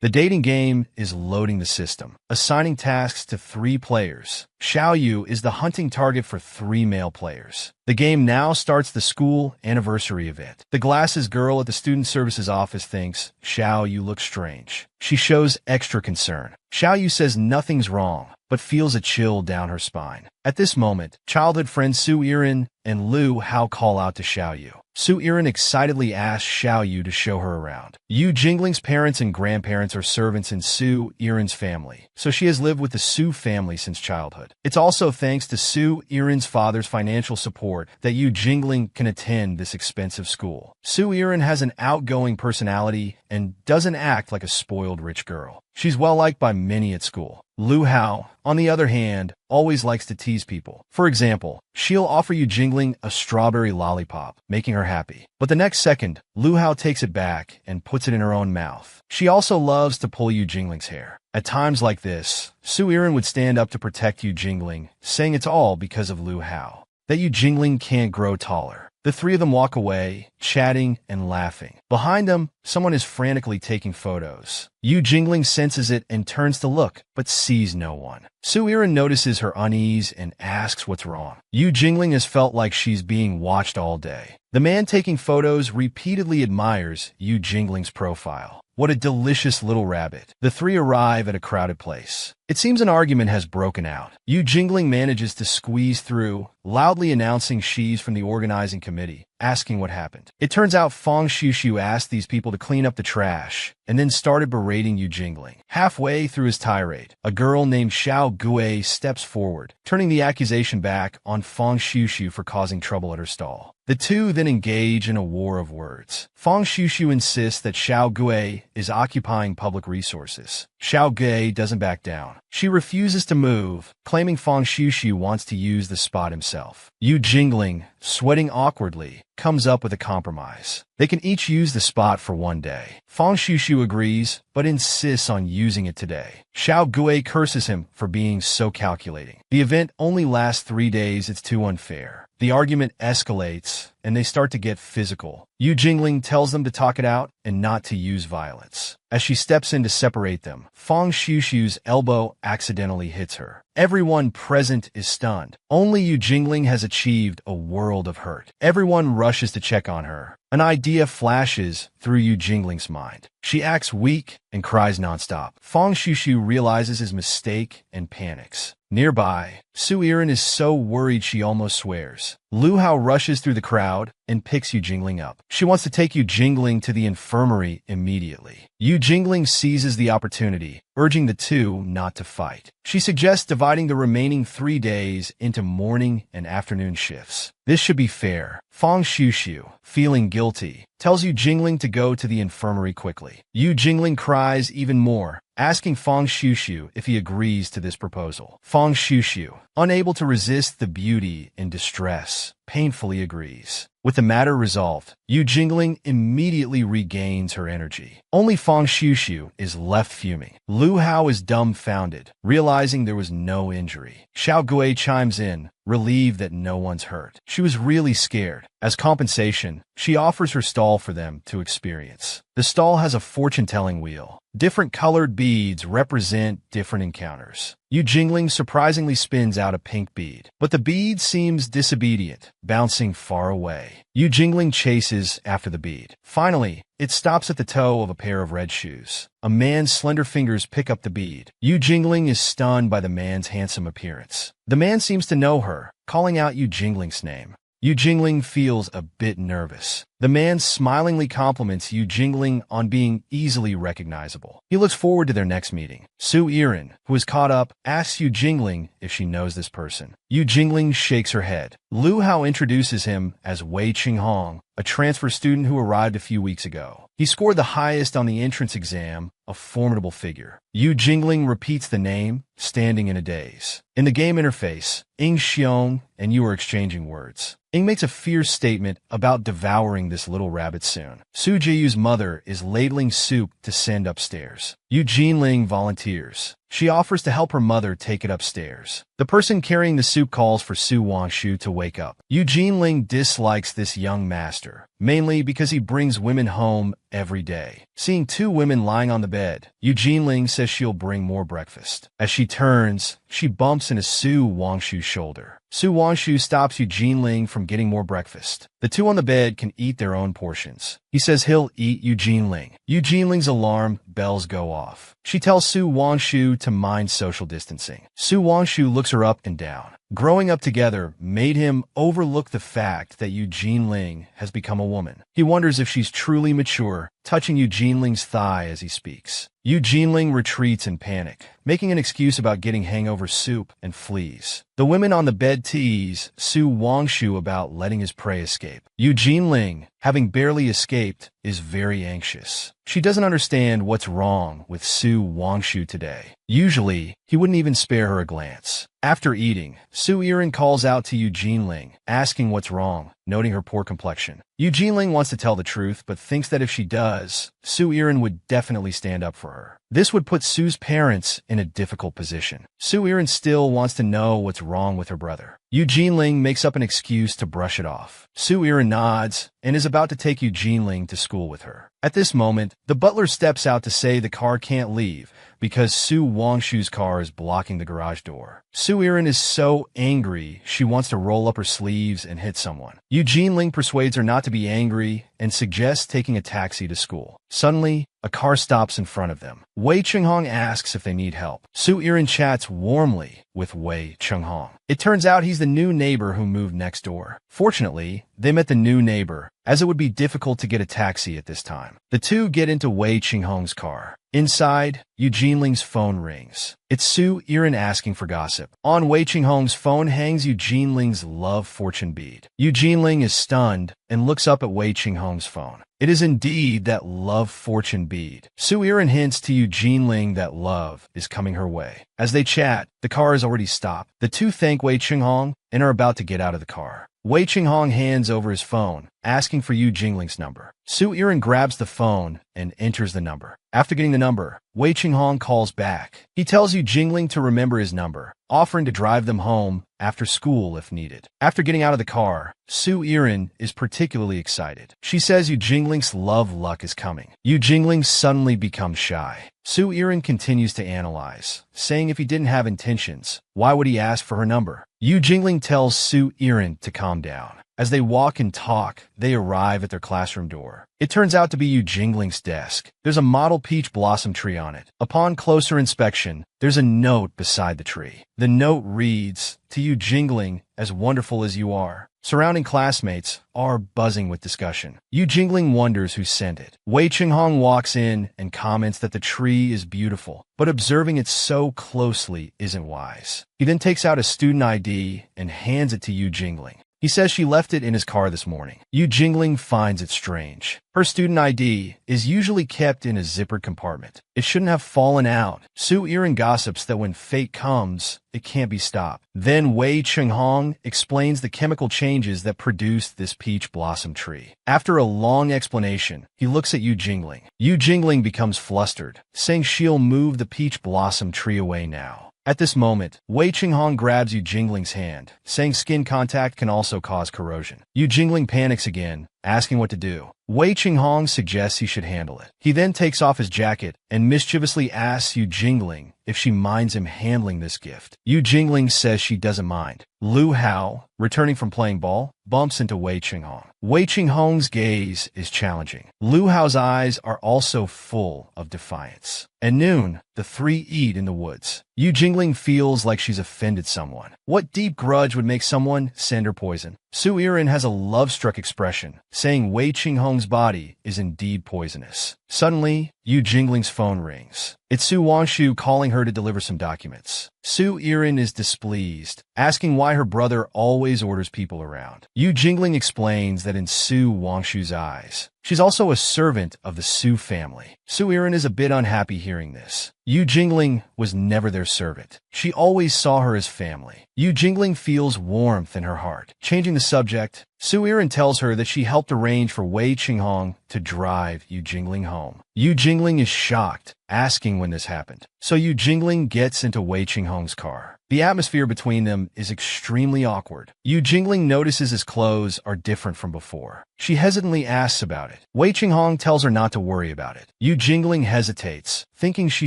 The dating game is loading the system, assigning tasks to 3 players. Xiao Yu is the hunting target for 3 male players. The game now starts the school anniversary event. The glasses girl at the student services office thinks Xiao Yu looks strange. She shows extra concern. Xiao Yu says nothing's wrong, but feels a chill down her spine. At this moment, childhood friends Su Irin and Lu Hao call out to Xiao Yu. Su Irin excitedly asks Xiao Yu to show her around. Yu Jingling's parents and grandparents are servants in Su Irin's family, so she has lived with the Su family since childhood. It's also thanks to Su Irin's father's financial support that Yu Jingling can attend this expensive school. Su Irin has an outgoing personality and doesn't act like a spoiled rich girl. She's well-liked by many at school. Lu Hao, on the other hand, always likes to tease people. For example, she'll offer Yu Jingling a strawberry lollipop, making her happy. But the next second, Lu Hao takes it back and puts it in her own mouth. She also loves to pull Yu Jingling's hair. At times like this, Su Irin would stand up to protect Yu Jingling, saying it's all because of Lu Hao, that Yu Jingling can't grow taller. The 3 of them walk away, chatting and laughing. Behind them, someone is frantically taking photos. Yu Jingling senses it and turns to look, but sees no one. Su Irin notices her unease and asks what's wrong. Yu Jingling has felt like she's being watched all day. The man taking photos repeatedly admires Yu Jingling's profile. What a delicious little rabbit. The 3 arrive at a crowded place. It seems an argument has broken out. Yu Jingling manages to squeeze through, loudly announcing she's from the organizing committee, asking what happened. It turns out Fang Shushu asked these people to clean up the trash, and then started berating Yu Jingling. Halfway through his tirade, a girl named Xiao Gui steps forward, turning the accusation back on Fang Shushu for causing trouble at her stall. The 2 then engage in a war of words. Fang Shushu insists that Xiao Gui is occupying public resources. Xiao Gui doesn't back down. She refuses to move, claiming Fang Shushu wants to use the spot himself. Yu Jingling, sweating awkwardly, comes up with a compromise. They can each use the spot for 1 day. Fang Shushu agrees, but insists on using it today. Xiao Gui curses him for being so calculating. The event only lasts 3 days, it's too unfair. The argument escalates, and they start to get physical. Yu Jingling tells them to talk it out and not to use violence. As she steps in to separate them, Fang Shushu's elbow accidentally hits her. Everyone present is stunned. Only Yu Jingling has achieved a world of hurt. Everyone rushes to check on her. An idea flashes through Yu Jingling's mind. She acts weak and cries nonstop. Fang Shushu realizes his mistake and panics. Nearby, Su Irin is so worried she almost swears. Lu Hao rushes through the crowd and picks Yu Jingling up. She wants to take Yu Jingling to the infirmary immediately. Yu Jingling seizes the opportunity, urging the 2 not to fight. She suggests dividing the remaining 3 days into morning and afternoon shifts. This should be fair. Fang Shushu, feeling guilty, tells Yu Jingling to go to the infirmary quickly. Yu Jingling cries even more, asking Fang Shushu if he agrees to this proposal. Fang Shushu, unable to resist the beauty and distress, painfully agrees. With the matter resolved, Yu Jingling immediately regains her energy. Only Fang Shushu is left fuming. Lu Hao is dumbfounded, realizing there was no injury. Xiao Gui chimes in, relieved that no one's hurt. She was really scared. As compensation, she offers her stall for them to experience. The stall has a fortune-telling wheel. Different colored beads represent different encounters. Yu Jingling surprisingly spins out a pink bead, but the bead seems disobedient, bouncing far away. Yu Jingling chases after the bead. Finally, it stops at the toe of a pair of red shoes. A man's slender fingers pick up the bead. Yu Jingling is stunned by the man's handsome appearance. The man seems to know her, calling out Yu Jingling's name. Yu Jingling feels a bit nervous. The man smilingly compliments Yu Jingling on being easily recognizable. He looks forward to their next meeting. Su Irin, who is caught up, asks Yu Jingling if she knows this person. Yu Jingling shakes her head. Lu Hao introduces him as Wei Qinghong, a transfer student who arrived a few weeks ago. He scored the highest on the entrance exam, a formidable figure. Yu Jingling repeats the name, standing in a daze. In the game interface, Ing Xiong and you are exchanging words. Ing makes a fierce statement about devouring this little rabbit soon. Su Jiyu's mother is ladling soup to send upstairs. Yu Jinling volunteers. She offers to help her mother take it upstairs. The person carrying the soup calls for Su Wangshu to wake up. Yu Jinling dislikes this young master, mainly because he brings women home every day. Seeing two women lying on the bed, Yu Jinling says she'll bring more breakfast. As she turns, she bumps into Su Wangshu's shoulder. Su Wangshu stops Yu Jinling from getting more breakfast. The two on the bed can eat their own portions. He says he'll eat Yu Jinling. Yu Jinling's alarm bells go off. She tells Su Wangshu to mind social distancing. Su Wangshu looks her up and down. Growing up together made him overlook the fact that Yu Jinling has become a woman. He wonders if she's truly mature, touching Yu Jinling's thigh as he speaks. Yu Jinling retreats in panic, making an excuse about getting hangover soup and flees. The women on the bed tease Su Wangshu about letting his prey escape. Yu Jinling, having barely escaped, is very anxious. She doesn't understand what's wrong with Su Wangshu today. Usually, he wouldn't even spare her a glance. After eating, Su Yiren calls out to Yu Jinling, asking what's wrong, noting her poor complexion. Yu Jinling wants to tell the truth, but thinks that if she does, Su Yiren would definitely stand up for her. This would put Su's parents in a difficult position. Su Yiren still wants to know what's wrong with her brother. Yu Jinling makes up an excuse to brush it off. Su Yiren nods and is about to take Yu Jinling to school with her. At this moment, the butler steps out to say the car can't leave because Su Wangshu's car is blocking the garage door. Su Yiren is so angry, she wants to roll up her sleeves and hit someone. Yu Jinling persuades her not to be angry and suggests taking a taxi to school. Suddenly, a car stops in front of them. Wei Chenghong asks if they need help. Su Yiren chats warmly with Wei Chenghong. It turns out he's the new neighbor who moved next door. Fortunately, they met the new neighbor, as it would be difficult to get a taxi at this time. The two get into Wei Chenghong's car. Inside, Yu Jinling's phone rings. It's Su Yiren asking for gossip. On Wei Chenghong's phone hangs Yu Jinling's love fortune bead. Yu Jinling is stunned and looks up at Wei Chenghong's phone. It is indeed that love fortune bead. Su Yiren hints to Yu Jinling that love is coming her way. As they chat, the car is already stopped. The two thank Wei Chenghong and are about to get out of the car. Wei Chenghong hands over his phone, asking for Yu Jingling's number. Su Yiren grabs the phone and enters the number. After getting the number, Wei Chenghong calls back. He tells Yu Jingling to remember his number, offering to drive them home after school if needed. After getting out of the car, Su Yiren is particularly excited. She says Yu Jingling's love luck is coming. Yu Jingling suddenly becomes shy. Su Yiren continues to analyze, saying if he didn't have intentions, why would he ask for her number? Yu Jingling tells Su Yiren to calm down. As they walk and talk, they arrive at their classroom door. It turns out to be Yu Jingling's desk. There's a model peach blossom tree on it. Upon closer inspection, there's a note beside the tree. The note reads, "To Yu Jingling, as wonderful as you are." Surrounding classmates are buzzing with discussion. Yu Jingling wonders who sent it. Wei Chenghong walks in and comments that the tree is beautiful, but observing it so closely isn't wise. He then takes out a student ID and hands it to Yu Jingling. He says she left it in his car this morning. Yu Jingling finds it strange. Her student ID is usually kept in a zippered compartment. It shouldn't have fallen out. Su Yiren gossips that when fate comes, it can't be stopped. Then Wei Chenghong explains the chemical changes that produced this peach blossom tree. After a long explanation, he looks at Yu Jingling. Yu Jingling becomes flustered, saying she'll move the peach blossom tree away now. At this moment, Wei Chenghong grabs Yu Jingling's hand, saying skin contact can also cause corrosion. Yu Jingling panics again, asking what to do. Wei Chenghong suggests he should handle it. He then takes off his jacket and mischievously asks Yu Jingling if she minds him handling this gift. Yu Jingling says she doesn't mind. Lu Hao, returning from playing ball, bumps into Wei Chenghong. Wei Chenghong's gaze is challenging. Lu Hao's eyes are also full of defiance. At noon, the three eat in the woods. Yu Jingling feels like she's offended someone. What deep grudge would make someone send her poison? Su Yiren has a love-struck expression, saying Wei Chenghong's body is indeed poisonous. Suddenly, Yu Jingling's phone rings. It's Su Wangshu calling her to deliver some documents. Su Irin is displeased, asking why her brother always orders people around. Yu Jingling explains that in Su Wangshu's eyes, she's also a servant of the Su family. Su Irin is a bit unhappy hearing this. Yu Jingling was never their servant. She always saw her as family. Yu Jingling feels warmth in her heart. Changing the subject, Su Irin tells her that she helped arrange for Wei Qinghong to drive Yu Jingling home. Yu Jingling is shocked, asking when this happened. So Yu Jingling gets into Wei Qinghong's car. The atmosphere between them is extremely awkward. Yu Jingling notices his clothes are different from before. She hesitantly asks about it. Wei Qinghong tells her not to worry about it. Yu Jingling hesitates, thinking she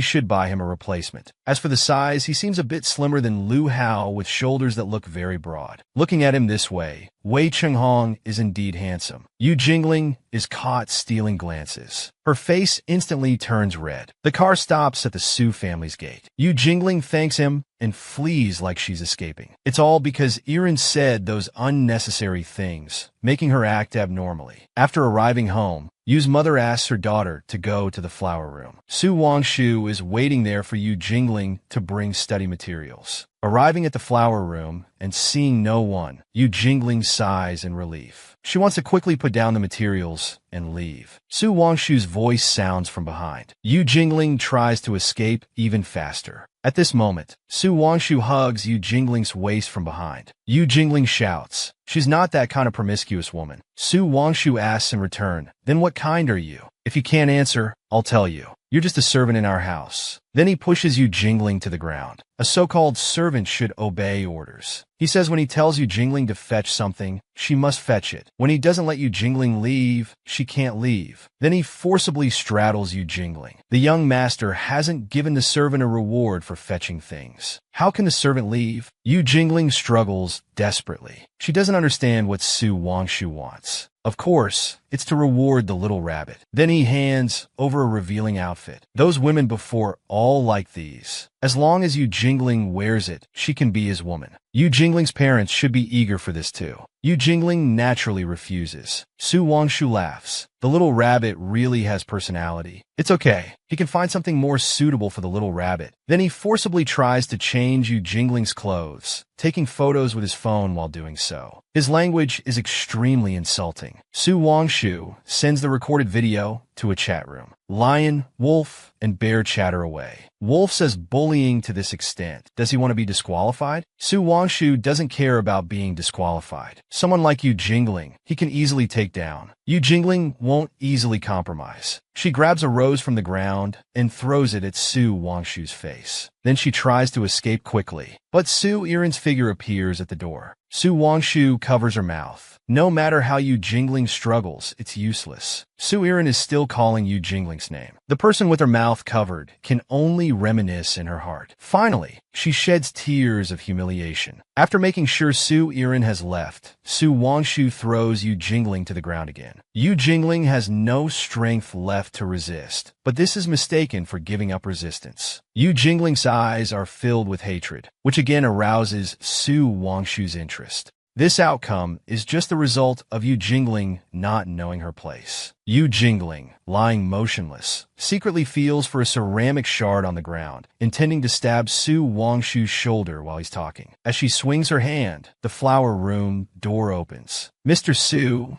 should buy him a replacement. As for the size, he seems a bit slimmer than Lu Hao with shoulders that look very broad. Looking at him this way, Wei Qinghong is indeed handsome. Yu Jingling is caught stealing glances. Her face instantly turns red. The car stops at the Su family's gate. Yu Jingling thanks him and flees like she's escaping. It's all because Irin said those unnecessary things, making her act abnormally. After arriving home, Yu's mother asks her daughter to go to the flower room. Su Wangshu is waiting there for Yu Jingling to bring study materials. Arriving at the flower room and seeing no one, Yu Jingling sighs in relief. She wants to quickly put down the materials and leave. Su Wangshu's voice sounds from behind. Yu Jingling tries to escape even faster. At this moment, Su Wangshu hugs Yu Jingling's waist from behind. Yu Jingling shouts, "She's not that kind of promiscuous woman." Su Wangshu asks in return, "Then what kind are you? If you can't answer, I'll tell you. You're just a servant in our house." Then he pushes Yu Jingling to the ground. A so-called servant should obey orders. He says when he tells Yu Jingling to fetch something, she must fetch it. When he doesn't let Yu Jingling leave, she can't leave. Then he forcibly straddles Yu Jingling. The young master hasn't given the servant a reward for fetching things. How can the servant leave? Yu Jingling struggles desperately. She doesn't understand what Su Wangshu wants. Of course, it's to reward the little rabbit. Then he hands over a revealing outfit. Those women before all like these. As long as Yu Jingling wears it, she can be his woman. Yu Jingling's parents should be eager for this too. Yu Jingling naturally refuses. Su Wangshu laughs. The little rabbit really has personality. It's okay. He can find something more suitable for the little rabbit. Then he forcibly tries to change Yu Jingling's clothes, taking photos with his phone while doing so. His language is extremely insulting. Su Wangshu sends the recorded video to a chat room. Lion, wolf, and bear chatter away. Wolf says bullying to this extent. Does he want to be disqualified? Su Wangshu doesn't care about being disqualified. Someone like Yu Jingling, he can easily take down. Yu Jingling won't easily compromise. She grabs a rose from the ground and throws it at Su Wangshu's face. Then she tries to escape quickly, but Su Irin's figure appears at the door. Su Wangshu covers her mouth. No matter how Yu Jingling struggles, it's useless. Su Irin is still calling Yu Jingling's name. The person with her mouth covered can only reminisce in her heart. Finally, she sheds tears of humiliation. After making sure Su Irin has left, Su Wangshu throws Yu Jingling to the ground again. Yu Jingling has no strength left to resist, but this is mistaken for giving up resistance. Yu Jingling's eyes are filled with hatred, which again arouses Su Wangshu's interest. This outcome is just the result of Yu Jingling not knowing her place. Yu Jingling, lying motionless, secretly feels for a ceramic shard on the ground, intending to stab Su Wangshu's shoulder while he's talking. As she swings her hand, the flower room door opens. Mr. Su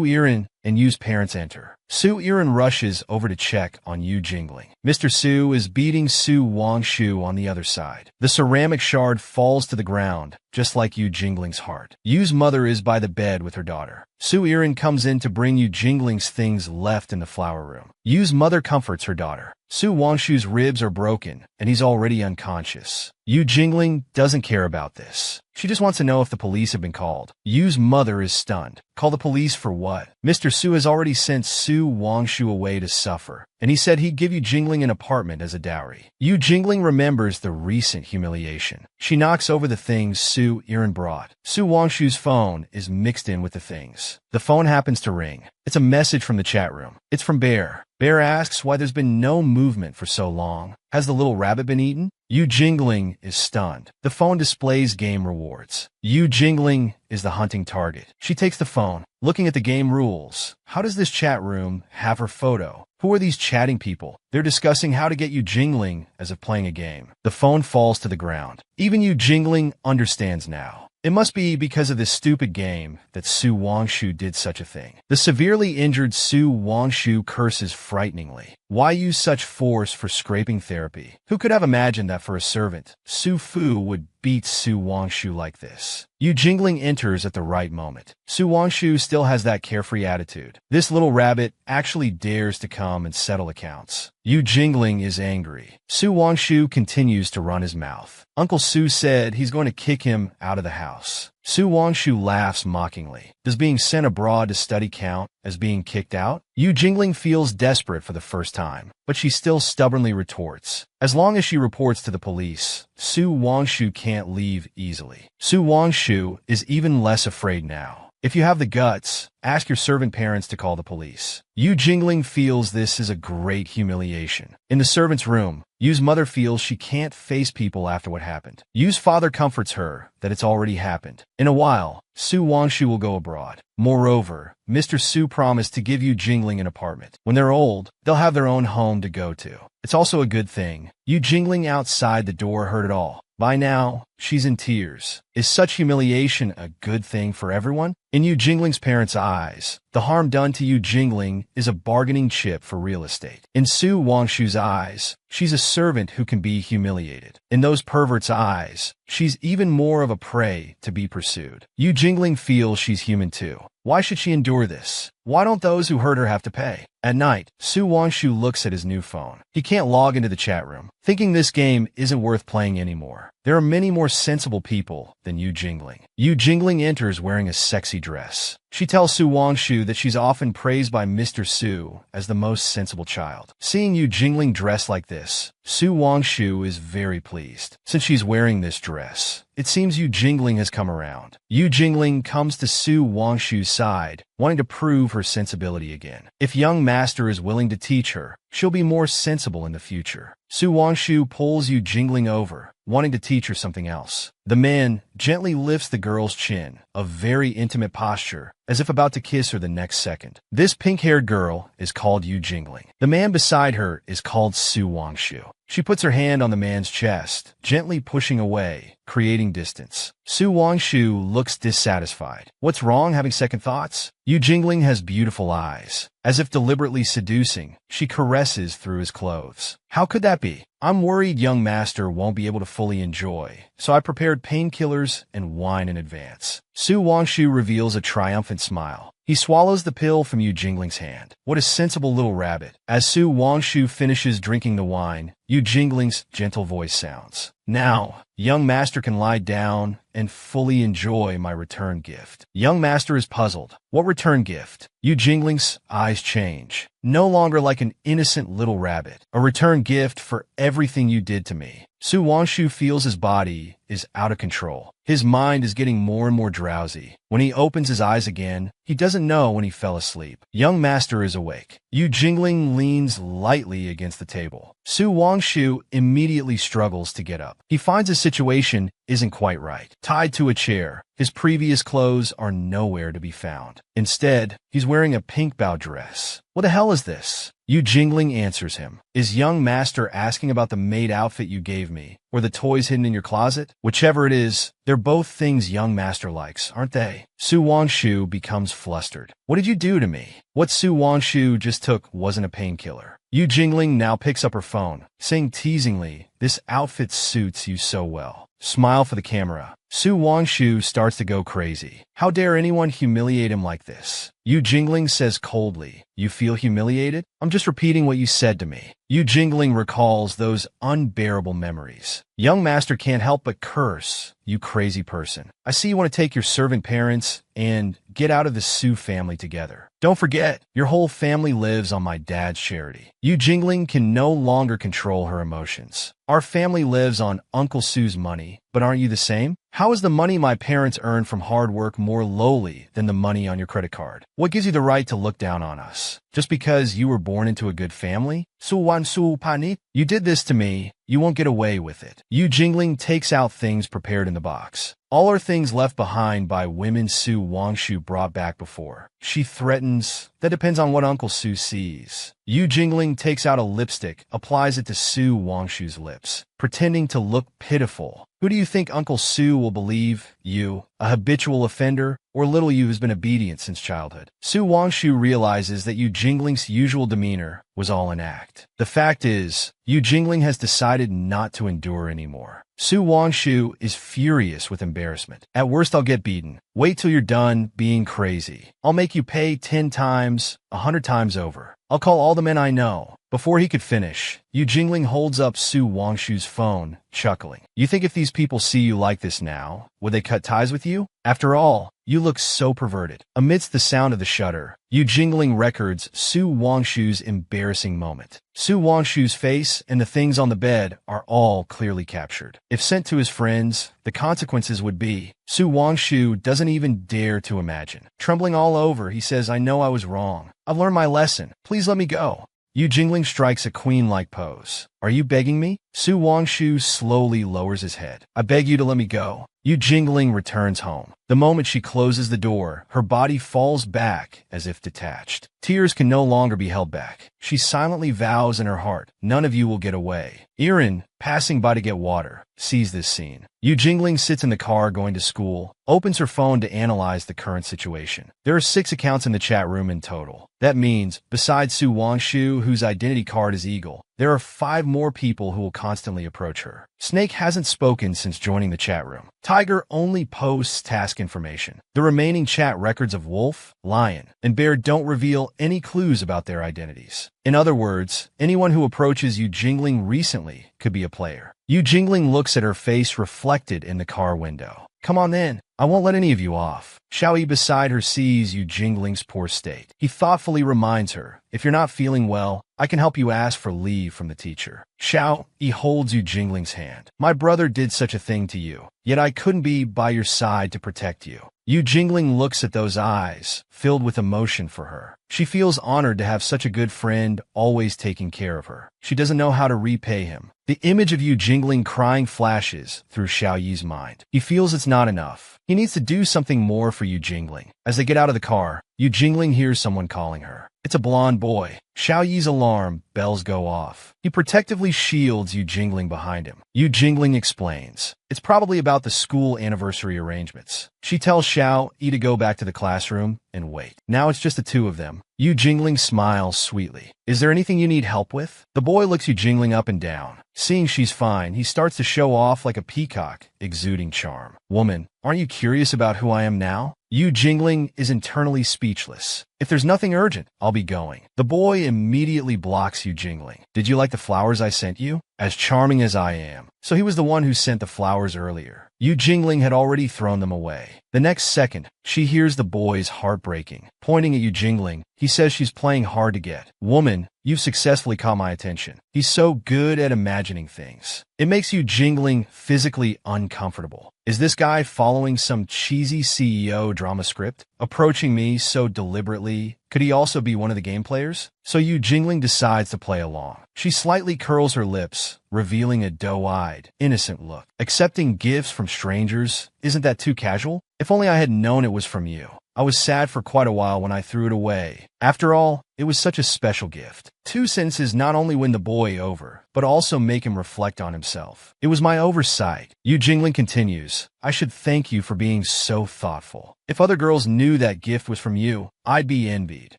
Irin, and Yu's parents enter. Su Irin rushes over to check on Yu Jingling. Mr. Su is beating Su Wangshu on the other side. The ceramic shard falls to the ground, just like Yu Jingling's heart. Yu's mother is by the bed with her daughter. Su Irin comes in to bring Yu Jingling's things left in the flower room. Yu's mother comforts her daughter. Su Wangshu's ribs are broken, and he's already unconscious. Yu Jingling doesn't care about this. She just wants to know if the police have been called. Yu's mother is stunned. Call the police for what? Mr. Su has already sent Su Wangshu away to suffer, and he said he'd give Yu Jingling an apartment as a dowry. Yu Jingling remembers the recent humiliation. She knocks over the things Su Irin brought. Su Wangshu's phone is mixed in with the things. The phone happens to ring. It's a message from the chat room. It's from Bear. Bear asks why there's been no movement for so long. Has the little rabbit been eaten? Yu Jingling is stunned. The phone displays game rewards. Yu Jingling is the hunting target. She takes the phone, looking at the game rules. How does this chat room have her photo? Who are these chatting people? They're discussing how to get Yu Jingling as if playing a game. The phone falls to the ground. Even Yu Jingling understands now. It must be because of this stupid game that Su Wangshu did such a thing. The severely injured Su Wangshu curses frighteningly. Why use such force for scraping therapy? Who could have imagined that for a servant, Su Fu would beat Su Wangshu like this? Yu Jingling enters at the right moment. Su Wangshu still has that carefree attitude. This little rabbit actually dares to come and settle accounts. Yu Jingling is angry. Su Wangshu continues to run his mouth. Uncle Su said he's going to kick him out of the house. Su Wangshu laughs mockingly. Does being sent abroad to study count as being kicked out? Yu Jingling feels desperate for the first time, but she still stubbornly retorts. As long as she reports to the police, Su Wangshu can't leave easily. Su Wangshu is even less afraid now. If you have the guts, ask your servant parents to call the police. Yu Jingling feels this is a great humiliation. In the servant's room, Yu's mother feels she can't face people after what happened. Yu's father comforts her that it's already happened. In a while, Su Wangshu will go abroad. Moreover, Mr. Su promised to give Yu Jingling an apartment. When they're old, they'll have their own home to go to. It's also a good thing. Yu Jingling outside the door heard it all. By now, she's in tears. Is such humiliation a good thing for everyone? In Yu Jingling's parents' eyes, the harm done to Yu Jingling is a bargaining chip for real estate. In Su Wangshu's eyes, she's a servant who can be humiliated. In those perverts' eyes, she's even more of a prey to be pursued. Yu Jingling feels she's human too. Why should she endure this? Why don't those who hurt her have to pay? At night, Su Wangshu looks at his new phone. He can't log into the chat room, thinking this game isn't worth playing anymore. There are many more sensible people than Yu Jingling. Yu Jingling enters wearing a sexy dress. She tells Su Wangshu that she's often praised by Mr. Su as the most sensible child. Seeing Yu Jingling dressed like this, Su Wangshu is very pleased. Since she's wearing this dress, it seems Yu Jingling has come around. Yu Jingling comes to Su Wangshu's side, wanting to prove her sensibility again. If young master is willing to teach her, she'll be more sensible in the future. Su Wangshu pulls Yu Jingling over, wanting to teach her something else. The man gently lifts the girl's chin, a very intimate posture, as if about to kiss her the next second. This pink-haired girl is called Yu Jingling. The man beside her is called Su Wangshu. She puts her hand on the man's chest, gently pushing away, creating distance. Su Wangshu looks dissatisfied. What's wrong, having second thoughts? Yu Jingling has beautiful eyes. As if deliberately seducing, she caresses through his clothes. How could that be? I'm worried young master won't be able to fully enjoy, so I prepared painkillers and wine in advance. Su Wangshu reveals a triumphant smile. He swallows the pill from Yu Jingling's hand. What a sensible little rabbit. As Su Wangshu finishes drinking the wine, Yu Jingling's gentle voice sounds. Now, young master can lie down and fully enjoy my return gift. Young master is puzzled. What return gift? Yu Jingling's eyes change. No longer like an innocent little rabbit. A return gift for everything you did to me. Su Wangshu feels his body is out of control. His mind is getting more and more drowsy. When he opens his eyes again, he doesn't know when he fell asleep. Young master is awake. Yu Jingling leans lightly against the table. Su Wangshu immediately struggles to get up. He finds his situation isn't quite right. Tied to a chair, his previous clothes are nowhere to be found. Instead, he's wearing a pink bao dress. What the hell is this? Yu Jingling answers him. Is young master asking about the maid outfit you gave me, or the toys hidden in your closet? Whichever it is, they're both things young master likes, aren't they? Su Wangshu becomes flustered. What did you do to me? What Su Wangshu just took wasn't a painkiller. Yu Jingling now picks up her phone, saying teasingly, this outfit suits you so well. Smile for the camera. Su Wangshu starts to go crazy. How dare anyone humiliate him like this? Yu Jingling says coldly, you feel humiliated? I'm just repeating what you said to me. Yu Jingling recalls those unbearable memories. Young master can't help but curse, you crazy person. I see you want to take your servant parents and get out of the Su family together. Don't forget, your whole family lives on my dad's charity. Yu Jingling can no longer control her emotions. Our family lives on Uncle Su's money, but aren't you the same? How is the money my parents earn from hard work more lowly than the money on your credit card? What gives you the right to look down on us? Just because you were born into a good family? Suwan su pani, you did this to me. You won't get away with it. Yu Jingling takes out things prepared in the box. All are things left behind by women Su Wangshu brought back before. She threatens. That depends on what Uncle Su sees. Yu Jingling takes out a lipstick, applies it to Su Wangshu's lips, pretending to look pitiful. Who do you think Uncle Su will believe? You, a habitual offender, or little Yu who's been obedient since childhood? Su Wangshu realizes that Yu Jingling's usual demeanor was all an act. The fact is, Yu Jingling has decided not to endure anymore. Su Wangshu is furious with embarrassment. At worst, I'll get beaten. Wait till you're done being crazy. I'll make you pay 10 times, 100 times over. I'll call all the men I know. Before he could finish, Yu Jingling holds up Su Wangshu's phone, chuckling. You think if these people see you like this now, would they cut ties with you? After all, you look so perverted. Amidst the sound of the shutter, Yu Jingling records Su Wangshu's embarrassing moment. Su Wangshu's face and the things on the bed are all clearly captured. If sent to his friends, the consequences would be. Su Wangshu doesn't even dare to imagine. Trembling all over, he says, I know I was wrong. I've learned my lesson. Please let me go. Yu Jingling strikes a queen-like pose. Are you begging me? Su Wangshu slowly lowers his head. I beg you to let me go. Yu Jingling returns home. The moment she closes the door, her body falls back as if detached. Tears can no longer be held back. She silently vows in her heart, none of you will get away. Irin, passing by to get water, sees this scene. Yu Jingling sits in the car going to school, opens her phone to analyze the current situation. There are 6 accounts in the chat room in total. That means, besides Su Wangshu, whose identity card is Eagle, there are 5 more people who will constantly approach her. Snake hasn't spoken since joining the chat room. Tiger only posts task information. The remaining chat records of Wolf, Lion, and Bear don't reveal any clues about their identities. In other words, anyone who approaches Yu Jingling recently could be a player. Yu Jingling looks at her face reflected in the car window. Come on then, I won't let any of you off. Xiaoyi beside her sees Yu Jingling's poor state. He thoughtfully reminds her, if you're not feeling well, I can help you ask for leave from the teacher. Xiaoyi holds Yu Jingling's hand. My brother did such a thing to you, yet I couldn't be by your side to protect you. Yu Jingling looks at those eyes, filled with emotion for her. She feels honored to have such a good friend always taking care of her. She doesn't know how to repay him. The image of Yu Jingling crying flashes through Xiaoyi's mind. He feels it's not enough. He needs to do something more for Yu Jingling. As they get out of the car, Yu Jingling hears someone calling her. It's a blonde boy. Xiaoyi's alarm bells go off. He protectively shields Yu Jingling behind him. Yu Jingling explains. It's probably about the school anniversary arrangements. She tells Xiaoyi to go back to the classroom and wait. Now it's just the 2 of them. Yu Jingling smiles sweetly. Is there anything you need help with? The boy looks Yu Jingling up and down. Seeing she's fine, he starts to show off like a peacock, exuding charm. Woman, aren't you curious about who I am now? Yu Jingling is internally speechless. If there's nothing urgent, I'll be going. The boy immediately blocks Yu Jingling. Did you like the flowers I sent you? As charming as I am. So he was the one who sent the flowers earlier. Yu Jingling had already thrown them away. The next second, she hears the boy's heart breaking. Pointing at Yu Jingling, he says she's playing hard to get. Woman, you've successfully caught my attention. He's so good at imagining things. It makes Yu Jingling physically uncomfortable. Is this guy following some cheesy CEO drama script? Approaching me so deliberately? Could he also be one of the game players? So Yu Jingling decides to play along. She slightly curls her lips, revealing a doe-eyed, innocent look. Accepting gifts from strangers, isn't that too casual? If only I had known it was from you. I was sad for quite a while when I threw it away. After all, it was such a special gift. 2 sentences not only win the boy over, but also make him reflect on himself. It was my oversight. Yu Jingling continues. I should thank you for being so thoughtful. If other girls knew that gift was from you, I'd be envied.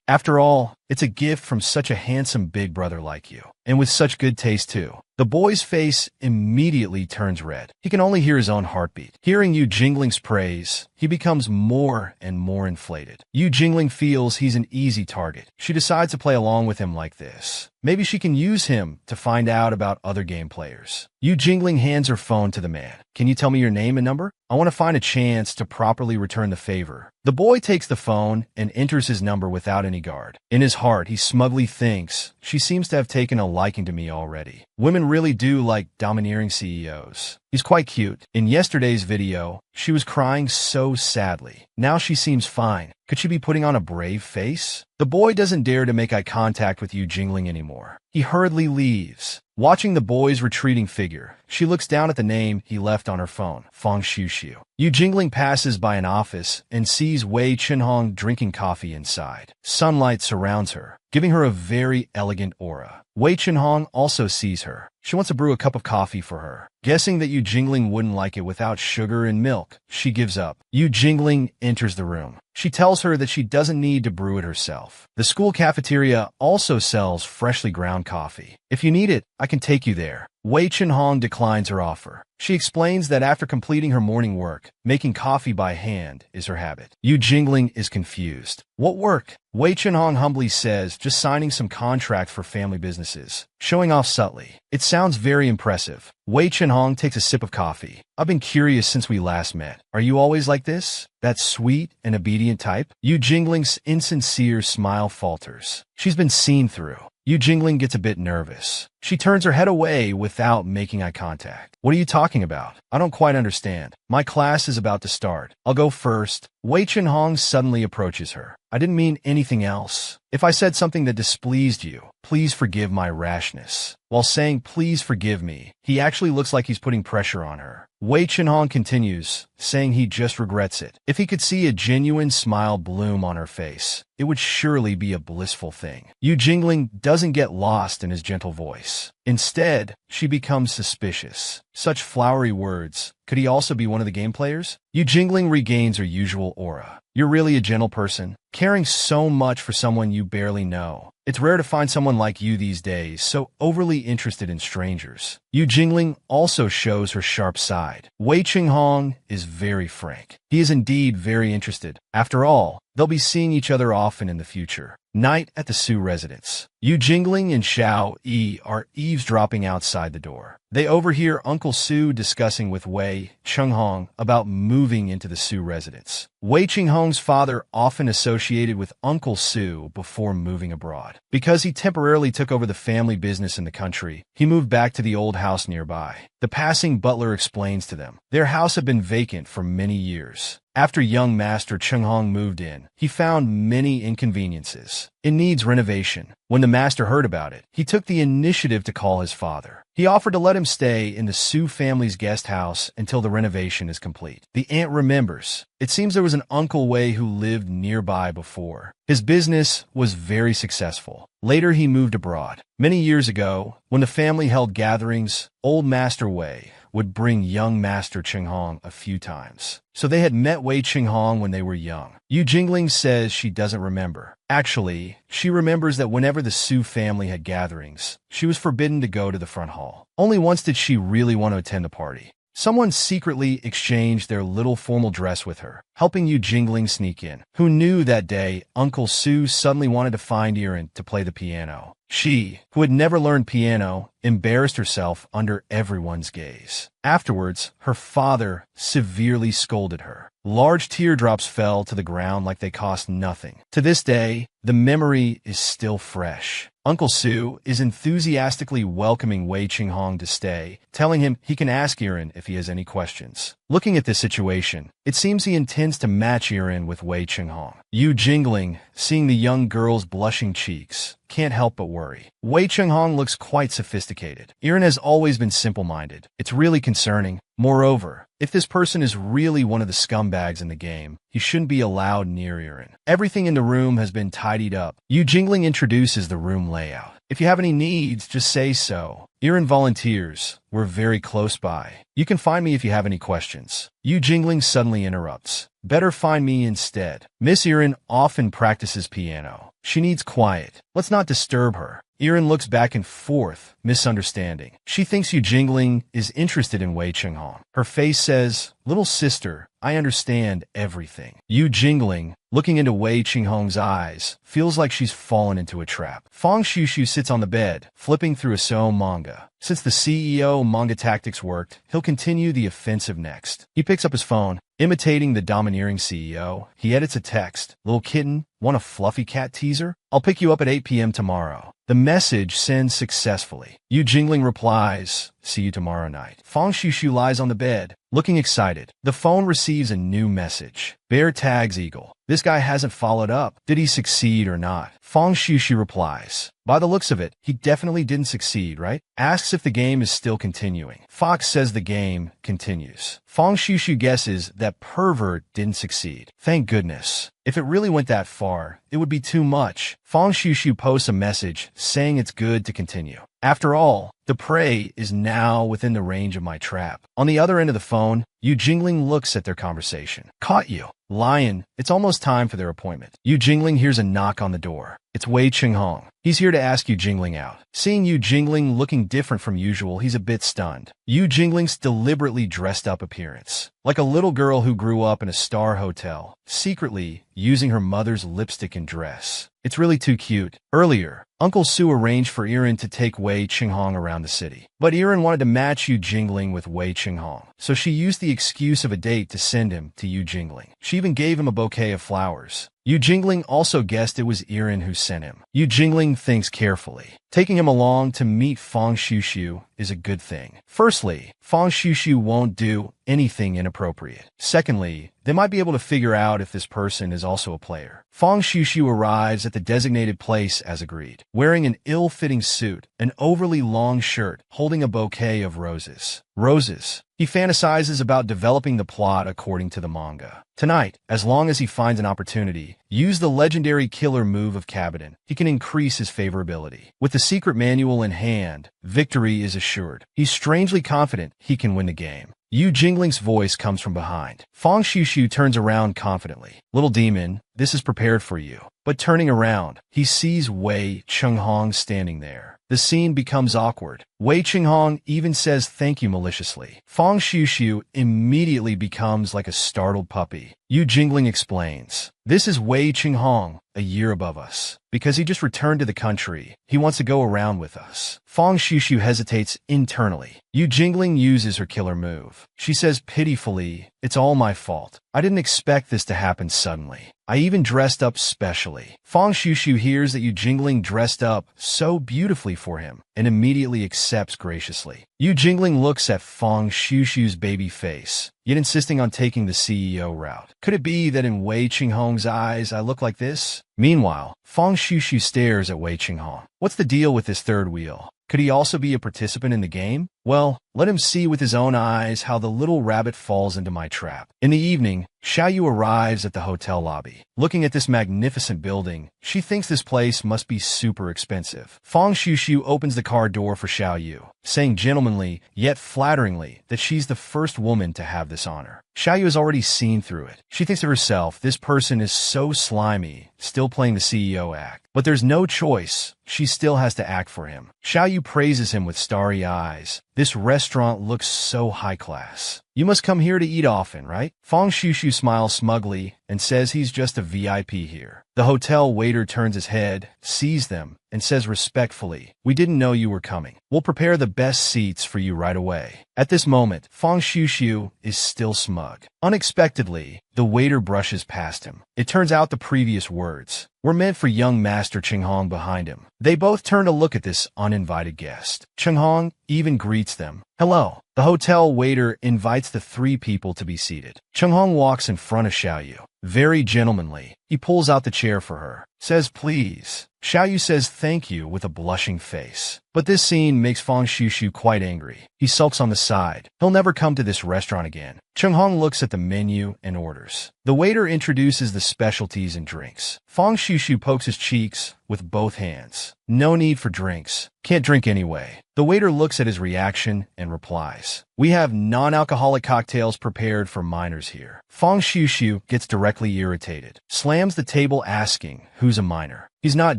After all, it's a gift from such a handsome big brother like you. And with such good taste too. The boy's face immediately turns red. He can only hear his own heartbeat. Hearing Yu Jingling's praise, he becomes more and more inflated. Yu Jingling feels he's an easy target. She decides to play along with him like this. Maybe she can use him to find out about other game players. Yu Jingling hands her phone to the man. Can you tell me your name and number? I want to find a chance to properly return the favor. The boy takes the phone and enters his number without any guard. In his heart, he smugly thinks, she seems to have taken a liking to me already. Women really do like domineering CEOs. He's quite cute. In yesterday's video, she was crying so sadly. Now she seems fine. Could she be putting on a brave face? The boy doesn't dare to make eye contact with Yu Jingling anymore. He hurriedly leaves. Watching the boy's retreating figure, she looks down at the name he left on her phone, Fang Xiu. Yu Jingling passes by an office and sees Wei Chenhong drinking coffee inside. Sunlight surrounds her, giving her a very elegant aura. Wei Chenhong also sees her. She wants to brew a cup of coffee for her. Guessing that Yu Jingling wouldn't like it without sugar and milk, she gives up. Yu Jingling enters the room. She tells her that she doesn't need to brew it herself. The school cafeteria also sells freshly ground coffee. If you need it, I can take you there. Wei Chenhong declines her offer. She explains that after completing her morning work, making coffee by hand is her habit. Yu Jingling is confused. What work? Wei Chenhong humbly says just signing some contracts for family businesses, showing off subtly. It sounds very impressive. Wei Chenhong takes a sip of coffee. I've been curious since we last met. Are you always like this? That sweet and obedient type? Yu Jingling's insincere smile falters. She's been seen through. Yu Jingling gets a bit nervous. She turns her head away without making eye contact. What are you talking about? I don't quite understand. My class is about to start. I'll go first. Wei Chenhong suddenly approaches her. I didn't mean anything else. If I said something that displeased you, please forgive my rashness. While saying please forgive me, he actually looks like he's putting pressure on her. Wei Chenhong continues, saying he just regrets it. If he could see a genuine smile bloom on her face, it would surely be a blissful thing. Yu Jingling doesn't get lost in his gentle voice. Instead, she becomes suspicious. Such flowery words. Could he also be one of the game players? Yu Jingling regains her usual aura. You're really a gentle person, caring so much for someone you barely know. It's rare to find someone like you these days, so overly interested in strangers. Yu Jingling also shows her sharp side. Wei Chenhong is very frank. He is indeed very interested. After all, they'll be seeing each other often in the future. Night at the Su residence. Yu Jingling and Xiao Yi are eavesdropping outside the door. They overhear Uncle Su discussing with Wei Chenhong about moving into the Su residence. Wei Chenhong's father often associated with Uncle Su before moving abroad. Because he temporarily took over the family business in the country, he moved back to the old house nearby. The passing butler explains to them. Their house had been vacant for many years. After young Master Chenhong moved in, he found many inconveniences. It needs renovation. When the master heard about it, he took the initiative to call his father. He offered to let him stay in the Su family's guest house until the renovation is complete. The aunt remembers. It seems there was an Uncle Wei who lived nearby before. His business was very successful. Later, he moved abroad. Many years ago, when the family held gatherings, old Master Wei would bring young Master Chenhong a few times. So they had met Wei Chenhong when they were young. Yu Jingling says she doesn't remember. Actually, she remembers that whenever the Su family had gatherings, she was forbidden to go to the front hall. Only once did she really want to attend the party. Someone secretly exchanged their little formal dress with her, helping Yu Jingling sneak in. Who knew that day Uncle Su suddenly wanted to find Irin to play the piano? She, who had never learned piano, embarrassed herself under everyone's gaze. Afterwards, her father severely scolded her. Large teardrops fell to the ground like they cost nothing. To this day, the memory is still fresh. Uncle Su is enthusiastically welcoming Wei Chenhong to stay, telling him he can ask Irin if he has any questions. Looking at this situation, it seems he intends to match Irin with Wei Chenhong. Yu Jingling, seeing the young girl's blushing cheeks, can't help but worry. Wei Chenhong looks quite sophisticated. Irin has always been simple-minded. It's really concerning. Moreover, if this person is really one of the scumbags in the game, he shouldn't be allowed near Irin. Everything in the room has been tidied up. Yu Jingling introduces the room layout. If you have any needs, just say so. Irin volunteers. We're very close by. You can find me if you have any questions. Yu Jingling suddenly interrupts. Better find me instead. Miss Irin often practices piano. She needs quiet. Let's not disturb her. Irin looks back and forth, misunderstanding. She thinks Yu Jingling is interested in Wei Chenhong. Her face says, "Little sister, I understand everything." Yu Jingling, looking into Wei Chenhong's eyes, feels like she's fallen into a trap. Fang Xiu sits on the bed, flipping through a So manga. Since the CEO manga tactics worked, he'll continue the offensive next. He picks up his phone. Imitating the domineering CEO, he edits a text. "Little kitten, want a fluffy cat teaser? I'll pick you up at 8 p.m. tomorrow." The message sends successfully. Yu Jingling replies, see you tomorrow night. Fang Shushu lies on the bed, looking excited. The phone receives a new message. Bear tags eagle. This guy hasn't followed up. Did he succeed or not? Fang Shushu replies, by the looks of it, he definitely didn't succeed, right? Asks if the game is still continuing. Fox says the game continues. Fang Shushu guesses that pervert didn't succeed. Thank goodness. If it really went that far, it would be too much. Fang Shushu posts a message saying it's good to continue. After all, the prey is now within the range of my trap. On the other end of the phone, Yu Jingling looks at their conversation. Caught you. Lion, it's almost time for their appointment. Yu Jingling hears a knock on the door. It's Wei Qinghong. He's here to ask Yu Jingling out. Seeing Yu Jingling looking different from usual, he's a bit stunned. Yu Jingling's deliberately dressed up appearance, like a little girl who grew up in a star hotel, secretly using her mother's lipstick and dress. It's really too cute. Earlier, Uncle Su arranged for Irin to take Wei Qinghong around the city. But Irin wanted to match Yu Jingling with Wei Qinghong, so she used the excuse of a date to send him to Yu Jingling. She even gave him a bouquet of flowers. Yu Jingling also guessed it was Irin who sent him. Yu Jingling thinks carefully. Taking him along to meet Fang Shushu is a good thing. Firstly, Fang Shushu won't do anything inappropriate. Secondly, they might be able to figure out if this person is also a player. Fang Shushu arrives at the designated place as agreed, wearing an ill-fitting suit, an overly long shirt, holding a bouquet of roses. Roses. He fantasizes about developing the plot according to the manga. Tonight, as long as he finds an opportunity, use the legendary killer move of Kabadan. He can increase his favorability. With the secret manual in hand, victory is assured. He's strangely confident he can win the game. Yu Jingling's voice comes from behind. Fang Shushu turns around confidently. Little demon, this is prepared for you. But turning around, he sees Wei Qinghong standing there. The scene becomes awkward. Wei Qinghong even says thank you maliciously. Fang Shushu immediately becomes like a startled puppy. Yu Jingling explains, this is Wei Qinghong, a year above us. Because he just returned to the country, he wants to go around with us. Fang Shushu hesitates internally. Yu Jingling uses her killer move. She says pitifully, it's all my fault. I didn't expect this to happen suddenly. I even dressed up specially. Fang Shushu hears that Yu Jingling dressed up so beautifully for him and immediately accepts graciously. Yu Jingling looks at Fang Shushu's baby face, yet insisting on taking the CEO route. Could it be that in Wei Qinghong's eyes I look like this? Meanwhile, Fang Shushu stares at Wei Qinghong. What's the deal with this third wheel? Could he also be a participant in the game? Well, let him see with his own eyes how the little rabbit falls into my trap. In the evening, Xiaoyu arrives at the hotel lobby. Looking at this magnificent building, she thinks this place must be super expensive. Fang Shushu opens the car door for Xiaoyu, saying gentlemanly yet flatteringly that she's the first woman to have this honor. Xiaoyu has already seen through it. She thinks to herself, this person is so slimy, still playing the CEO act. But there's no choice. She still has to act for him. Xiaoyu praises him with starry eyes. This restaurant looks so high class. You must come here to eat often, right? Fang Shushu smiles smugly and says he's just a VIP here. The hotel waiter turns his head, sees them, and says respectfully, we didn't know you were coming. We'll prepare the best seats for you right away. At this moment, Fang Shushu is still smug. Unexpectedly, the waiter brushes past him. It turns out the previous words were meant for young Master Qinghong behind him. They both turn to look at this uninvited guest. Qinghong even greets them. Hello. The hotel waiter invites the three people to be seated. Qinghong walks in front of Xiaoyu. Very gentlemanly, he pulls out the chair for her, says please. Xiaoyu says thank you with a blushing face. But this scene makes Fang Shushu quite angry. He sulks on the side. He'll never come to this restaurant again. Qinghong looks at the menu and orders. The waiter introduces the specialties and drinks. Fang Shushu pokes his cheeks with both hands. No need for drinks. Can't drink anyway. The waiter looks at his reaction and replies, we have non-alcoholic cocktails prepared for minors here. Fang Shushu gets directly irritated, slams the table asking, who's a minor? He's not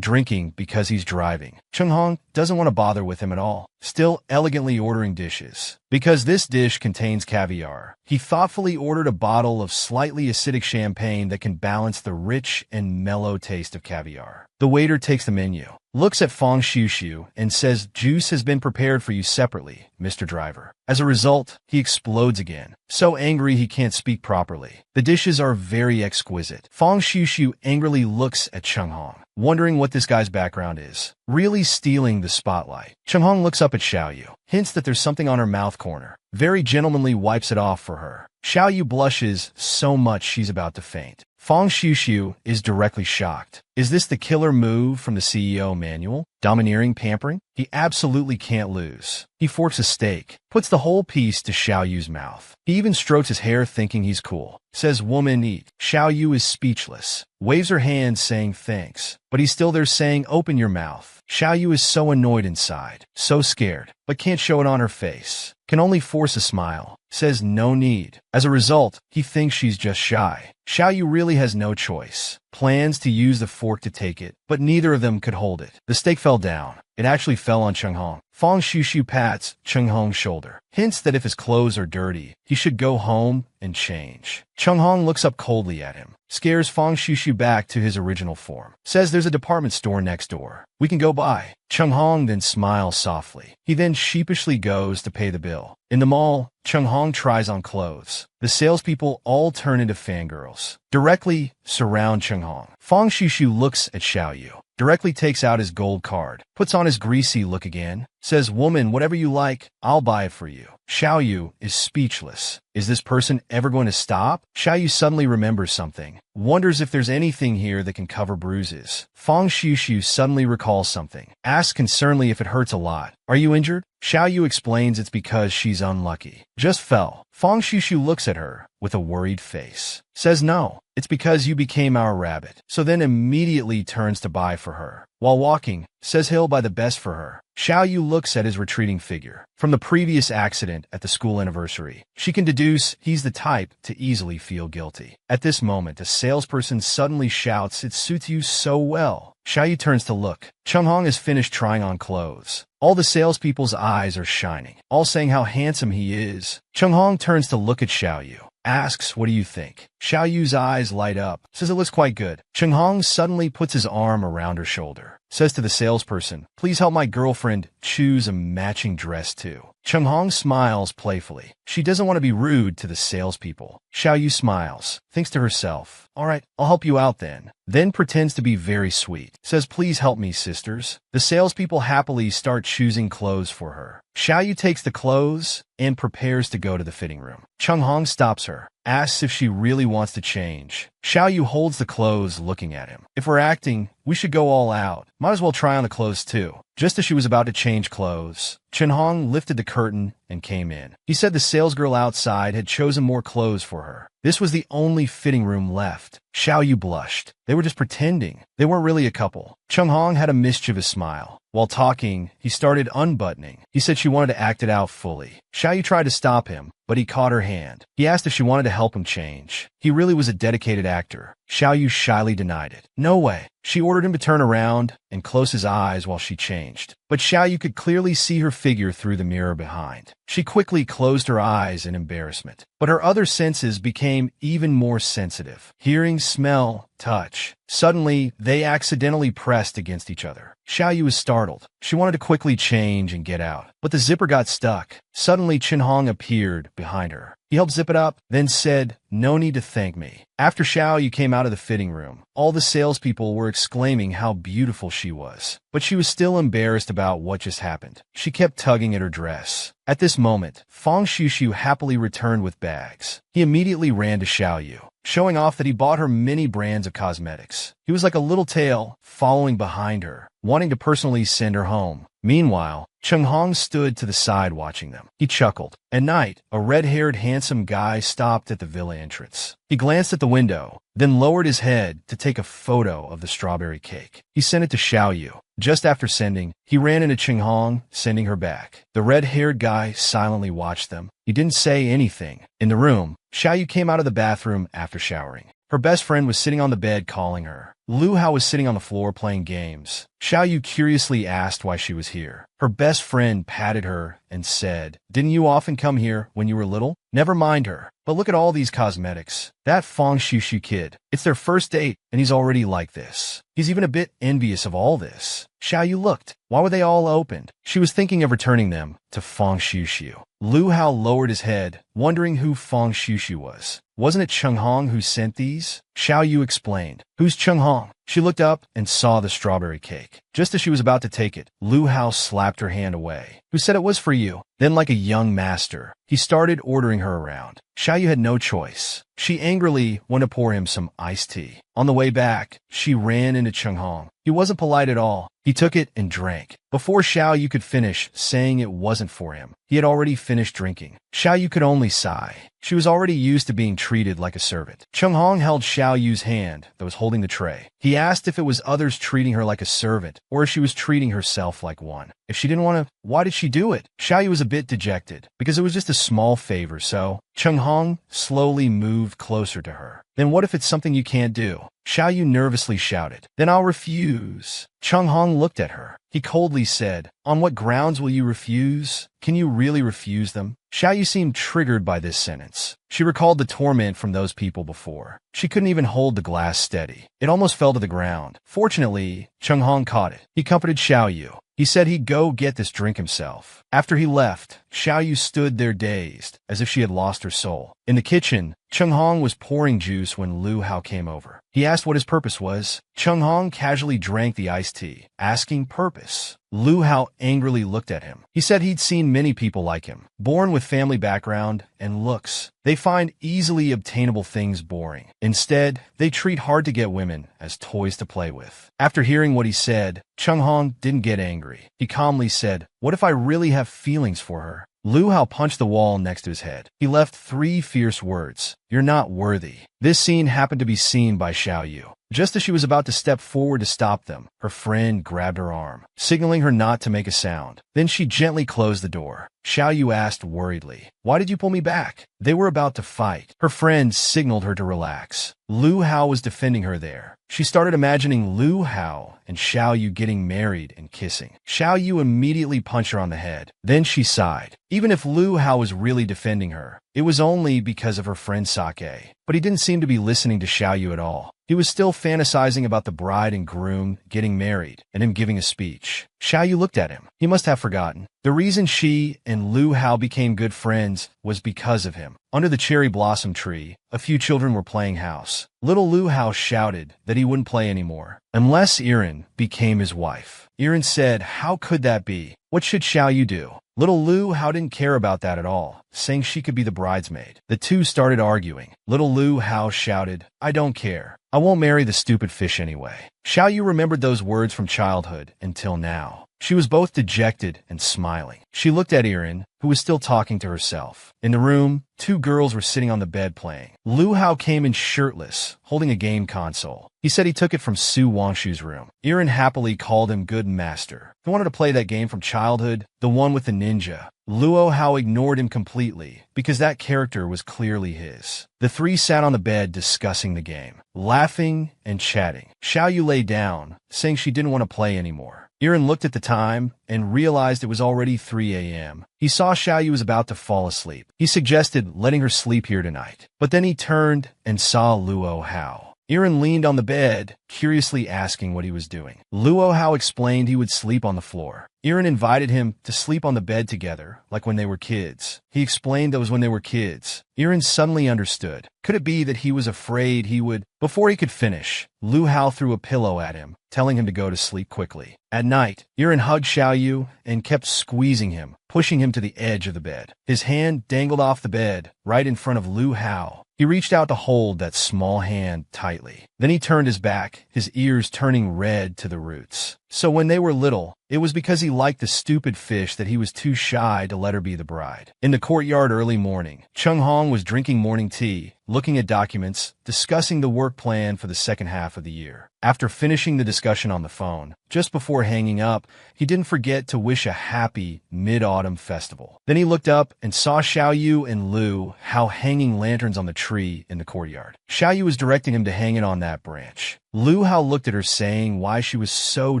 drinking because he's driving. Qinghong doesn't want to bother with him at all, still elegantly ordering dishes. Because this dish contains caviar, he thoughtfully ordered a bottle of slightly acidic champagne that can balance the rich and mellow taste of caviar. The waiter takes the menu, looks at Fang Shushu, and says juice has been prepared for you separately, Mr. Driver. As a result, he explodes again, so angry he can't speak properly. The dishes are very exquisite. Fang Shushu angrily looks at Qinghong. wondering what this guy's background is. Really stealing the spotlight. Chunghong looks up at Xiaoyu, hints that there's something on her mouth corner. Very gentlemanly wipes it off for her. Xiaoyu blushes so much she's about to faint. Fang Xiuxiu is directly shocked. Is this the killer move from the CEO manual? Domineering, pampering? He absolutely can't lose. He forks a steak, puts the whole piece to Xiaoyu's mouth. He even strokes his hair thinking he's cool. Says, "Woman, eat." Xiaoyu is speechless. Waves her hand saying thanks. But he's still there saying, "Open your mouth." Xiaoyu is so annoyed inside, so scared, but can't show it on her face. Can only force a smile. Says no need. As a result, he thinks she's just shy. Xiaoyu really has no choice. Plans to use the fork to take it, but neither of them could hold it. The steak fell down. It actually fell on Chunghong. Fang Xiuxiu pats Chunghong's shoulder, hints that if his clothes are dirty, he should go home and change. Chunghong looks up coldly at him, scares Fang Xiuxiu back to his original form. Says there's a department store next door. We can go by. Chunghong then smiles softly. He then sheepishly goes to pay the bill. In the mall, Chunghong tries on clothes. The salespeople all turn into fangirls. Directly surround Chunghong. Fang Xiuxiu looks at Xiaoyu. Directly takes out his gold card, puts on his greasy look again, says, "Woman, whatever you like, I'll buy it for you." Xiaoyu is speechless. Is this person ever going to stop? Xiaoyu suddenly remembers something, wonders if there's anything here that can cover bruises. Fang Xiuxiu suddenly recalls something, asks concernedly if it hurts a lot. Are you injured? Xiaoyu explains it's because she's unlucky. Just fell. Fang Xiuxiu looks at her with a worried face. Says no, it's because you became our rabbit. So then immediately turns to buy for her. While walking, says he'll buy the best for her. Xiaoyu looks at his retreating figure. From the previous accident at the school anniversary, she can deduce he's the type to easily feel guilty. At this moment, a salesperson suddenly shouts, "It suits you so well." Xiaoyu turns to look. Chunghong has finished trying on clothes. All the salespeople's eyes are shining, all saying how handsome he is. Chunghong turns to look at Xiaoyu. Asks, "What do you think?" Xiaoyu's eyes light up, says it looks quite good. Chunghong suddenly puts his arm around her shoulder, says to the salesperson, "Please help my girlfriend choose a matching dress too." Chunghong smiles playfully. She doesn't want to be rude to the salespeople. Xiaoyu smiles, thinks to herself, "All right, I'll help you out then pretends to be very sweet. Says, "Please help me, sisters." The salespeople happily start choosing clothes for her. Xiaoyu takes the clothes and prepares to go to the fitting room. Chunghong stops her, asks if she really wants to change. Xiaoyu holds the clothes looking at him. "If we're acting, we should go all out. Might as well try on the clothes too." Just as she was about to change clothes, Chunghong lifted the curtain and came in. He said the salesgirl outside had chosen more clothes for her. This was the only fitting room left. Xiaoyu blushed. They were just pretending. They weren't really a couple. Chunghong had a mischievous smile. While talking, he started unbuttoning. He said she wanted to act it out fully. Xiaoyu tried to stop him, but he caught her hand. He asked if she wanted to help him change. He really was a dedicated actor. Xiaoyu shyly denied it. "No way." She ordered him to turn around and close his eyes while she changed. But Xiaoyu could clearly see her figure through the mirror behind. She quickly closed her eyes in embarrassment. But her other senses became even more sensitive. Hearing, smell, touch. Suddenly, they accidentally pressed against each other. Xiaoyu was startled. She wanted to quickly change and get out, but the zipper got stuck. Suddenly, Chunghong appeared behind her. He helped zip it up, then said, "No need to thank me." After Xiaoyu came out of the fitting room, all the salespeople were exclaiming how beautiful she was. But she was still embarrassed about what just happened. She kept tugging at her dress. At this moment, Fang Xiuxiu happily returned with bags. He immediately ran to Xiaoyu, showing off that he bought her many brands of cosmetics. He was like a little tail following behind her, wanting to personally send her home. Meanwhile, Chunghong stood to the side watching them. He chuckled. At night, a red-haired handsome guy stopped at the villa entrance. He glanced at the window, then lowered his head to take a photo of the strawberry cake. He sent it to Xiaoyu. Just after sending, he ran into Chunghong, sending her back. The red-haired guy silently watched them. He didn't say anything. In the room, Xiaoyu came out of the bathroom after showering. Her best friend was sitting on the bed calling her. Lu Hao was sitting on the floor playing games. Xiaoyu curiously asked why she was here. Her best friend patted her and said, "Didn't you often come here when you were little?" Never mind her. But look at all these cosmetics. That Fang Xiuxiu kid. It's their first date, and he's already like this. He's even a bit envious of all this. Xiaoyu looked. Why were they all opened? She was thinking of returning them to Fang Xiuxiu. Lu Hao lowered his head, wondering who Fang Xiuxiu was. Wasn't it Chunghong who sent these? Xiao Yu explained. Who's Chung Hong? She looked up and saw the strawberry cake. Just as she was about to take it, Lu Hao slapped her hand away. Who said it was for you? Then, like a young master, he started ordering her around. Xiao Yu had no choice. She angrily went to pour him some iced tea. On the way back, she ran into Chung Hong. He wasn't polite at all. He took it and drank. Before Xiao Yu could finish saying it wasn't for him, he had already finished drinking. Xiao Yu could only sigh. She was already used to being treated like a servant. Chung Hong held Xiao Yu's hand that was holding the tray. He asked if it was others treating her like a servant or if she was treating herself like one. If she didn't want to, why did she do it? Xiao Yu was a bit dejected because it was just a small favor, so Chung Hong slowly moved closer to her. Then what if it's something you can't do? Xiao Yu nervously shouted. Then I'll refuse. Chung Hong looked at her. He coldly said, on what grounds will you refuse? Can you really refuse them? Xiao Yu seemed triggered by this sentence. She recalled the torment from those people before. She couldn't even hold the glass steady. It almost fell to the ground. Fortunately, Chung Hong caught it. He comforted Xiao Yu. He said he'd go get this drink himself. After he left, Xiao Yu stood there dazed, as if she had lost her soul. In the kitchen, Chung Hong was pouring juice when Lu Hao came over. He asked what his purpose was. Chung Hong casually drank the iced tea, asking purpose. Lu Hao angrily looked at him. He said he'd seen many people like him, born with family background and looks. They find easily obtainable things boring. Instead, they treat hard-to-get women as toys to play with. After hearing what he said, Chung Hong didn't get angry. He calmly said, what if I really have feelings for her? Lu Hao punched the wall next to his head. He left 3 fierce words. You're not worthy. This scene happened to be seen by Xiao Yu. Just as she was about to step forward to stop them, her friend grabbed her arm, signaling her not to make a sound. Then she gently closed the door. Xiao Yu asked worriedly, why did you pull me back? They were about to fight. Her friend signaled her to relax. Lu Hao was defending her there. She started imagining Lu Hao and Xiao Yu getting married and kissing. Xiao Yu immediately punched her on the head. Then she sighed. Even if Lu Hao was really defending her, it was only because of her friend Sake. But he didn't seem to be listening to Xiao Yu at all. He was still fantasizing about the bride and groom getting married and him giving a speech. Xiao Yu looked at him. He must have forgotten. The reason she and Lu Hao became good friends was because of him. Under the cherry blossom tree, a few children were playing house. Little Lu Hao shouted that he wouldn't play anymore, unless Irin became his wife. Irin said, how could that be? What should Xiao Yu do? Little Lu Hao didn't care about that at all, saying she could be the bridesmaid. The two started arguing. Little Lu Hao shouted, I don't care. I won't marry the stupid fish anyway. Xiao Yu remembered those words from childhood until now. She was both dejected and smiling. She looked at Irin, who was still talking to herself. In the room, 2 girls were sitting on the bed playing. Lu Hao came in shirtless, holding a game console. He said he took it from Su Wangshu's room. Irin happily called him good master. He wanted to play that game from childhood, the one with the ninja. Lu Hao ignored him completely, because that character was clearly his. The 3 sat on the bed discussing the game, laughing and chatting. Xiao Yu lay down, saying she didn't want to play anymore. Irin looked at the time and realized it was already 3 a.m. He saw Xiao Yu was about to fall asleep. He suggested letting her sleep here tonight, but then he turned and saw Lu Hao. Irin leaned on the bed, curiously asking what he was doing. Lu Hao explained he would sleep on the floor. Irin invited him to sleep on the bed together, like when they were kids. He explained that was when they were kids. Irin suddenly understood. Could it be that he was afraid he would... Before he could finish, Lu Hao threw a pillow at him, telling him to go to sleep quickly. At night, Irin hugged Xiao Yu and kept squeezing him, pushing him to the edge of the bed. His hand dangled off the bed, right in front of Lu Hao. He reached out to hold that small hand tightly. Then he turned his back, his ears turning red to the roots. So when they were little, it was because he liked the stupid fish that he was too shy to let her be the bride. In the courtyard early morning, Chung Hong was drinking morning tea, looking at documents, discussing the work plan for the second half of the year. After finishing the discussion on the phone, just before hanging up, he didn't forget to wish a happy Mid-Autumn festival. Then he looked up and saw Xiao Yu and Lu Hao hanging lanterns on the tree in the courtyard. Xiao Yu was directing him to hang it on that branch. Lu Hao looked at her, saying why she was so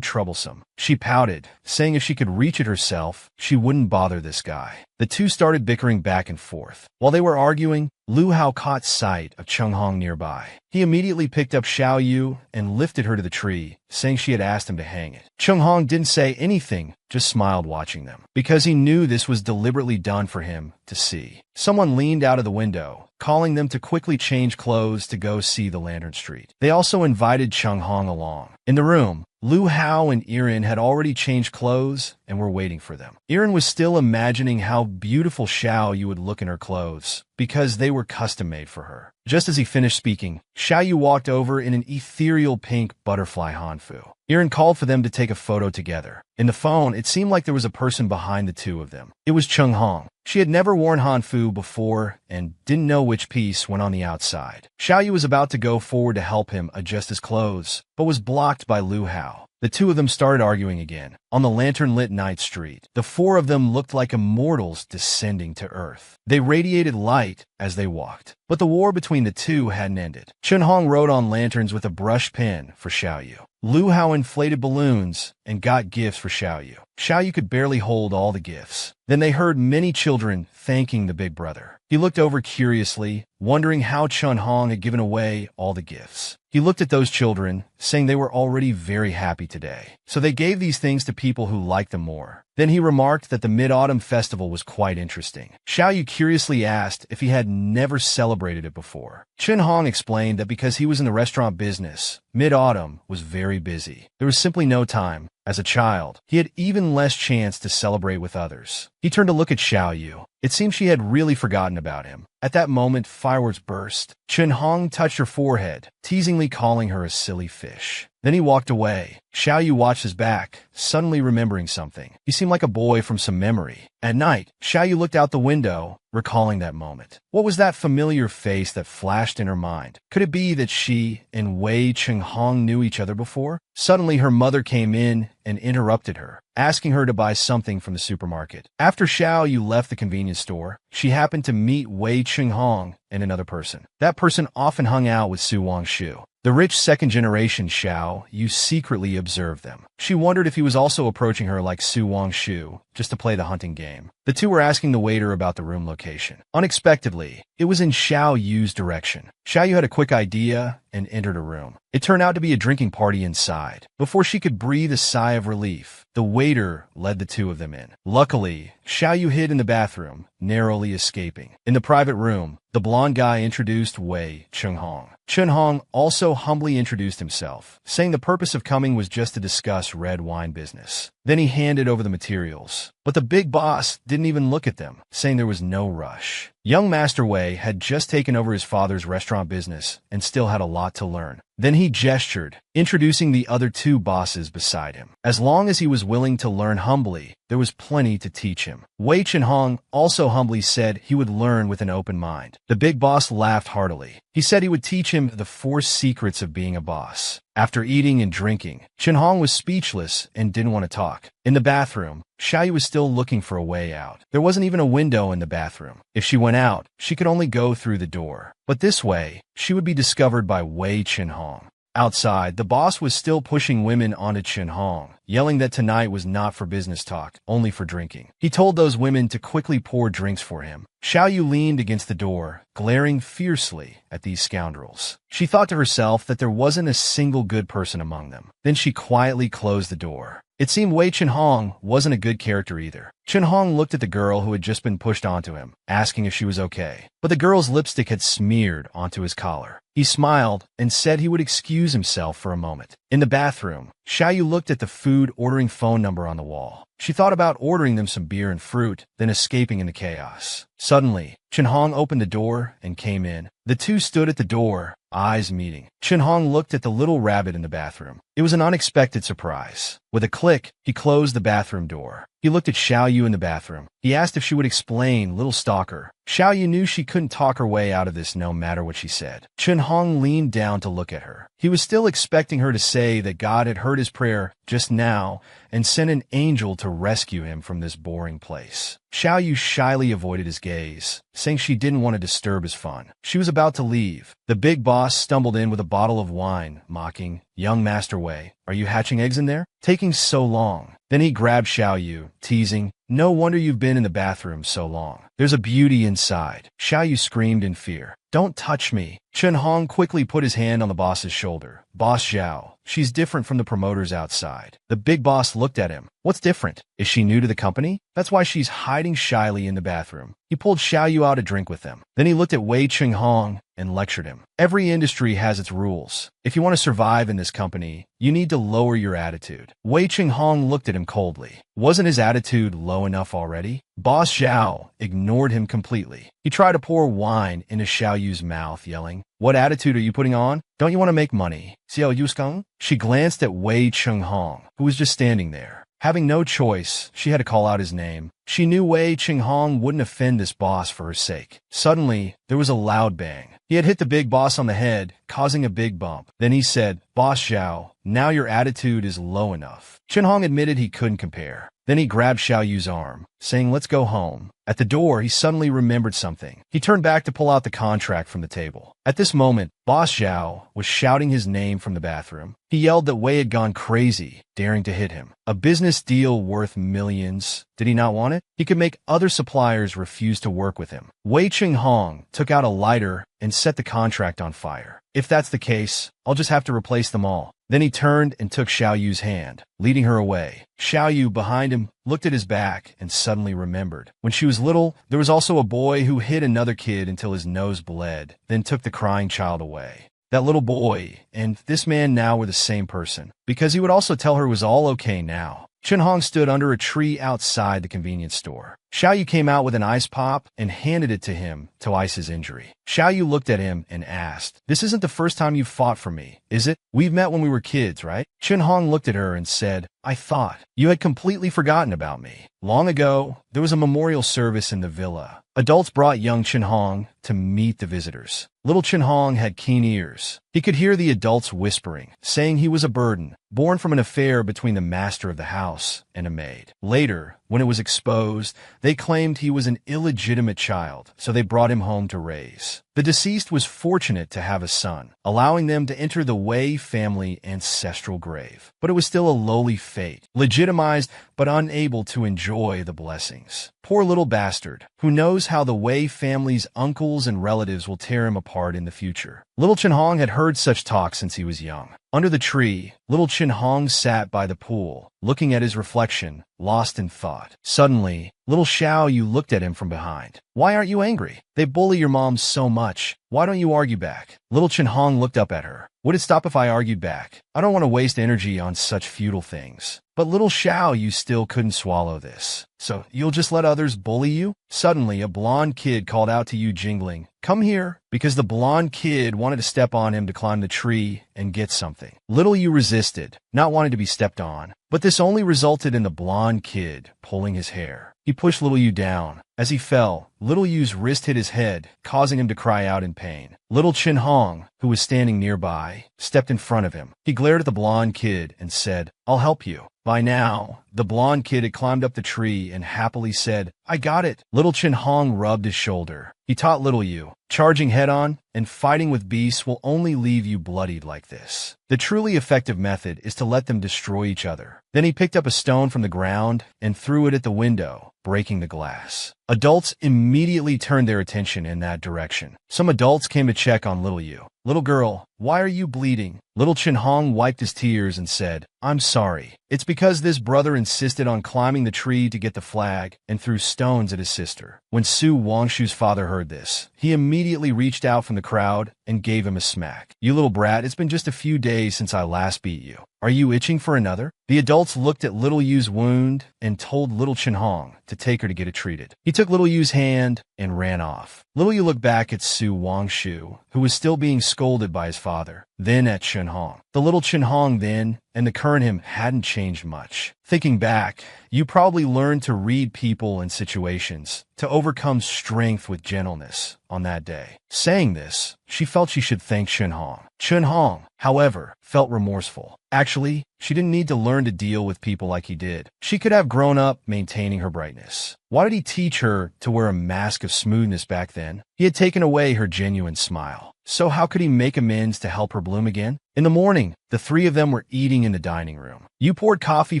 troublesome. She pouted, saying if she could reach it herself, she wouldn't bother this guy. The two started bickering back and forth. While they were arguing, Lu Hao caught sight of Cheng Hong nearby. He immediately picked up Xiao Yu and lifted her to the tree, saying she had asked him to hang it. Cheng Hong didn't say anything, just smiled watching them, because he knew this was deliberately done for him to see. Someone leaned out of the window, calling them to quickly change clothes to go see the Lantern Street. They also invited Cheng Hong along. In the room, Lu Hao and Erin had already changed clothes and were waiting for them. Erin was still imagining how beautiful Xiao Yu would look in her clothes, because they were custom-made for her. Just as he finished speaking, Xiao Yu walked over in an ethereal pink butterfly hanfu. Erin called for them to take a photo together. In the phone, it seemed like there was a person behind the two of them. It was Cheng Hong. She had never worn hanfu before and didn't know which piece went on the outside. Xiao Yu was about to go forward to help him adjust his clothes, but was blocked by Lu Hao. The two of them started arguing again. On the lantern-lit night street, the four of them looked like immortals descending to Earth. They radiated light as they walked. But the war between the two hadn't ended. Cheng Hong wrote on lanterns with a brush pen for Xiao Yu. Lu Hao inflated balloons and got gifts for Xiao Yu. Xiao Yu could barely hold all the gifts. Then they heard many children thanking the big brother. He looked over curiously, wondering how Cheng Hong had given away all the gifts. He looked at those children, saying they were already very happy today. So they gave these things to people who liked them more. Then he remarked that the Mid-Autumn Festival was quite interesting. Xiao Yu curiously asked if he had never celebrated it before. Cheng Hong explained that because he was in the restaurant business, Mid-Autumn was very busy. There was simply no time. As a child, he had even less chance to celebrate with others. He turned to look at Xiao Yu. It seemed she had really forgotten about him. At that moment, fireworks burst. Cheng Hong touched her forehead, teasingly calling her a silly fish. Then he walked away. Xiao Yu watched his back, suddenly remembering something. He seemed like a boy from some memory. At night, Xiao Yu looked out the window, recalling that moment. What was that familiar face that flashed in her mind? Could it be that she and Wei Cheng Hong knew each other before? Suddenly, her mother came in and interrupted her, asking her to buy something from the supermarket. After Xiao Yu left the convenience store, she happened to meet Wei Cheng Hong and another person. That person often hung out with Su Wangshu. The rich second-generation Xiao Yu secretly observed them. She wondered if he was also approaching her like Su Wangshu, just to play the hunting game. The two were asking the waiter about the room location. Unexpectedly, it was in Xiao Yu's direction. Xiao Yu had a quick idea and entered a room. It turned out to be a drinking party inside. Before she could breathe a sigh of relief, the waiter led the two of them in. Luckily, Xiao Yu hid in the bathroom, narrowly escaping. In the private room, the blonde guy introduced Wei Cheng Hong. Cheng Hong also humbly introduced himself, saying the purpose of coming was just to discuss red wine business. Then he handed over the materials. But the big boss didn't even look at them, saying there was no rush. Young Master Wei had just taken over his father's restaurant business and still had a lot to learn. Then he gestured, introducing the other two bosses beside him. As long as he was willing to learn humbly, there was plenty to teach him. Wei Cheng Hong also humbly said he would learn with an open mind. The big boss laughed heartily. He said he would teach him the 4 secrets of being a boss. After eating and drinking, Cheng Hong was speechless and didn't want to talk. In the bathroom, Xiao Yu was still looking for a way out. There wasn't even a window in the bathroom. If she went out, she could only go through the door. But this way, she would be discovered by Wei Cheng Hong. Outside, the boss was still pushing women onto Cheng Hong, yelling that tonight was not for business talk, only for drinking. He told those women to quickly pour drinks for him. Xiao Yu leaned against the door, glaring fiercely at these scoundrels. She thought to herself that there wasn't a single good person among them. Then she quietly closed the door. It seemed Wei Cheng Hong wasn't a good character either. Cheng Hong looked at the girl who had just been pushed onto him, asking if she was okay. But the girl's lipstick had smeared onto his collar. He smiled and said he would excuse himself for a moment. In the bathroom, Xiao Yu looked at the food ordering phone number on the wall. She thought about ordering them some beer and fruit, then escaping in the chaos. Suddenly, Cheng Hong opened the door and came in. The two stood at the door, eyes meeting. Cheng Hong looked at the little rabbit in the bathroom. It was an unexpected surprise. With a click, he closed the bathroom door. He looked at Xiao Yu in the bathroom. He asked if she would explain Little Stalker. Xiao Yu knew she couldn't talk her way out of this no matter what she said. Cheng Hong leaned down to look at her. He was still expecting her to say that God had heard his prayer just now and sent an angel to rescue him from this boring place. Xiao Yu shyly avoided his gaze, saying she didn't want to disturb his fun. She was about to leave. The big boss stumbled in with a bottle of wine, mocking, "Young Master Wei, are you hatching eggs in there? Taking so long." Then he grabbed Xiao Yu, teasing, No wonder you've been in the bathroom so long. There's a beauty inside. Xiaoyu screamed in fear. Don't touch me. Chen Hong quickly put his hand on the boss's shoulder. Boss Zhao, she's different from the promoters outside. The big boss looked at him. What's different? Is she new to the company? That's why she's hiding shyly in the bathroom. He pulled Xiaoyu out a drink with him. Then he looked at Wei Qinghong and lectured him. Every industry has its rules. If you want to survive in this company, you need to lower your attitude. Wei Qinghong looked at him coldly. Wasn't his attitude low enough already? Boss Zhao ignored him completely. He tried to pour wine into Xiaoyu's mouth, yelling, "What attitude are you putting on? Don't you want to make money? Xiao Yuskeng?" She glanced at Wei Qinghong, who was just standing there. Having no choice, she had to call out his name. She knew Wei Qinghong wouldn't offend this boss for her sake. Suddenly, there was a loud bang. He had hit the big boss on the head, causing a big bump. Then he said, "Boss Zhao, now your attitude is low enough." Qinghong admitted he couldn't compare. Then he grabbed Xiaoyu's arm, saying, "Let's go home." At the door, he suddenly remembered something. He turned back to pull out the contract from the table. At this moment, Boss Zhao was shouting his name from the bathroom. He yelled that Wei had gone crazy, daring to hit him. A business deal worth millions. Did he not want it? He could make other suppliers refuse to work with him. Wei Qinghong took out a lighter and set the contract on fire. If that's the case, I'll just have to replace them all. Then he turned and took Xiaoyu's hand, leading her away. Xiaoyu, behind him, looked at his back and suddenly remembered. When she was little, there was also a boy who hit another kid until his nose bled, then took the crying child away. That little boy and this man now were the same person, because he would also tell her it was all okay now. Chen Hong stood under a tree outside the convenience store. Xiaoyu came out with an ice pop and handed it to him to ice his injury. Xiaoyu looked at him and asked, "This isn't the first time you've fought for me, is it? We've met when we were kids, right?" Chen Hong looked at her and said, "I thought you had completely forgotten about me. Long ago, there was a memorial service in the villa. Adults brought young Chen Hong to meet the visitors. Little Chen Hong had keen ears. He could hear the adults whispering, saying he was a burden, born from an affair between the master of the house and a maid. Later, when it was exposed, they claimed he was an illegitimate child, so they brought him home to raise. The deceased was fortunate to have a son, allowing them to enter the Wei family ancestral grave. But it was still a lowly fate, legitimized but unable to enjoy the blessings. Poor little bastard, who knows how the Wei family's uncles and relatives will tear him apart in the future." Little Chen Hong had heard such talk since he was young. Under the tree, little Chen Hong sat by the pool, looking at his reflection, lost in thought. Suddenly, little Xiaoyu looked at him from behind. "Why aren't you angry? They bully your mom so much. Why don't you argue back?" Little Chen Hong looked up at her. "Would it stop if I argued back? I don't want to waste energy on such futile things." But little Xiaoyu still couldn't swallow this. "So you'll just let others bully you?" Suddenly, a blonde kid called out to Yu Jingling, "Come here," because the blonde kid wanted to step on him to climb the tree and get something. Little Yu resisted, not wanting to be stepped on, but this only resulted in the blonde kid pulling his hair. He pushed little Yu down. As he fell, little Yu's wrist hit his head, causing him to cry out in pain. Little Chen Hong, who was standing nearby, stepped in front of him. He glared at the blonde kid and said, "I'll help you." By now, the blonde kid had climbed up the tree and happily said, "I got it." Little Chen Hong rubbed his shoulder. He taught little Yu, "Charging head-on and fighting with beasts will only leave you bloodied like this. The truly effective method is to let them destroy each other." Then he picked up a stone from the ground and threw it at the window, breaking the glass. Adults immediately turned their attention in that direction. Some adults came to check on little Yu. "Little girl, why are you bleeding?" Little Chen Hong wiped his tears and said, "I'm sorry. It's because this brother insisted on climbing the tree to get the flag and threw stones at his sister." When Su Wangshu's father heard this, he immediately reached out from the crowd and gave him a smack. "You little brat, it's been just a few days since I last beat you. Are you itching for another?" The adults looked at little Yu's wound and told little Chen Hong to take her to get it treated. He took little Yu's hand and ran off. Little Yu looked back at Su Wangshu, who was still being scolded by his father, then at Chen Hong. The little Chen Hong then and the current him hadn't changed much. Thinking back, you probably learned to read people and situations, to overcome strength with gentleness on that day. Saying this, she felt she should thank Chen Hong. Chen Hong, however, felt remorseful. Actually, she didn't need to learn to deal with people like he did. She could have grown up maintaining her brightness. Why did he teach her to wear a mask of smoothness back then? He had taken away her genuine smile. So how could he make amends to help her bloom again? In the morning, the three of them were eating in the dining room. You poured coffee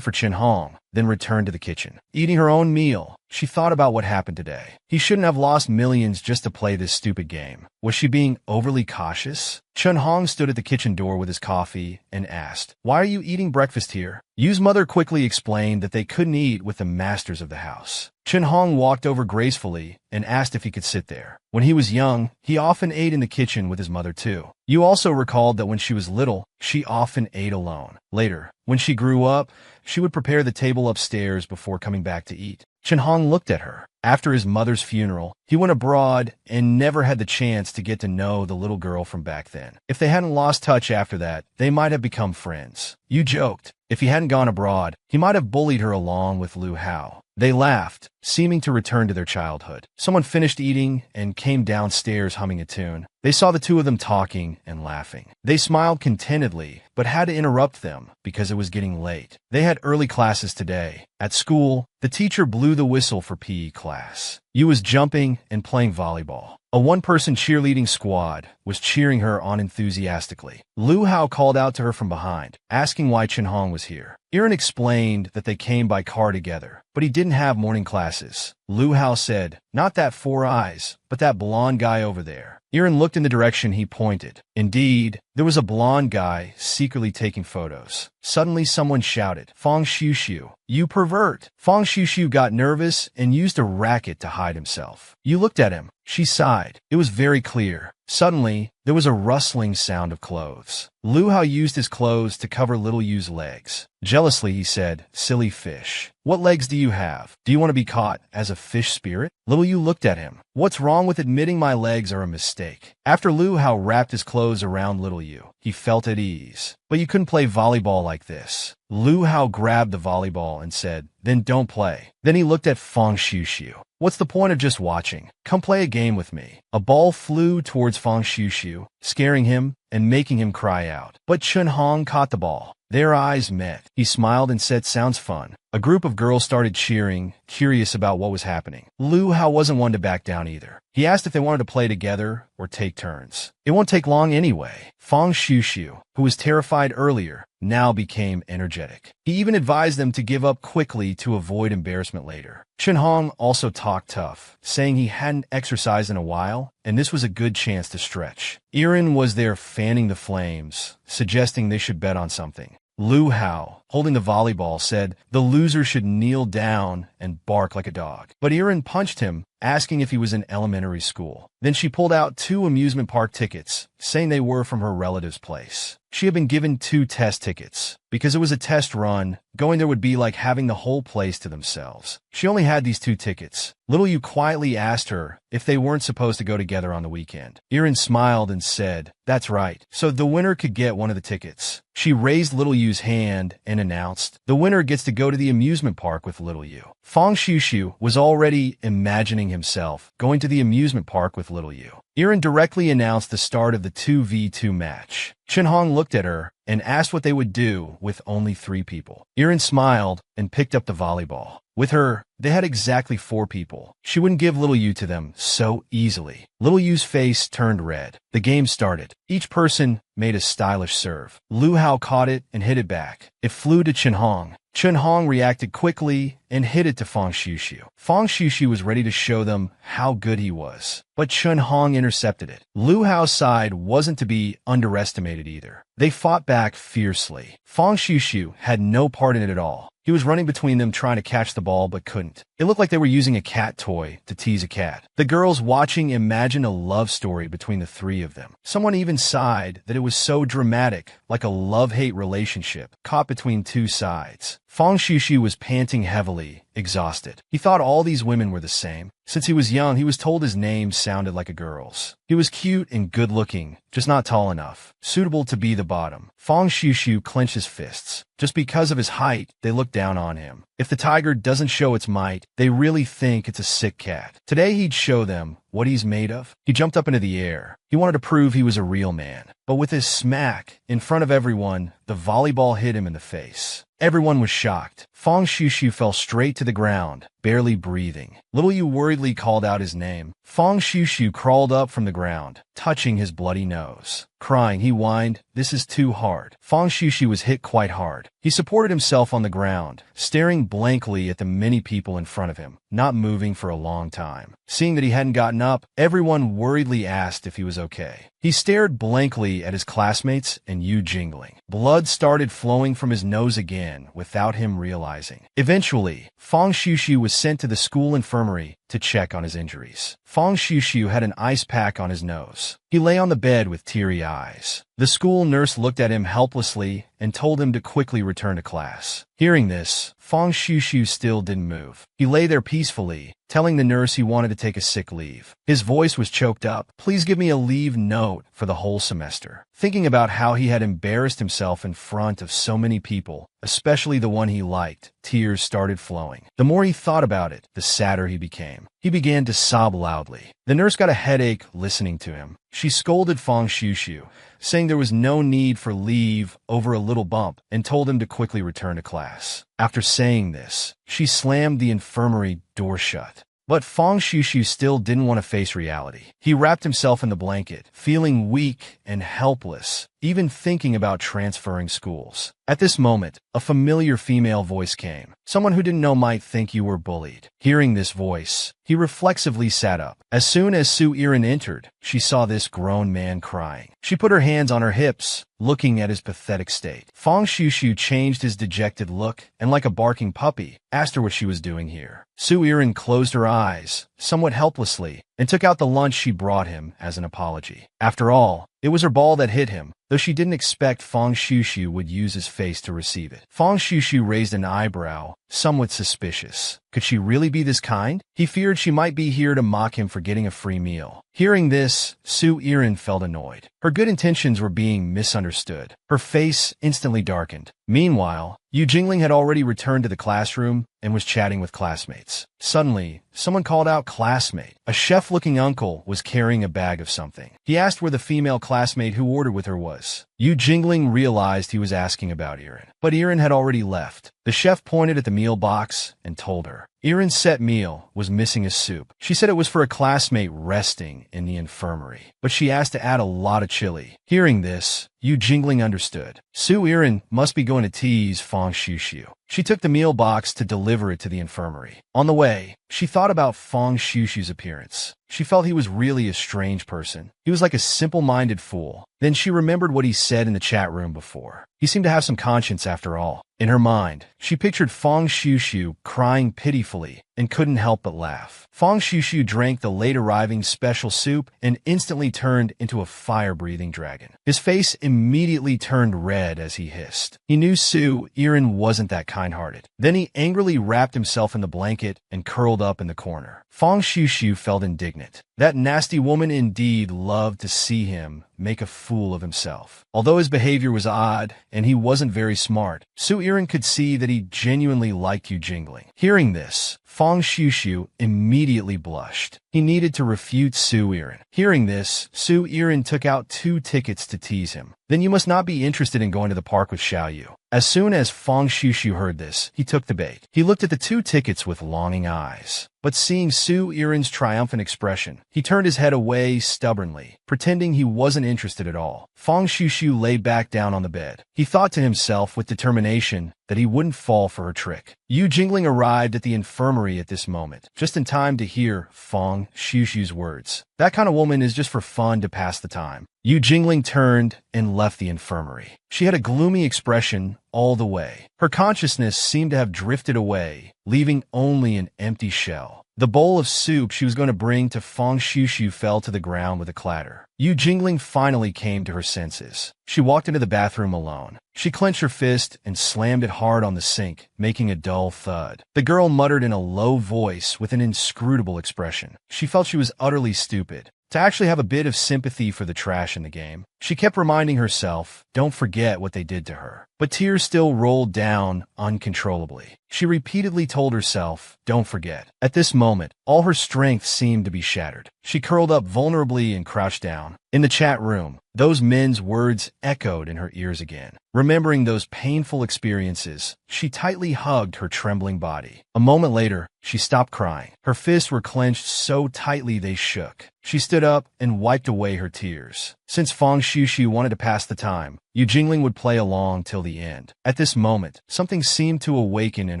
for Chin Hong, then returned to the kitchen. Eating her own meal, she thought about what happened today. He shouldn't have lost millions just to play this stupid game. Was she being overly cautious? Chun Hong stood at the kitchen door with his coffee and asked, "Why are you eating breakfast here?" Yu's mother quickly explained that they couldn't eat with the masters of the house. Chun Hong walked over gracefully and asked if he could sit there. When he was young, he often ate in the kitchen with his mother too. Yu also recalled that when she was little, she often ate alone. Later, when she grew up, she would prepare the table upstairs before coming back to eat. Chun Hong looked at her. After his mother's funeral, he went abroad and never had the chance to get to know the little girl from back then. If they hadn't lost touch after that, they might have become friends. Yu joked. If he hadn't gone abroad, he might have bullied her along with Lu Hao. They laughed, seeming to return to their childhood. Someone finished eating and came downstairs humming a tune. They saw the two of them talking and laughing. They smiled contentedly, but had to interrupt them because it was getting late. They had early classes today. At school, the teacher blew the whistle for PE class. Yu was jumping and playing volleyball. A one-person cheerleading squad was cheering her on enthusiastically. Lu Hao called out to her from behind, asking why Chin Hong was here. Irin explained that they came by car together, but he didn't have morning classes. Lu Hao said, "Not that four eyes, but that blonde guy over there." Irin looked in the direction he pointed. Indeed, there was a blonde guy secretly taking photos. Suddenly someone shouted, "Fong Xiu, you pervert!" Fong Xiu got nervous and used a racket to hide himself. You looked at him. She sighed. It was very clear. Suddenly, there was a rustling sound of clothes. Lu Hao used his clothes to cover little Yu's legs. Jealously, he said, "Silly fish. What legs do you have? Do you want to be caught as a fish spirit?" Little Yu looked at him. "What's wrong with admitting my legs are a mistake?" After Lu Hao wrapped his clothes around little Yu, he felt at ease. "But you couldn't play volleyball like this." Lu Hao grabbed the volleyball and said, "Then don't play." Then he looked at Fong Xiu. "What's the point of just watching? Come play a game with me." A ball flew towards Fong Xiu, scaring him and making him cry out. But Chun Hong caught the ball. Their eyes met. He smiled and said, "Sounds fun." A group of girls started cheering, curious about what was happening. Lu Hao wasn't one to back down either. He asked if they wanted to play together or take turns. It won't take long anyway. Fong Xiu, who was terrified earlier, now became energetic. He even advised them to give up quickly to avoid embarrassment later. Chun Hong also talked tough, saying he hadn't exercised in a while, and this was a good chance to stretch. Irin was there fanning the flames, suggesting they should bet on something. Lu Hao, holding the volleyball, said the loser should kneel down and bark like a dog. But Irin punched him, asking if he was in elementary school. Then she pulled out 2 amusement park tickets, saying they were from her relative's place. She had been given 2 test tickets. Because it was a test run, going there would be like having the whole place to themselves. She only had these 2 tickets. Little Yu quietly asked her if they weren't supposed to go together on the weekend. Irin smiled and said, "That's right." So the winner could get one of the tickets. She raised Little Yu's hand and announced, "The winner gets to go to the amusement park with Little Yu." Fong Xiu was already imagining himself going to the amusement park with Little Yu. Irin directly announced the start of the 2v2 match. Chin Hong looked at her and asked what they would do with only 3 people. Irin smiled and picked up the volleyball. With her, they had exactly 4 people. She wouldn't give Little Yu to them so easily. Little Yu's face turned red. The game started. Each person made a stylish serve. Lu Hao caught it and hit it back. It flew to Chin Hong. Chun Hong reacted quickly and hit it to Fong Xiu. Fong Xiu was ready to show them how good he was, but Chun Hong intercepted it. Lu Hao's side wasn't to be underestimated either. They fought back fiercely. Fong Xiu had no part in it at all. He was running between them trying to catch the ball but couldn't. It looked like they were using a cat toy to tease a cat. The girls watching imagined a love story between the 3 of them. Someone even sighed that it was so dramatic, like a love-hate relationship caught between 2 sides. Fong Xiu was panting heavily, exhausted. He thought all these women were the same. Since he was young, he was told his name sounded like a girl's. He was cute and good-looking, just not tall enough, suitable to be the bottom. Fong Xiu clenched his fists. Just because of his height, they looked down on him. If the tiger doesn't show its might, they really think it's a sick cat. Today he'd show them what he's made of. He jumped up into the air. He wanted to prove he was a real man. But with his smack, in front of everyone, the volleyball hit him in the face. Everyone was shocked. Fang Shushu fell straight to the ground, barely breathing. Little Yu worriedly called out his name. Fang Shushu crawled up from the ground, touching his bloody nose. Crying, he whined, "This is too hard." Fang Shushu was hit quite hard. He supported himself on the ground, staring blankly at the many people in front of him, not moving for a long time. Seeing that he hadn't gotten up, everyone worriedly asked if he was okay. He stared blankly at his classmates and Yu Jingling. Blood started flowing from his nose again without him realizing. Eventually, Fang Shushu was sent to the school infirmary to check on his injuries. Fang Shushu had an ice pack on his nose. He lay on the bed with teary eyes. The school nurse looked at him helplessly and told him to quickly return to class. Hearing this, Fang Shushu still didn't move. He lay there peacefully, telling the nurse he wanted to take a sick leave. His voice was choked up. "Please give me a leave note for the whole semester." Thinking about how he had embarrassed himself in front of so many people, especially the one he liked, tears started flowing. The more he thought about it, the sadder he became. He began to sob loudly. The nurse got a headache listening to him. She scolded Fang Shushu, saying there was no need for leave over a little bump, and told him to quickly return to class. After saying this, she slammed the infirmary door shut. But Fang Shushu still didn't want to face reality. He wrapped himself in the blanket, feeling weak and helpless, even thinking about transferring schools. At this moment, a familiar female voice came. Someone who didn't know might think you were bullied. Hearing this voice, he reflexively sat up. As soon as Su Irin entered, she saw this grown man crying. She put her hands on her hips, looking at his pathetic state. Fang Shushu changed his dejected look and, like a barking puppy, asked her what she was doing here. Su Irin closed her eyes, somewhat helplessly, and took out the lunch she brought him as an apology. After all, it was her ball that hit him, though she didn't expect Fang Shushu would use his face to receive it. Fang Shushu raised an eyebrow, somewhat suspicious. Could she really be this kind? He feared she might be here to mock him for getting a free meal. Hearing this, Su Irin felt annoyed. Her good intentions were being misunderstood. Her face instantly darkened. Meanwhile, Yu Jingling had already returned to the classroom and was chatting with classmates. Suddenly, someone called out classmate. A chef-looking uncle was carrying a bag of something. He asked where the female classmate who ordered with her was. Yu Jingling realized he was asking about Irin, but Irin had already left. The chef pointed at the meal box and told her. Irin's set meal was missing a soup. She said it was for a classmate resting in the infirmary, but she asked to add a lot of chili. Hearing this, Yu Jingling understood. Su Irin must be going to tease Fang Shushu. She took the meal box to deliver it to the infirmary. On the way, she thought about Fang Shushu's appearance. She felt he was really a strange person. He was like a simple-minded fool. Then she remembered what he said in the chat room before. He seemed to have some conscience after all. In her mind, she pictured Fang Shushu crying pitifully and couldn't help but laugh. Fang Shushu drank the late-arriving special soup and instantly turned into a fire-breathing dragon. His face immediately turned red as he hissed. He knew Su Irin wasn't that kind-hearted. Then he angrily wrapped himself in the blanket and curled up in the corner. Fang Shushu felt indignant. That nasty woman indeed loved to see him make a fool of himself. Although his behavior was odd and he wasn't very smart, Su Irin could see that he genuinely liked Yu Jingling. Hearing this, Fang Shushu immediately blushed. He needed to refute Su Irin. Hearing this, Su Irin took out 2 tickets to tease him. Then you must not be interested in going to the park with Xiaoyu. As soon as Fang Shushu heard this, he took the bait. He looked at the 2 tickets with longing eyes. But seeing Su Irin's triumphant expression, he turned his head away stubbornly, pretending he wasn't interested at all. Fang Shushu lay back down on the bed. He thought to himself with determination that he wouldn't fall for her trick. Yu Jingling arrived at the infirmary at this moment, just in time to hear Fang Shushu's words. That kind of woman is just for fun to pass the time. Yu Jingling turned and left the infirmary. She had a gloomy expression all the way. Her consciousness seemed to have drifted away, leaving only an empty shell. The bowl of soup she was going to bring to Fang Shushu fell to the ground with a clatter. Yu Jingling finally came to her senses. She walked into the bathroom alone. She clenched her fist and slammed it hard on the sink, making a dull thud. The girl muttered in a low voice with an inscrutable expression. She felt she was utterly stupid. To actually have a bit of sympathy for the trash in the game, she kept reminding herself, don't forget what they did to her. but tears still rolled down uncontrollably. She repeatedly told herself, "Don't forget." At this moment, all her strength seemed to be shattered. She curled up vulnerably and crouched down. In the chat room, those men's words echoed in her ears again. Remembering those painful experiences, she tightly hugged her trembling body. A moment later, she stopped crying. Her fists were clenched so tightly they shook. She stood up and wiped away her tears. Since Fang Xiuxiu wanted to pass the time, Yu Jingling would play along till the end. At this moment, something seemed to awaken in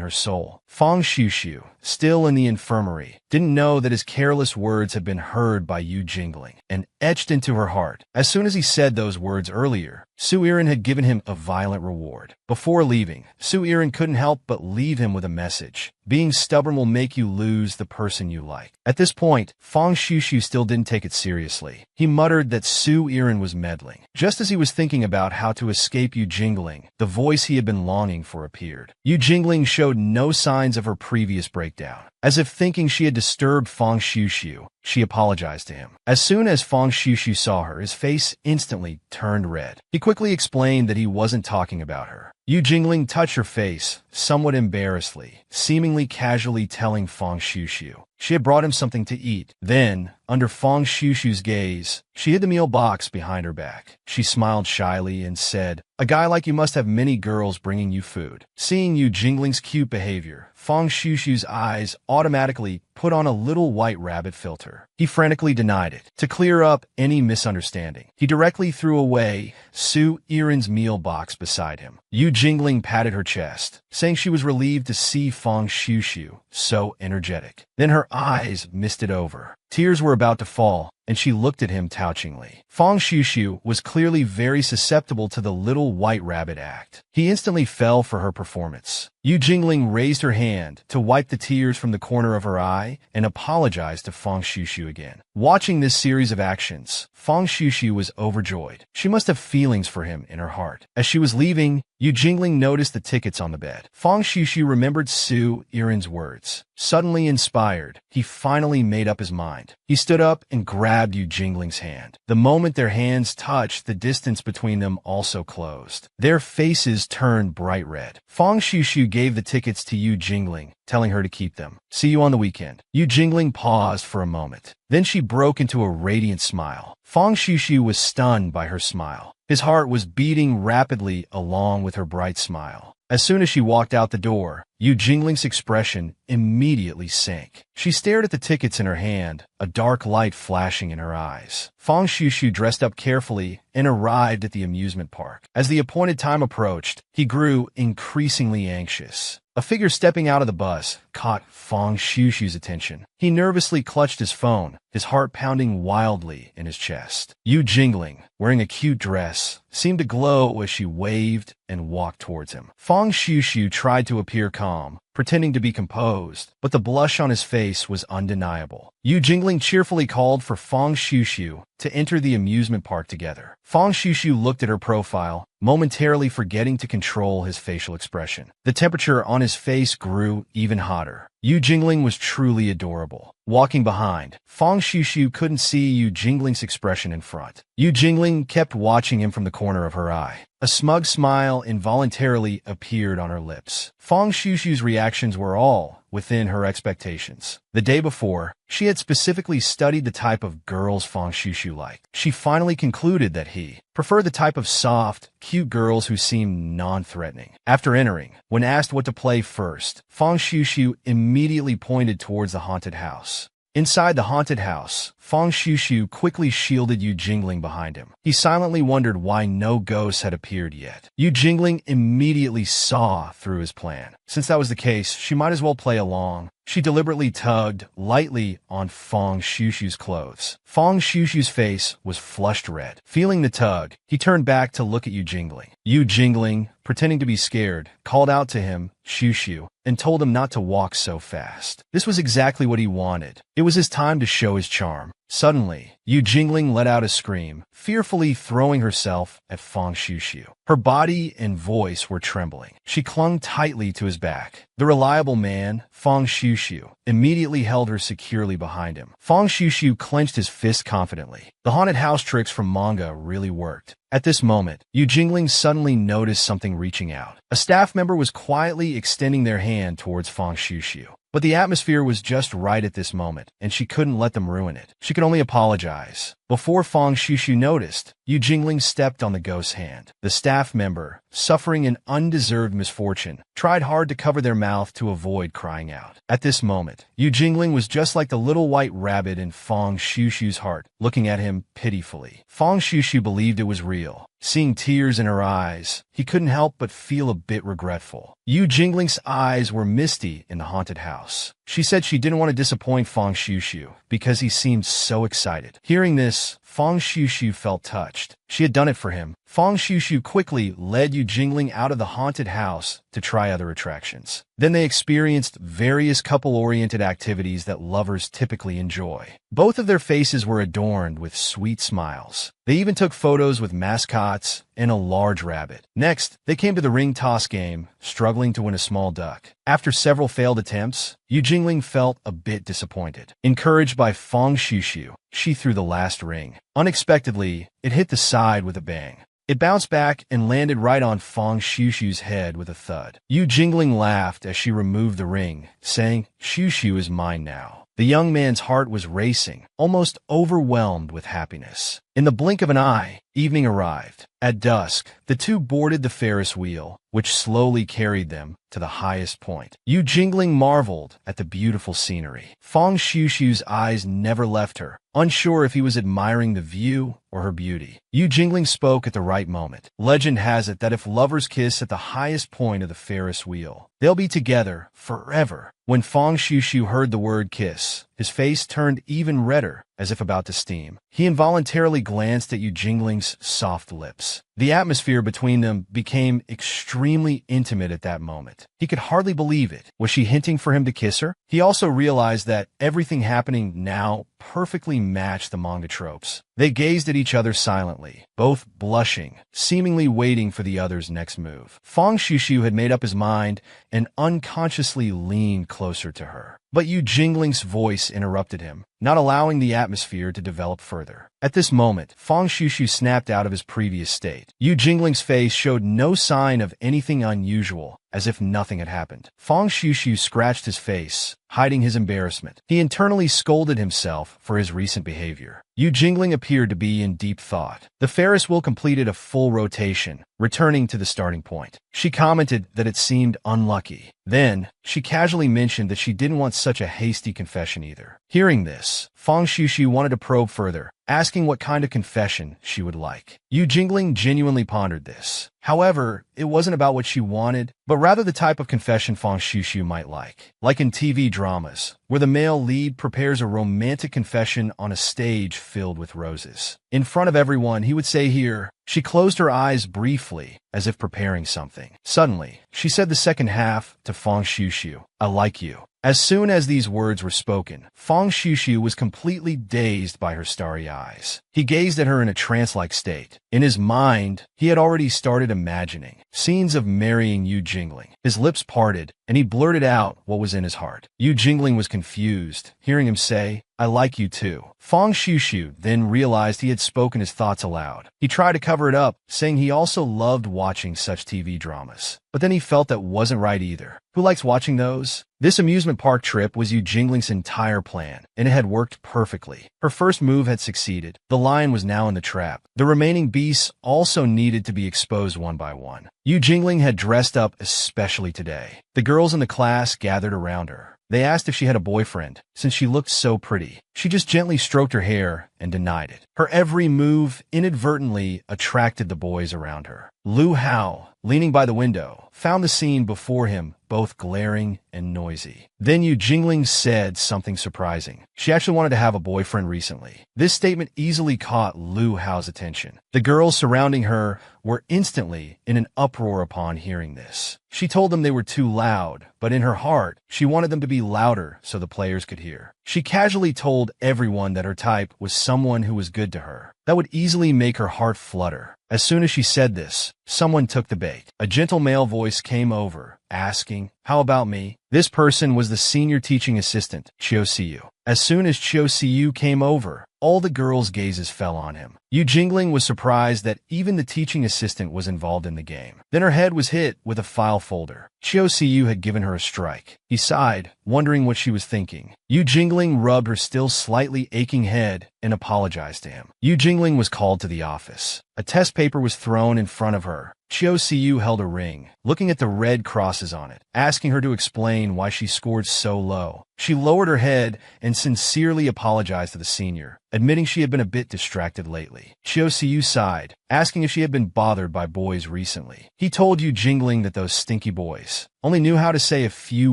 her soul. Fang Xiuxiu, still in the infirmary, didn't know that his careless words had been heard by Yu Jingling and etched into her heart. As soon as he said those words earlier, Su Yiren had given him a violent reward. Before leaving, Su Yiren couldn't help but leave him with a message. Being stubborn will make you lose the person you like. At this point, Fang Xiuxiu still didn't take it seriously. He muttered that Su Yiren was meddling. Just as he was thinking about how to escape Yu Jingling, the voice he had been longing for appeared. Yu Jingling showed no signs of her previous breakdown. As if thinking she had disturbed Fang Xiuxiu, she apologized to him. As soon as Fang Xiuxiu saw her, his face instantly turned red. He quickly explained that he wasn't talking about her. Yu Jingling touched her face, somewhat embarrassedly, seemingly casually telling Fang Xiuxiu she had brought him something to eat. Then, under Fang Xiuxiu's gaze, she hid the meal box behind her back. She smiled shyly and said, "A guy like you must have many girls bringing you food." Seeing Yu Jingling's cute behavior, Fang Xiuxiu's eyes automatically put on a little white rabbit filter. He frantically denied it. To clear up any misunderstanding, he directly threw away Su Yiren's meal box beside him. Yu Jingling patted her chest, saying she was relieved to see Fang Xiuxiu so energetic. Then her eyes misted over. Tears were about to fall, and she looked at him touchingly. Fang Xiuxiu was clearly very susceptible to the little white rabbit act. He instantly fell for her performance. Yu Jingling raised her hand to wipe the tears from the corner of her eye and apologized to Fang Xiuxiu again. Watching this series of actions, Fang Xiuxiu was overjoyed. She must have feelings for him in her heart. As she was leaving, Yu Jingling noticed the tickets on the bed. Fang Xiuxiu remembered Su Yiren's words. Suddenly inspired, he finally made up his mind. He stood up and grabbed Yu Jingling's hand. The moment their hands touched, the distance between them also closed. Their faces turned bright red. Fang Xiuxiu gave the tickets to Yu Jingling, telling her to keep them. "See you on the weekend." Yu Jingling paused for a moment. Then she broke into a radiant smile. Fang Xiuxiu was stunned by her smile. His heart was beating rapidly along with her bright smile. As soon as she walked out the door, Yu Jingling's expression immediately sank. She stared at the tickets in her hand, a dark light flashing in her eyes. Fang Xiuxiu dressed up carefully and arrived at the amusement park. As the appointed time approached, he grew increasingly anxious. A figure stepping out of the bus caught Fang Xiuxiu's attention. He nervously clutched his phone, his heart pounding wildly in his chest. Yu Jingling, wearing a cute dress, seemed to glow as she waved and walked towards him. Fang Xiuxiu tried to appear calm, pretending to be composed, but the blush on his face was undeniable. Yu Jingling cheerfully called for Fang Xiuxiu to enter the amusement park together. Fang Xiuxiu looked at her profile, momentarily forgetting to control his facial expression. The temperature on his face grew even hotter. Yu Jingling was truly adorable. Walking behind, Fang Xiuxiu couldn't see Yu Jingling's expression in front. Yu Jingling kept watching him from the corner of her eye. A smug smile involuntarily appeared on her lips. Fang Xiuxiu's reactions were all within her expectations. The day before, she had specifically studied the type of girls Fang Xiuxiu liked. She finally concluded that he preferred the type of soft, cute girls who seemed non-threatening. After entering, when asked what to play first, Fang Xiuxiu immediately pointed towards the haunted house. Inside the haunted house, Fang Xiuxiu quickly shielded Yu Jingling behind him. He silently wondered why no ghosts had appeared yet. Yu Jingling immediately saw through his plan. Since that was the case, she might as well play along. She deliberately tugged lightly on Fang Xiuxiu's clothes. Fang Xiuxiu's face was flushed red. Feeling the tug, he turned back to look at Yu Jingling. Yu Jingling, pretending to be scared, called out to him, "Xiuxiu," and told him not to walk so fast. This was exactly what he wanted. It was his time to show his charm. Suddenly, Yu Jingling let out a scream, fearfully throwing herself at Fang Xiuxiu. Her body and voice were trembling. She clung tightly to his back. The reliable man, Fang Xiuxiu, immediately held her securely behind him. Fang Xiuxiu clenched his fist confidently. The haunted house tricks from manga really worked. At this moment, Yu Jingling suddenly noticed something reaching out. A staff member was quietly extending their hand towards Fang Xiuxiu. But the atmosphere was just right at this moment, and she couldn't let them ruin it. She could only apologize. Before Fang Xiuxiu noticed, Yu Jingling stepped on the ghost's hand. The staff member, suffering an undeserved misfortune, tried hard to cover their mouth to avoid crying out. At this moment, Yu Jingling was just like the little white rabbit in Fang Xiuxiu's heart, looking at him pitifully. Fang Xiuxiu believed it was real. Seeing tears in her eyes, he couldn't help but feel a bit regretful. Yu Jingling's eyes were misty in the haunted house. She said she didn't want to disappoint Fang Xiuxiu because he seemed so excited. Hearing this, Fang Xiuxiu felt touched. She had done it for him. Fang Xiuxiu quickly led Yu Jingling out of the haunted house to try other attractions. Then they experienced various couple-oriented activities that lovers typically enjoy. Both of their faces were adorned with sweet smiles. They even took photos with mascots and a large rabbit. Next, they came to the ring toss game, struggling to win a small duck. After several failed attempts, Yu Jingling felt a bit disappointed. Encouraged by Fang Xiuxiu, she threw the last ring. Unexpectedly, it hit the side with a bang. It bounced back and landed right on Fang Xiuxiu's head with a thud. Yu Jingling laughed as she removed the ring, saying, "Xiuxiu is mine now." The young man's heart was racing, almost overwhelmed with happiness. In the blink of an eye, evening arrived. At dusk, the two boarded the Ferris wheel, which slowly carried them to the highest point. Yu Jingling marveled at the beautiful scenery. Fang Xiuxiu's eyes never left her, unsure if he was admiring the view or her beauty. Yu Jingling spoke at the right moment. Legend has it that if lovers kiss at the highest point of the Ferris wheel, they'll be together forever. When Fang Xiuxiu heard the word kiss, his face turned even redder, as if about to steam. He involuntarily glanced at Yu Jingling's soft lips. The atmosphere between them became extremely intimate at that moment. He could hardly believe it. Was she hinting for him to kiss her? He also realized that everything happening now perfectly matched the manga tropes. They gazed at each other silently, both blushing, seemingly waiting for the other's next move. Fang Xiuxiu had made up his mind and unconsciously leaned closer to her. But Yu Jingling's voice interrupted him, not allowing the atmosphere to develop further. At this moment, Fang Xiuxiu snapped out of his previous state. Yu Jingling's face showed no sign of anything unusual, as if nothing had happened. Fang Xiuxiu scratched his face, hiding his embarrassment. He internally scolded himself for his recent behavior. Yu Jingling appeared to be in deep thought. The Ferris wheel completed a full rotation, returning to the starting point. She commented that it seemed unlucky. Then, she casually mentioned that she didn't want such a hasty confession either. Hearing this, Fang Xiuxiu wanted to probe further, asking what kind of confession she would like. Yu Jingling genuinely pondered this. However, it wasn't about what she wanted, but rather the type of confession Fang Xiuxiu might like. Like in TV dramas, where the male lead prepares a romantic confession on a stage filled with roses. In front of everyone, he would say here, she closed her eyes briefly, as if preparing something. Suddenly, she said the second half to Fang Xiuxiu, "I like you." As soon as these words were spoken, Fang Xiuxiu was completely dazed by her starry eyes. He gazed at her in a trance-like state. In his mind, he had already started imagining scenes of marrying Yu Jingling. His lips parted, and he blurted out what was in his heart. Yu Jingling was confused, hearing him say, "I like you too." Fang Xiuxiu then realized he had spoken his thoughts aloud. He tried to cover it up, saying he also loved watching such TV dramas. But then he felt that wasn't right either. Who likes watching those? This amusement park trip was Yu Jingling's entire plan, and it had worked perfectly. Her first move had succeeded. The lion was now in the trap. The remaining beasts also needed to be exposed one by one. Yu Jingling had dressed up especially today. The girls in the class gathered around her. They asked if she had a boyfriend, since she looked so pretty. She just gently stroked her hair and denied it. Her every move inadvertently attracted the boys around her. Lu Hao, leaning by the window, found the scene before him both glaring and noisy. Then Yu Jingling said something surprising. She actually wanted to have a boyfriend recently. This statement easily caught Lu Hao's attention. The girls surrounding her were instantly in an uproar upon hearing this. She told them they were too loud, but in her heart, she wanted them to be louder so the players could hear. She casually told everyone that her type was someone who was good to her. That would easily make her heart flutter. As soon as she said this, someone took the bait. A gentle male voice came over, asking, "How about me?" This person was the senior teaching assistant, Chiu Siyu. As soon as Chiu Siyu came over, all the girls' gazes fell on him. Yu Jingling was surprised that even the teaching assistant was involved in the game. Then her head was hit with a file folder. Chiu Siyu had given her a strike. He sighed, wondering what she was thinking. Yu Jingling rubbed her still slightly aching head and apologized to him. Yu Jingling was called to the office. A test paper was thrown in front of her. Chiu Siyu held a ring, looking at the red crosses on it, asking her to explain why she scored so low. She lowered her head and sincerely apologized to the senior, admitting she had been a bit distracted lately. Chiu Siyu sighed, asking if she had been bothered by boys recently. He told Yu Jingling that those stinky boys only knew how to say a few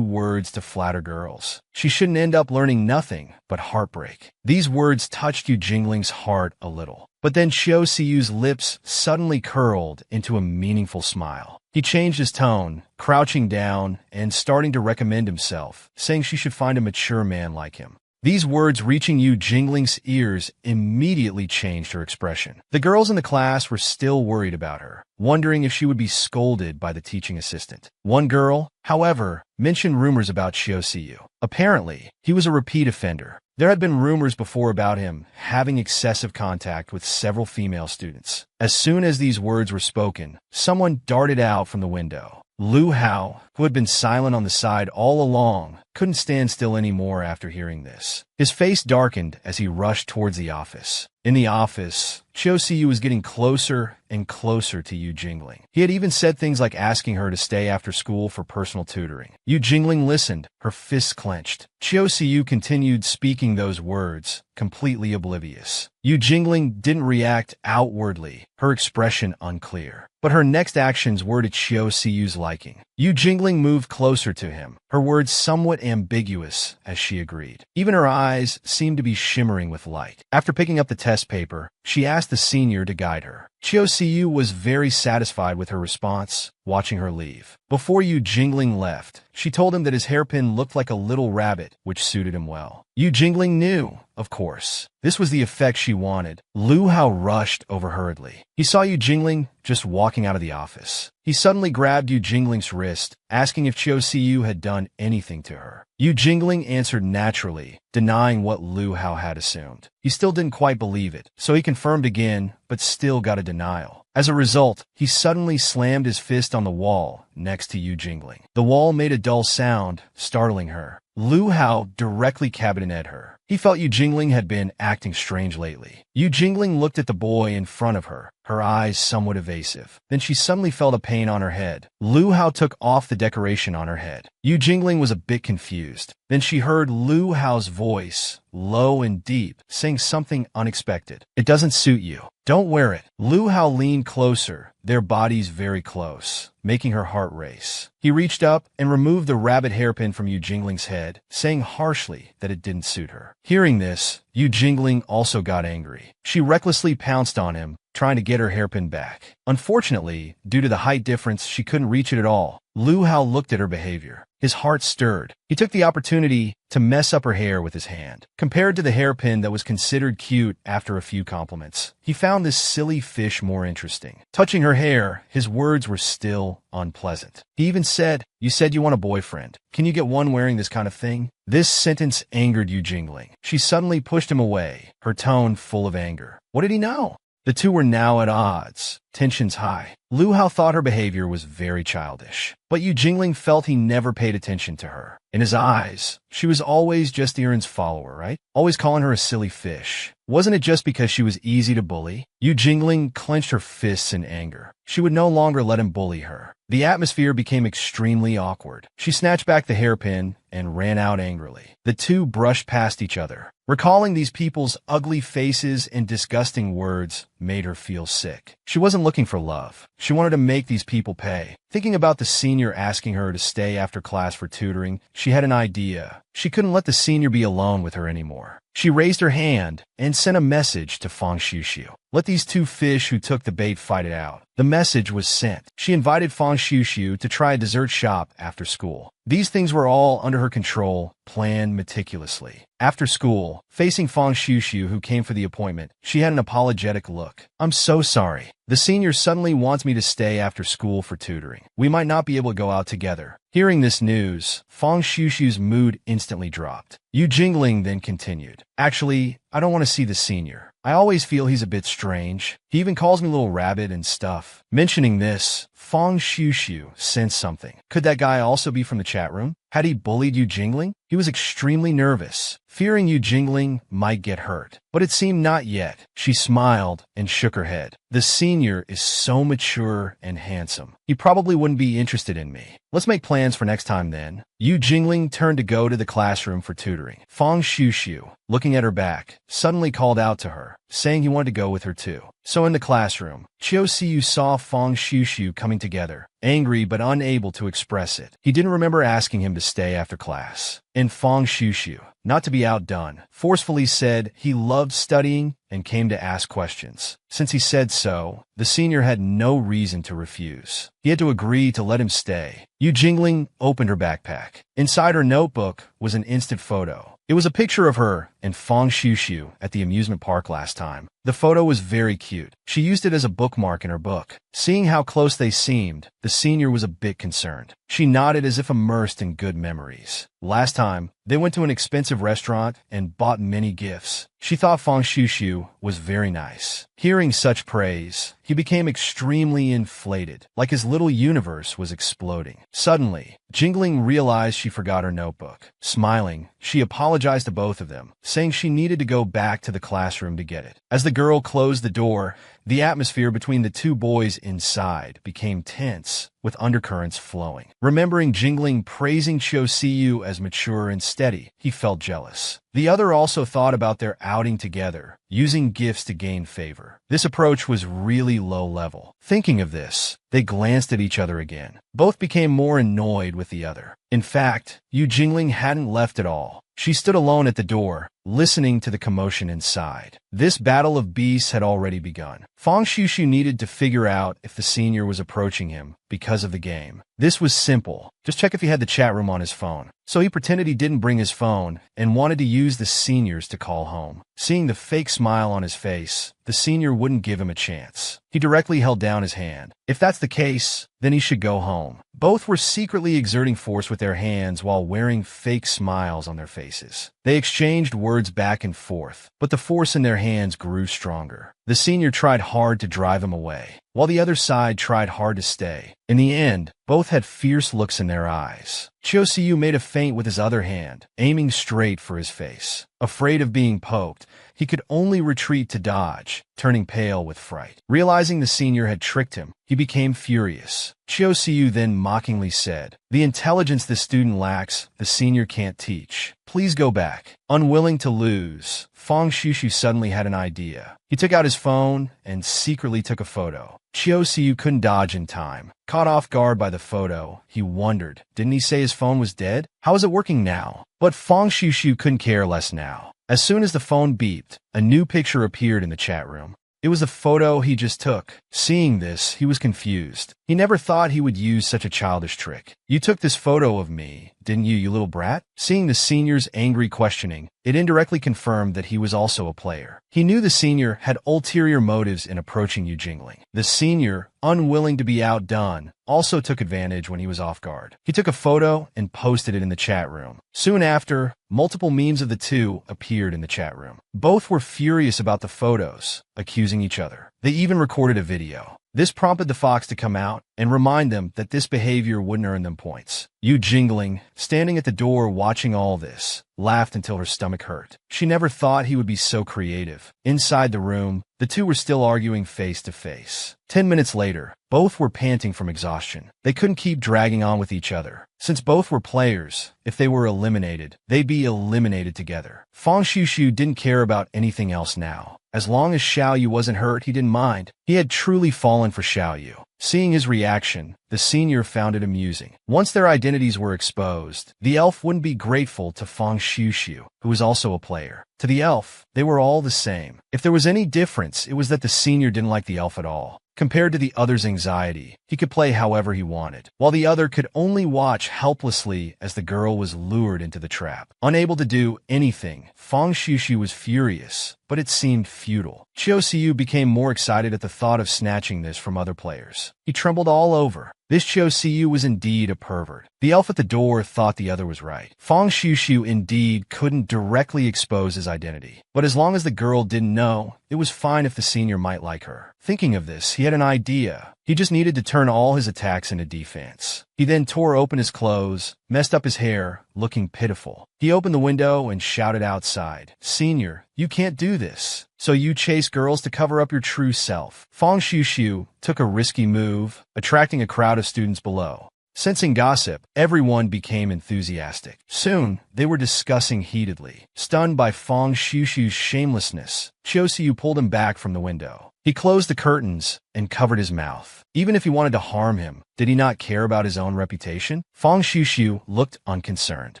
words to flatter girls. She shouldn't end up learning nothing but heartbreak. These words touched Yu Jingling's heart a little. But then Chiu Siyu's lips suddenly curled into a meaningful smile. He changed his tone, crouching down and starting to recommend himself, saying she should find a mature man like him. These words reaching Yu Jingling's ears immediately changed her expression. The girls in the class were still worried about her, wondering if she would be scolded by the teaching assistant. One girl, however, mentioned rumors about Chiu Siyu. Apparently, he was a repeat offender. There had been rumors before about him having excessive contact with several female students. As soon as these words were spoken, someone darted out from the window. Lu Hao, who had been silent on the side all along, couldn't stand still anymore after hearing this. His face darkened as he rushed towards the office. In the office, Chiu Siyu was getting closer and closer to Yu Jingling. He had even said things like asking her to stay after school for personal tutoring. Yu Jingling listened, her fists clenched. Chiu Siyu continued speaking those words, completely oblivious. Yu Jingling didn't react outwardly, her expression unclear. But her next actions were to Chiu Siyu's liking. Yu Jingling moved closer to him, her words somewhat ambiguous as she agreed. Even her eyes seemed to be shimmering with light. After picking up the test paper, she asked the senior to guide her. Chiu Siyu was very satisfied with her response, watching her leave. Before Yu Jingling left, she told him that his hairpin looked like a little rabbit, which suited him well. Yu Jingling knew, of course. This was the effect she wanted. Lu Hao rushed over hurriedly. He saw Yu Jingling just walking out of the office. He suddenly grabbed Yu Jingling's wrist, asking if Chiu Siyu had done anything to her. Yu Jingling answered naturally, denying what Lu Hao had assumed. He still didn't quite believe it, so he confirmed again, but still got a denial. As a result, he suddenly slammed his fist on the wall next to Yu Jingling. The wall made a dull sound, startling her. Lu Hao directly cabineted her. He felt Yu Jingling had been acting strange lately. Yu Jingling looked at the boy in front of her, her eyes somewhat evasive. Then she suddenly felt a pain on her head. Lu Hao took off the decoration on her head. Yu Jingling was a bit confused. Then she heard Lu Hao's voice, low and deep, saying something unexpected. "It doesn't suit you. Don't wear it." Lu Hao leaned closer, their bodies very close, making her heart race. He reached up and removed the rabbit hairpin from Yu Jingling's head, saying harshly that it didn't suit her. Hearing this, Yu Jingling also got angry. She recklessly pounced on him, trying to get her hairpin back. Unfortunately, due to the height difference, she couldn't reach it at all. Lu Hao looked at her behavior. His heart stirred. He took the opportunity to mess up her hair with his hand. Compared to the hairpin that was considered cute after a few compliments, he found this silly fish more interesting. Touching her hair, his words were still unpleasant. He even said, "You said you want a boyfriend. Can you get one wearing this kind of thing?" This sentence angered Yu Jingling. She suddenly pushed him away, her tone full of anger. What did he know? The two were now at odds, tensions high. Lu Hao thought her behavior was very childish, but Yu Jingling felt he never paid attention to her. In his eyes, she was always just Erin's follower, right? Always calling her a silly fish. Wasn't it just because she was easy to bully? Yu Jingling clenched her fists in anger. She would no longer let him bully her. The atmosphere became extremely awkward. She snatched back the hairpin and ran out angrily. The two brushed past each other. Recalling these people's ugly faces and disgusting words made her feel sick. She wasn't looking for love. She wanted to make these people pay. Thinking about the senior asking her to stay after class for tutoring, she had an idea. She couldn't let the senior be alone with her anymore. She raised her hand and sent a message to Fang Xiuxiu. Let these two fish who took the bait fight it out. The message was sent. She invited Fang Xiuxiu to try a dessert shop after school. These things were all under her control, planned meticulously. After school, facing Fang Xiuxiu, who came for the appointment, she had an apologetic look. "I'm so sorry. The senior suddenly wants me to stay after school for tutoring. We might not be able to go out together." Hearing this news, Fang Xiuxiu's mood instantly dropped. Yu Jingling then continued, "Actually, I don't want to see the senior. I always feel he's a bit strange. He even calls me little rabbit and stuff." Mentioning this, Fang Xiuxiu sensed something. Could that guy also be from the chat room? Had he bullied Yu Jingling? He was extremely nervous, fearing Yu Jingling might get hurt. But it seemed not yet. She smiled and shook her head. "The senior is so mature and handsome. He probably wouldn't be interested in me. Let's make plans for next time then." Yu Jingling turned to go to the classroom for tutoring. Fang Xiuxiu, looking at her back, suddenly called out to her, saying he wanted to go with her too. So in the classroom, Qiu Siyu saw Fang Xiuxiu coming together, angry but unable to express it. He didn't remember asking him to stay after class. And Fang Xiuxiu, not to be outdone, forcefully said he loved studying and came to ask questions. Since he said so, the senior had no reason to refuse. He had to agree to let him stay. Yu Jingling opened her backpack. Inside her notebook was an instant photo. It was a picture of her and Fang Xiuxiu at the amusement park last time. The photo was very cute. She used it as a bookmark in her book. Seeing how close they seemed, the senior was a bit concerned. She nodded as if immersed in good memories. Last time, they went to an expensive restaurant and bought many gifts. She thought Fang Xiuxiu was very nice. Hearing such praise, he became extremely inflated, like his little universe was exploding. Suddenly, Jingling realized she forgot her notebook. Smiling, she apologized to both of them, saying she needed to go back to the classroom to get it. As the girl closed the door, the atmosphere between the two boys inside became tense, with undercurrents flowing. Remembering Jingling praising Qiu Siyu as mature and steady, he felt jealous. The other also thought about their outing together, using gifts to gain favor. This approach was really low level. Thinking of this, they glanced at each other again. Both became more annoyed with the other. In fact, Yu Jingling hadn't left at all. She stood alone at the door, listening to the commotion inside. This battle of beasts had already begun. Fang Xiuxiu needed to figure out if the senior was approaching him because of the game. This was simple. Just check if he had the chat room on his phone. So he pretended he didn't bring his phone and wanted to use the senior's to call home. Seeing the fake smile on his face, the senior wouldn't give him a chance. He directly held down his hand. If that's the case, then he should go home. Both were secretly exerting force with their hands while wearing fake smiles on their faces. They exchanged words back and forth, but the force in their hands grew stronger. The senior tried hard to drive him away, while the other side tried hard to stay. In the end, both had fierce looks in their eyes. Qiu Siyu made a feint with his other hand, aiming straight for his face. Afraid of being poked, he could only retreat to dodge, turning pale with fright. Realizing the senior had tricked him, he became furious. Qiu Siyu then mockingly said, "The intelligence this student lacks, the senior can't teach. Please go back." Unwilling to lose, Fang Xiuxiu suddenly had an idea. He took out his phone and secretly took a photo. Qiu Siyu couldn't dodge in time. Caught off guard by the photo, he wondered, didn't he say his phone was dead? How is it working now? But Fang Xiuxiu couldn't care less now. As soon as the phone beeped, a new picture appeared in the chat room. It was the photo he just took. Seeing this, he was confused. He never thought he would use such a childish trick. "You took this photo of me, didn't you, you little brat?" Seeing the senior's angry questioning, it indirectly confirmed that he was also a player. He knew the senior had ulterior motives in approaching Yu Jingling. The senior, unwilling to be outdone, also took advantage when he was off guard. He took a photo and posted it in the chat room. Soon after, multiple memes of the two appeared in the chat room. Both were furious about the photos, accusing each other. They even recorded a video. This prompted the fox to come out and remind them that this behavior wouldn't earn them points. Yu Jingling, standing at the door watching all this, laughed until her stomach hurt. She never thought he would be so creative. Inside the room, the two were still arguing face to face. 10 minutes later, both were panting from exhaustion. They couldn't keep dragging on with each other. Since both were players, if they were eliminated, they'd be eliminated together. Fang Xiushu didn't care about anything else now. As long as Xiaoyu wasn't hurt, he didn't mind. He had truly fallen for Xiaoyu. Seeing his reaction, the senior found it amusing. Once their identities were exposed, the elf wouldn't be grateful to Fang Xiushu, who was also a player. To the elf, they were all the same. If there was any difference, it was that the senior didn't like the elf at all. Compared to the other's anxiety, he could play however he wanted, while the other could only watch helplessly as the girl was lured into the trap. Unable to do anything, Fang Xiushu was furious, but it seemed futile. Chiu Siu became more excited at the thought of snatching this from other players. He trembled all over. This Chiu Siu was indeed a pervert. The elf at the door thought the other was right. Fang Xiushu indeed couldn't directly expose his identity, but as long as the girl didn't know, it was fine if the senior might like her. Thinking of this, he had an idea. He just needed to turn all his attacks into defense. He then tore open his clothes, messed up his hair, looking pitiful. He opened the window and shouted outside, "Senior, you can't do this. So you chase girls to cover up your true self." Fang Xiushu took a risky move, attracting a crowd of students below. Sensing gossip, everyone became enthusiastic. Soon, they were discussing heatedly. Stunned by Fang Xiushu's shamelessness, Chiu Siu pulled him back from the window. He closed the curtains and covered his mouth. Even if he wanted to harm him, did he not care about his own reputation? Fang Xiushu looked unconcerned.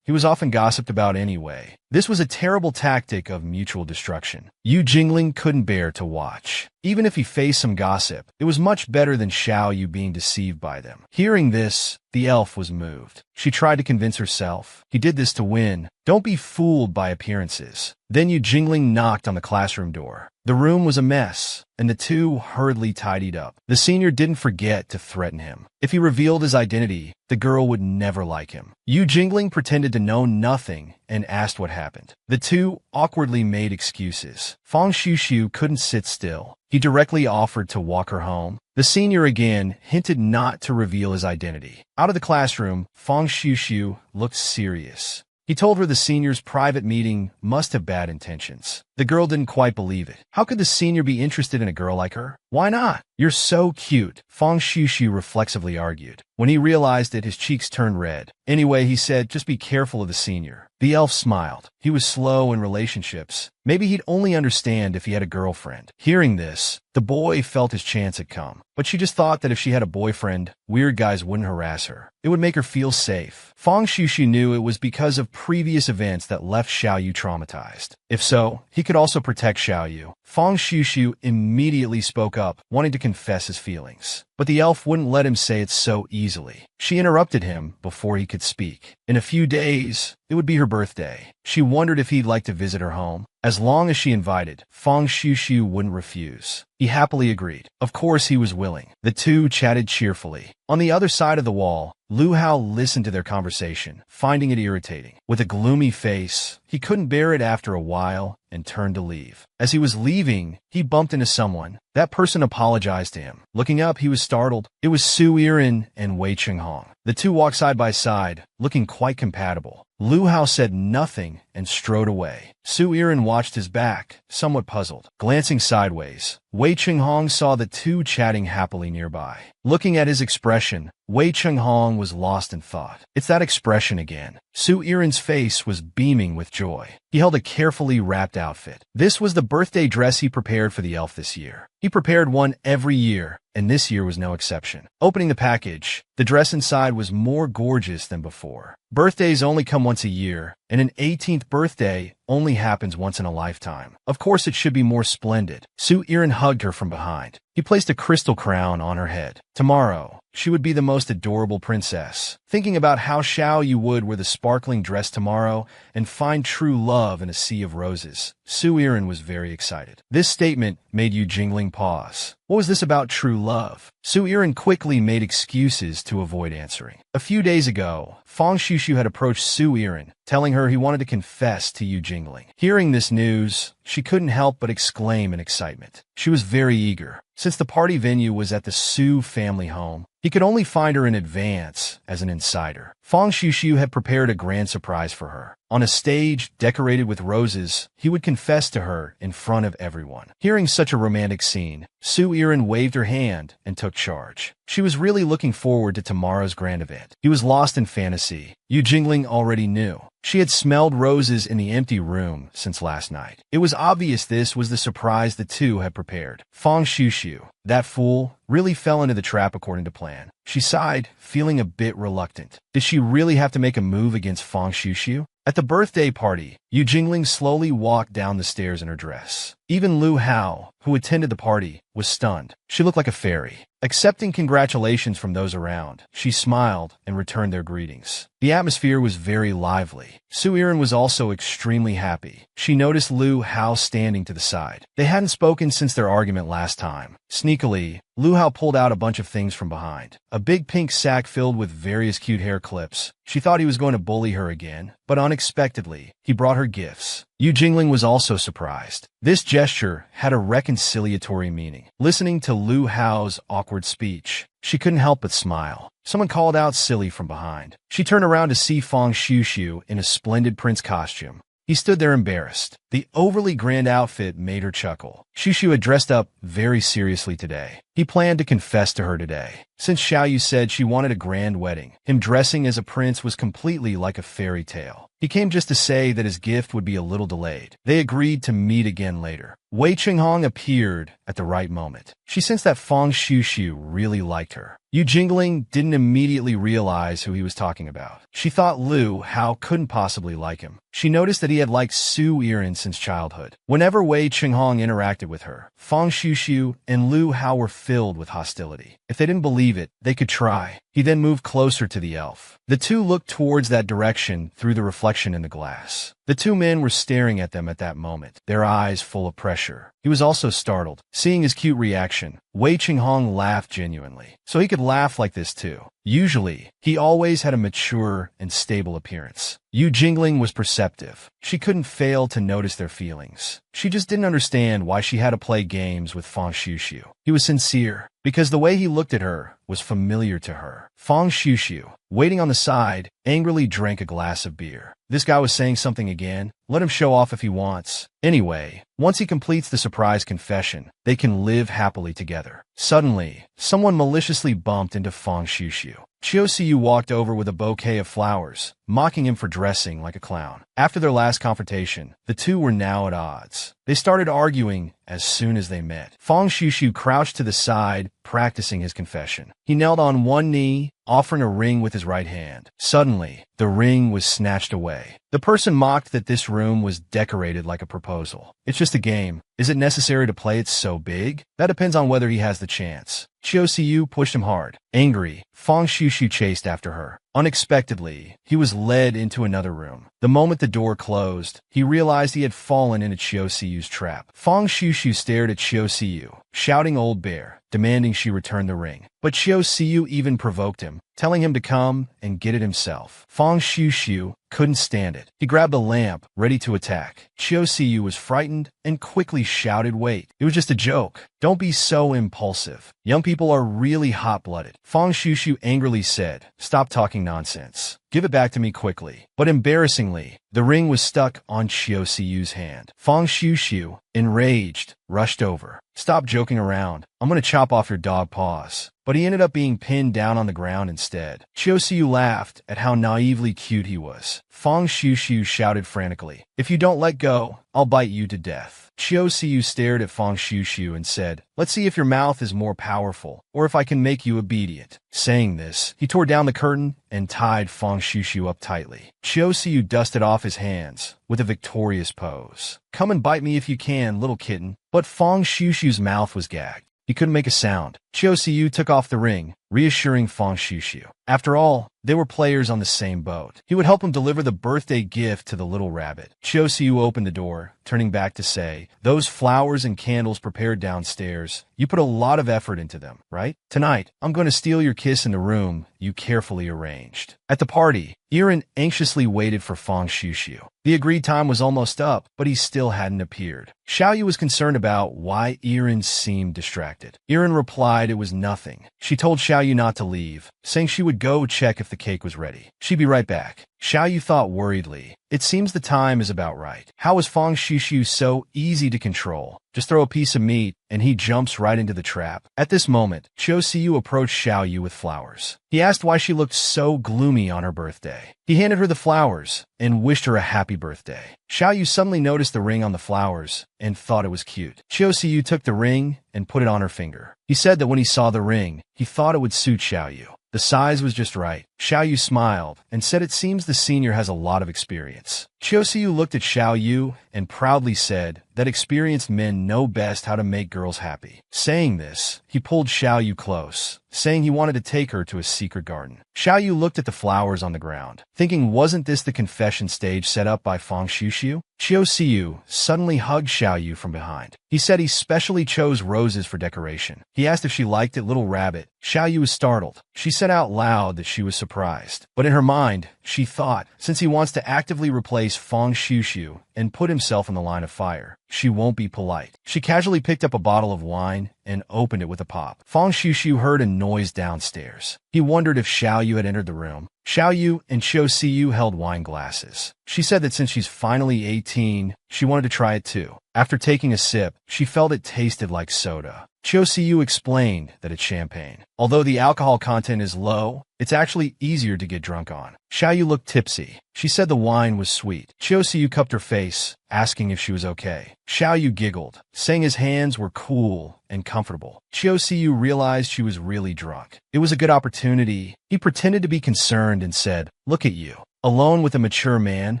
He was often gossiped about anyway. This was a terrible tactic of mutual destruction. Yu Jingling couldn't bear to watch. Even if he faced some gossip, it was much better than Xiaoyu being deceived by them. Hearing this, the elf was moved. She tried to convince herself. He did this to win. Don't be fooled by appearances. Then Yu Jingling knocked on the classroom door. The room was a mess, and the two hurriedly tidied up. The senior didn't forget to threaten him. If he revealed his identity, the girl would never like him. Yu Jingling pretended to know nothing and asked what happened. The two awkwardly made excuses. Fang Xiushu couldn't sit still. He directly offered to walk her home. The senior again hinted not to reveal his identity. Out of the classroom, Fang Xiushu looked serious. He told her the senior's private meeting must have bad intentions. The girl didn't quite believe it. How could the senior be interested in a girl like her? Why not? You're so cute, Fang Xiushu reflexively argued. When he realized it, his cheeks turned red. Anyway, he said, just be careful of the senior. The elf smiled. He was slow in relationships. Maybe he'd only understand if he had a girlfriend. Hearing this, the boy felt his chance had come. But she just thought that if she had a boyfriend, weird guys wouldn't harass her. It would make her feel safe. Fang Xiushu knew it was because of previous events that left Xiaoyu traumatized. If so, he could also protect Xiaoyu. Fang Xiushu immediately spoke up, wanting to confess his feelings. But the elf wouldn't let him say it so easily. She interrupted him before he could speak. In a few days, it would be her birthday. She wondered if he'd like to visit her home. As long as she invited, Fang Xiushu wouldn't refuse. He happily agreed. Of course he was willing. The two chatted cheerfully. On the other side of the wall, Lu Hao listened to their conversation, finding it irritating. With a gloomy face, he couldn't bear it after a while and turned to leave. As he was leaving, he bumped into someone. That person apologized to him. Looking up, he was startled. It was Su Yiren and Wei Chenghong. The two walked side by side, looking quite compatible. Lu Hao said nothing and strode away. Su Yiren watched his back, somewhat puzzled. Glancing sideways, Wei Chenghong saw the two chatting happily nearby. Looking at his expression, Wei Chenghong was lost in thought. It's that expression again. Su Yiren's face was beaming with joy. He held a carefully wrapped outfit. This was the birthday dress he prepared for the elf this year. He prepared one every year, and this year was no exception. Opening the package, the dress inside was more gorgeous than before. Birthdays only come once a year, and an 18th birthday only happens once in a lifetime. Of course it should be more splendid. Su Yiren hugged her from behind. He placed a crystal crown on her head. Tomorrow, she would be the most adorable princess. Thinking about how Xiaoyu would wear the sparkling dress tomorrow and find true love in a sea of roses, Su Yiren was very excited. This statement made Yu Jingling pause. What was this about true love? Su Yiren quickly made excuses to avoid answering. A few days ago, Fang Xiushu had approached Su Yiren, telling her he wanted to confess to Yu Jingling. Hearing this news, she couldn't help but exclaim in excitement. She was very eager. Since the party venue was at the Su family home, he could only find her in advance as an insider. Fang Xiuxiu had prepared a grand surprise for her. On a stage decorated with roses, he would confess to her in front of everyone. Hearing such a romantic scene, Su Yiren waved her hand and took charge. She was really looking forward to tomorrow's grand event. He was lost in fantasy. Yu Jingling already knew. She had smelled roses in the empty room since last night. It was obvious this was the surprise the two had prepared. Fang Xiuxiu, that fool, really fell into the trap according to plan. She sighed, feeling a bit reluctant. Did she really have to make a move against Fang Xiuxiu? At the birthday party, Yu Jingling slowly walked down the stairs in her dress. Even Lu Hao, who attended the party, was stunned. She looked like a fairy. Accepting congratulations from those around, she smiled and returned their greetings. The atmosphere was very lively. Su Yiren was also extremely happy. She noticed Lu Hao standing to the side. They hadn't spoken since their argument last time. Sneakily, Lu Hao pulled out a bunch of things from behind. A big pink sack filled with various cute hair clips. She thought he was going to bully her again, but unexpectedly, he brought her gifts. Yu Jingling was also surprised. This gesture had a reconciliatory meaning. Listening to Lu Hao's awkward speech, she couldn't help but smile. Someone called out silly from behind. She turned around to see Fang Xiuxiu in a splendid prince costume. He stood there embarrassed. The overly grand outfit made her chuckle. Xiuxiu had dressed up very seriously today. He planned to confess to her today. Since Xiaoyu said she wanted a grand wedding, him dressing as a prince was completely like a fairy tale. He came just to say that his gift would be a little delayed. They agreed to meet again later. Wei Qinghong appeared at the right moment. She sensed that Fang Xiuxiu really liked her. Yu Jingling didn't immediately realize who he was talking about. She thought Lu Hao couldn't possibly like him. She noticed that he had liked Su Yiren since childhood. Whenever Wei Qinghong interacted with her, Fang Xiuxiu and Lu Hao were filled with hostility. If they didn't believe it, they could try. He then moved closer to the elf. The two looked towards that direction through the reflection in the glass. The two men were staring at them at that moment, their eyes full of pressure. He was also startled. Seeing his cute reaction, Wei Qinghong laughed genuinely. So he could laugh like this too. Usually, he always had a mature and stable appearance. Yu Jingling was perceptive. She couldn't fail to notice their feelings. She just didn't understand why she had to play games with Fang Xiuxiu. He was sincere, because the way he looked at her was familiar to her. Fang Xiuxiu, waiting on the side, angrily drank a glass of beer. This guy was saying something again. Let him show off if he wants. Anyway, once he completes the surprise confession, they can live happily together. Suddenly, someone maliciously bumped into Fang Xiuxiu. Qiu Siyu walked over with a bouquet of flowers, mocking him for dressing like a clown. After their last confrontation, the two were now at odds. They started arguing as soon as they met. Fang Xiuxiu crouched to the side, practicing his confession. He knelt on one knee, offering a ring with his right hand. Suddenly, the ring was snatched away. The person mocked that this room was decorated like a proposal. It's just a game. Is it necessary to play it so big? That depends on whether he has the chance. Qiu Siyu pushed him hard. Angry, Fang Xiuxiu chased after her. Unexpectedly, he was led into another room. The moment the door closed, he realized he had fallen into Qiu Siyu's trap. Fang Xiuxiu stared at Qiu Siyu, shouting "Old Bear," demanding she return the ring. But Qiu Siyu even provoked him, telling him to come and get it himself. Fang Xiuxiu couldn't stand it. He grabbed a lamp, ready to attack. Qiu Siyu was frightened and quickly shouted, "Wait, it was just a joke. Don't be so impulsive. Young people are really hot-blooded." Fang Xiuxiu angrily said, "Stop talking nonsense. Give it back to me quickly." But embarrassingly, the ring was stuck on Qiu Siyu's hand. Fang Xiuxiu, enraged, rushed over. "Stop joking around. I'm going to chop off your dog paws." But he ended up being pinned down on the ground instead. Qiu Siyu laughed at how naively cute he was. Fang Xiuxiu shouted frantically, "If you don't let go, I'll bite you to death." Qiu Siyu stared at Fang Xiuxiu and said, "Let's see if your mouth is more powerful, or if I can make you obedient." Saying this, he tore down the curtain and tied Fang Xiuxiu up tightly. Qiu Siyu dusted off his hands with a victorious pose. "Come and bite me if you can, little kitten." But Fang Xiuxiu's mouth was gagged. He couldn't make a sound. Qiu Siyu took off the ring, reassuring Fang Xiuxiu. After all, They were players on the same boat. He would help him deliver the birthday gift to the little rabbit. Chiosiu opened the door, turning back to say, "Those flowers and candles prepared downstairs, you put a lot of effort into them, right? Tonight, I'm going to steal your kiss in the room you carefully arranged." At the party, Irin anxiously waited for Fang Xiuxiu. The agreed time was almost up, but he still hadn't appeared. Xiaoyu was concerned about why Irin seemed distracted. Irin replied it was nothing. She told Xiaoyu not to leave, saying she would go check if the cake was ready. She'd be right back. Xiaoyu thought worriedly. It seems the time is about right. How is Fang Xiuxiu so easy to control? Just throw a piece of meat, and he jumps right into the trap. At this moment, Chiosiu approached Xiaoyu with flowers. He asked why she looked so gloomy on her birthday. He handed her the flowers and wished her a happy birthday. Xiaoyu suddenly noticed the ring on the flowers and thought it was cute. Chiosiu took the ring and put it on her finger. He said that when he saw the ring, he thought it would suit Xiaoyu. The size was just right. Xiaoyu smiled and said it seems the senior has a lot of experience. Chiosiu looked at Xiaoyu and proudly said that experienced men know best how to make girls happy. Saying this, he pulled Xiaoyu close, saying he wanted to take her to a secret garden. Xiaoyu looked at the flowers on the ground, thinking wasn't this the confession stage set up by Fang Xiuxiu? Chiosiu suddenly hugged Xiaoyu from behind. He said he specially chose roses for decoration. He asked if she liked it, little rabbit. Xiaoyu was startled. She said out loud that she was surprised. But in her mind, she thought, since he wants to actively replace Fang Xiuxiu and put himself in the line of fire, she won't be polite. She casually picked up a bottle of wine and opened it with a pop. Fang Xiuxiu heard a noise downstairs. He wondered if Xiaoyu had entered the room. Xiaoyu and Chiosiu held wine glasses. She said that since she's finally 18, she wanted to try it too. After taking a sip, she felt it tasted like soda. Chiosiu explained that it's champagne. Although the alcohol content is low, it's actually easier to get drunk on. Xiaoyu looked tipsy. She said the wine was sweet. Chiosiu cupped her face, asking if she was okay. Xiaoyu giggled, saying his hands were cool and comfortable. Chiosiu realized she was really drunk. It was a good opportunity. He pretended to be concerned and said, "Look at you. Alone with a mature man,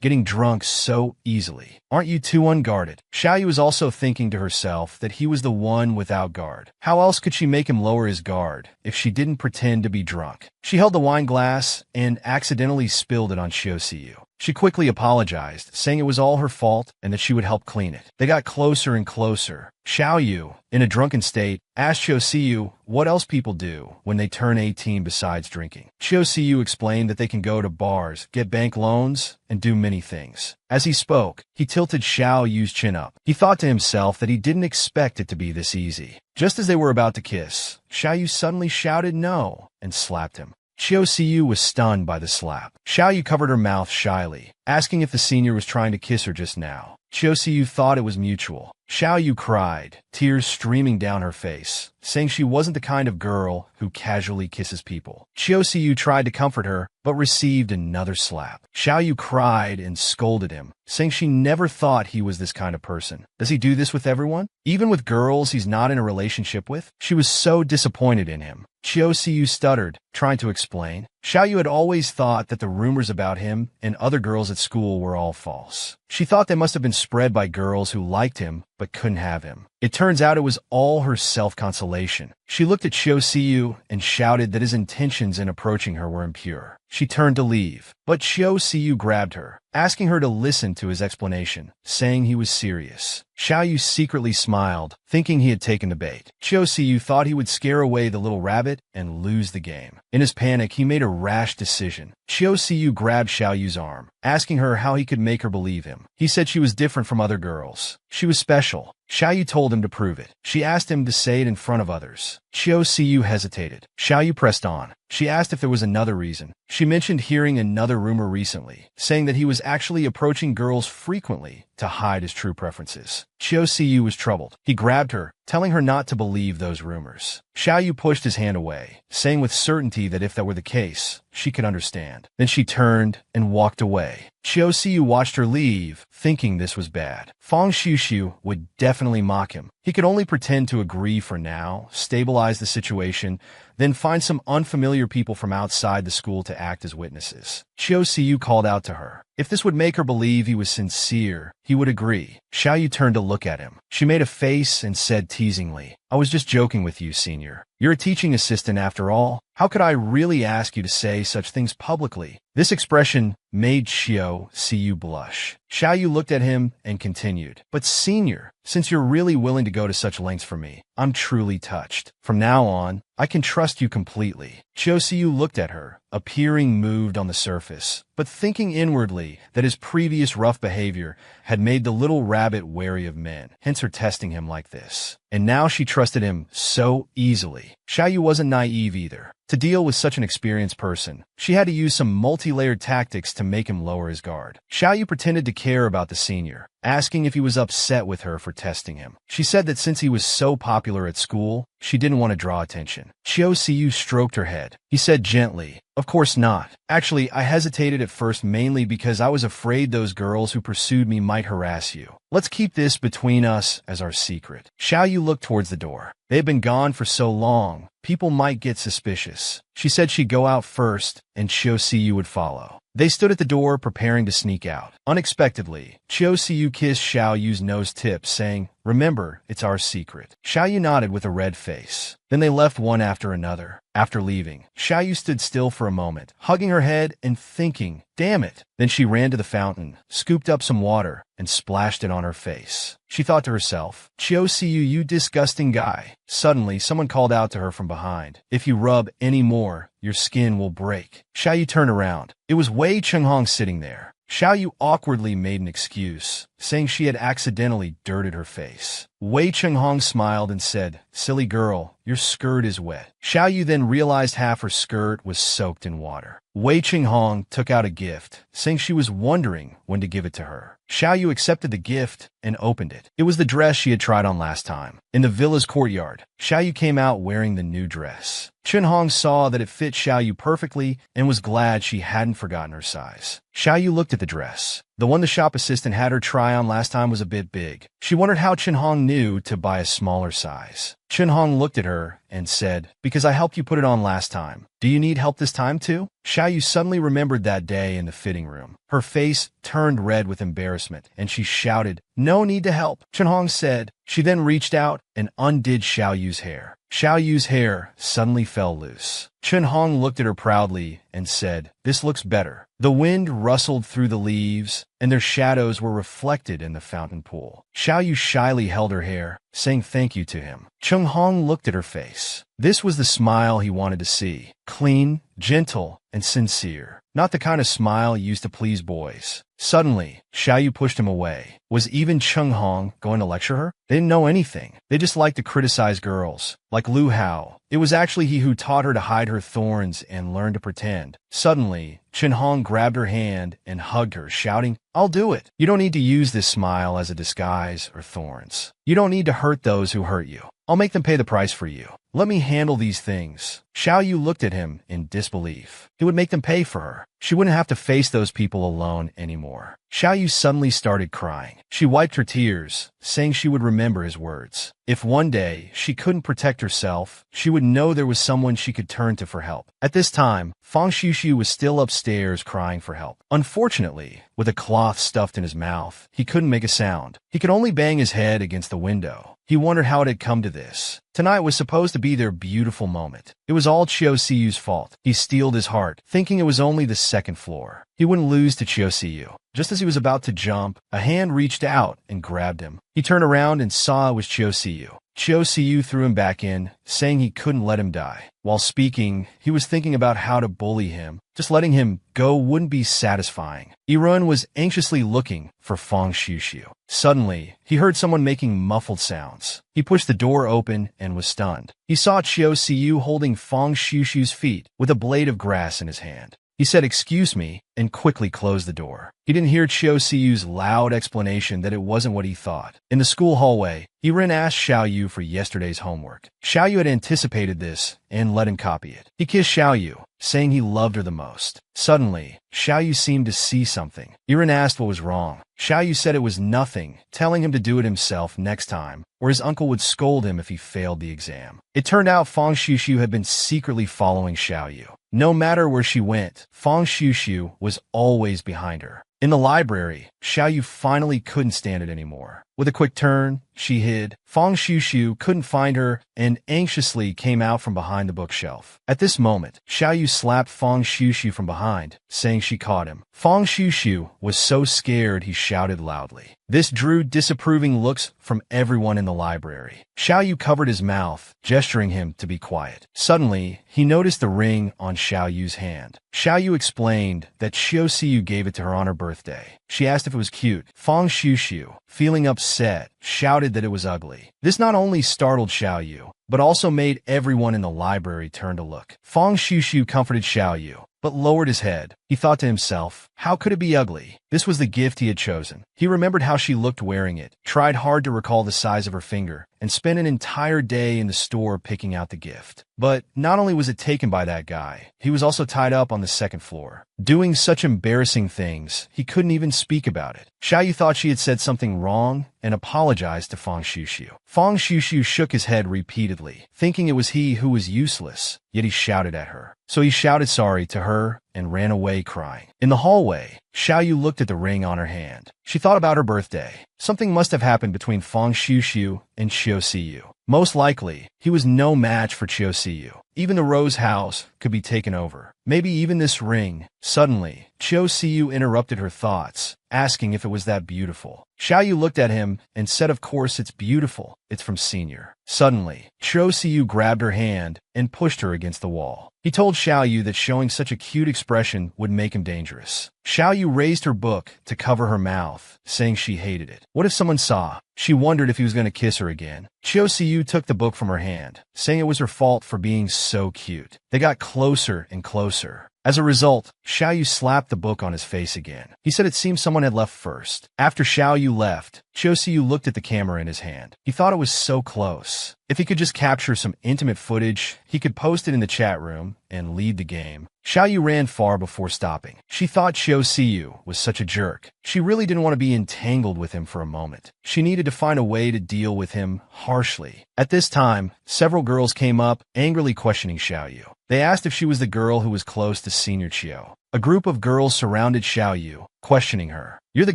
getting drunk so easily. Aren't you too unguarded?" Xiaoyu was also thinking to herself that he was the one without guard. How else could she make him lower his guard if she didn't pretend to be drunk? She held the wine glass and accidentally spilled it on Chiosiu. She quickly apologized, saying it was all her fault and that she would help clean it. They got closer and closer. Xiaoyu, in a drunken state, asked Chiosiu what else people do when they turn 18 besides drinking. Chiosiu explained that they can go to bars, get bank loans, and do many things. As he spoke, he tilted Xiaoyu's chin up. He thought to himself that he didn't expect it to be this easy. Just as they were about to kiss, Xiaoyu suddenly shouted no and slapped him. Chiosiu was stunned by the slap. Xiaoyu covered her mouth shyly, asking if the senior was trying to kiss her just now. Chiosiu thought it was mutual. Xiaoyu cried, tears streaming down her face, saying she wasn't the kind of girl who casually kisses people. Chiosiu tried to comfort her, but received another slap. Xiaoyu cried and scolded him, saying she never thought he was this kind of person. Does he do this with everyone? Even with girls he's not in a relationship with? She was so disappointed in him. Chiosiu stuttered, trying to explain. Xiaoyu had always thought that the rumors about him and other girls at school were all false. She thought they must have been spread by girls who liked him but couldn't have him. It turns out it was all her self-consolation. She looked at Chiosiu and shouted that his intentions in approaching her were impure. She turned to leave, but Chiosiu grabbed her, asking her to listen to his explanation, saying he was serious. Xiaoyu secretly smiled, thinking he had taken the bait. Chiosiu thought he would scare away the little rabbit and lose the game. In his panic, he made a rash decision. Chiosiu grabbed Xiaoyu's arm, asking her how he could make her believe him. He said she was different from other girls. She was special. Xiaoyu told him to prove it. She asked him to say it in front of others. Chiosiu hesitated. Xiaoyu pressed on. She asked if there was another reason. She mentioned hearing another rumor recently, saying that he was actually approaching girls frequently to hide his true preferences. Chiosiu was troubled. He grabbed her, telling her not to believe those rumors. Xiaoyu pushed his hand away, saying with certainty that if that were the case, she could understand. Then she turned and walked away. Chiosiu watched her leave, thinking this was bad. Fang Xiuxiu would definitely mock him. He could only pretend to agree for now, stabilize the situation, then find some unfamiliar people from outside the school to act as witnesses. Chiosiu called out to her. If this would make her believe he was sincere, he would agree. Xiaoyu turned to look at him. She made a face and said teasingly, I was just joking with you, senior. You're a teaching assistant after all. How could I really ask you to say such things publicly? This expression made Xiao blush. Xiao looked at him and continued, but senior, since you're really willing to go to such lengths for me, I'm truly touched. From now on, I can trust you completely. Xiao looked at her, appearing moved on the surface, but thinking inwardly that his previous rough behavior had made the little rabbit wary of men, hence her testing him like this. And now she trusted him so easily. Xiao wasn't naive either. To deal with such an experienced person, she had to use some multi-layered tactics to make him lower his guard. Xiao pretended to care about the senior, asking if he was upset with her for testing him. She said that since he was so popular at school, she didn't want to draw attention. Xiao stroked her head. He said gently, "Of course not. Actually, I hesitated at first mainly because I was afraid those girls who pursued me might harass you. Let's keep this between us as our secret." Xiao looked towards the door. They had been gone for so long, people might get suspicious. She said she'd go out first, and Xiao would follow. They stood at the door preparing to sneak out. Unexpectedly, Xiao kissed Xiao's nose tip, saying, "Remember, it's our secret." Xiao nodded with a red face. Then they left one after another. After leaving, Xiao stood still for a moment, hugging her head and thinking, "Damn it." Then she ran to the fountain, scooped up some water, and splashed it on her face. She thought to herself, "Xiao, you disgusting guy." Suddenly, someone called out to her from behind, "If you rub any more, your skin will break." Xiao turned around. It was Wei Chenghong sitting there. Xiao awkwardly made an excuse, saying she had accidentally dirted her face. Wei Chenghong smiled and said, "Silly girl, your skirt is wet." Xiao then realized half her skirt was soaked in water. Wei Chenghong took out a gift, saying she was wondering when to give it to her. Xiao accepted the gift and opened it. It was the dress she had tried on last time. In the villa's courtyard, Xiao came out wearing the new dress. Chenghong saw that it fit Xiao perfectly and was glad she hadn't forgotten her size. Xiao looked at the dress. The one the shop assistant had her try on last time was a bit big. She wondered how Chenghong knew to buy a smaller size. Chenghong looked at her and said, "Because I helped you put it on last time. Do you need help this time too?" Xiao suddenly remembered that day in the fitting room. Her face turned red with embarrassment, and she shouted, "No need to help," Chenghong said. She then reached out and undid Xiao's hair. Xiao's hair suddenly fell loose. Chenghong looked at her proudly and said, "This looks better." The wind rustled through the leaves, and their shadows were reflected in the fountain pool. Xiao shyly held her hair, saying thank you to him. Chenghong looked at her face. This was the smile he wanted to see. Clean, gentle, and sincere. Not the kind of smile used to please boys. Suddenly, Xiao pushed him away. Was even Chenghong going to lecture her? They didn't know anything. They just liked to criticize girls. Like Lu Hao. It was actually he who taught her to hide her thorns and learn to pretend. Suddenly, Chenghong grabbed her hand and hugged her, shouting, "I'll do it. You don't need to use this smile as a disguise or thorns. You don't need to hurt those who hurt you. I'll make them pay the price for you. Let me handle these things." Xiao looked at him in disbelief. He would make them pay for her. She wouldn't have to face those people alone anymore. Xiao suddenly started crying. She wiped her tears, saying she would remember his words. If one day she couldn't protect herself, she would know there was someone she could turn to for help. At this time, Fang Xushu was still upstairs crying for help. Unfortunately, with a cloth stuffed in his mouth, he couldn't make a sound. He could only bang his head against the window. He wondered how it had come to this. Tonight was supposed to be their beautiful moment. It was all Xiao's fault. He steeled his heart, thinking it was only the second floor. He wouldn't lose to Xiao. Just as he was about to jump, a hand reached out and grabbed him. He turned around and saw it was Xiao. Xiao threw him back in, saying he couldn't let him die. While speaking, he was thinking about how to bully him. Just letting him go wouldn't be satisfying. Irun was anxiously looking for Fang Xushu. Suddenly, he heard someone making muffled sounds. He pushed the door open and was stunned. He saw Xiao holding Fang Xushu's feet with a blade of grass in his hand. He said, "Excuse me," and quickly closed the door. He didn't hear Xiao's loud explanation that it wasn't what he thought. In the school hallway, Iren asked Xiao for yesterday's homework. Xiao had anticipated this and let him copy it. He kissed Xiao, saying he loved her the most. Suddenly, Xiao seemed to see something. Iren asked what was wrong. Xiao said it was nothing, telling him to do it himself next time, or his uncle would scold him if he failed the exam. It turned out Fang Xushu had been secretly following Xiao. No matter where she went, Fang Xushu was always behind her. In the library, Xiao finally couldn't stand it anymore. With a quick turn, she hid. Fang Xiushu couldn't find her and anxiously came out from behind the bookshelf. At this moment, Xiaoyu slapped Fang Xiushu from behind, saying she caught him. Fang Xiushu was so scared he shouted loudly. This drew disapproving looks from everyone in the library. Xiaoyu covered his mouth, gesturing him to be quiet. Suddenly, he noticed the ring on Xiaoyu's hand. Xiaoyu explained that Xiaoyu gave it to her on her birthday. She asked if it was cute. Fang Xiushu, feeling upset, shouted that it was ugly. This not only startled Xiaoyu, but also made everyone in the library turn to look. Fang Xiushu comforted Xiaoyu, but lowered his head. He thought to himself, how could it be ugly? This was the gift he had chosen. He remembered how she looked wearing it, tried hard to recall the size of her finger, and spent an entire day in the store picking out the gift. But not only was it taken by that guy, he was also tied up on the second floor. Doing such embarrassing things, he couldn't even speak about it. Xiaoyu thought she had said something wrong and apologized to Fang Xiushu. Fang Xiushu shook his head repeatedly, thinking it was he who was useless, yet he shouted at her. So he shouted sorry to her and ran away crying. In the hallway, Xiaoyu looked at the ring on her hand. She thought about her birthday. Something must have happened between Fang Xiushu and Xiaoyu. Most likely, he was no match for Xiaoyu. Even the Rose house could be taken over. Maybe even this ring. Suddenly, Xiaoyu interrupted her thoughts, asking if it was that beautiful. Xiaoyu looked at him and said, of course it's beautiful. It's from Senior. Suddenly, Xiaoyu grabbed her hand and pushed her against the wall. He told Xiaoyu that showing such a cute expression would make him dangerous. Xiaoyu raised her book to cover her mouth, saying she hated it. What if someone saw? She wondered if he was going to kiss her again. Xiaoyu took the book from her hand, saying it was her fault for being so cute. They got closer and closer. As a result, Xiaoyu slapped the book on his face again. He said it seemed someone had left first. After Xiaoyu left, Xiaoyu looked at the camera in his hand. He thought it was so close. If he could just capture some intimate footage, he could post it in the chat room and lead the game. Xiaoyu ran far before stopping. She thought Xiaoyu was such a jerk. She really didn't want to be entangled with him for a moment. She needed to find a way to deal with him harshly. At this time, several girls came up, angrily questioning Xiaoyu. They asked if she was the girl who was close to Senior Qiu. A group of girls surrounded Xiaoyu, questioning her. You're the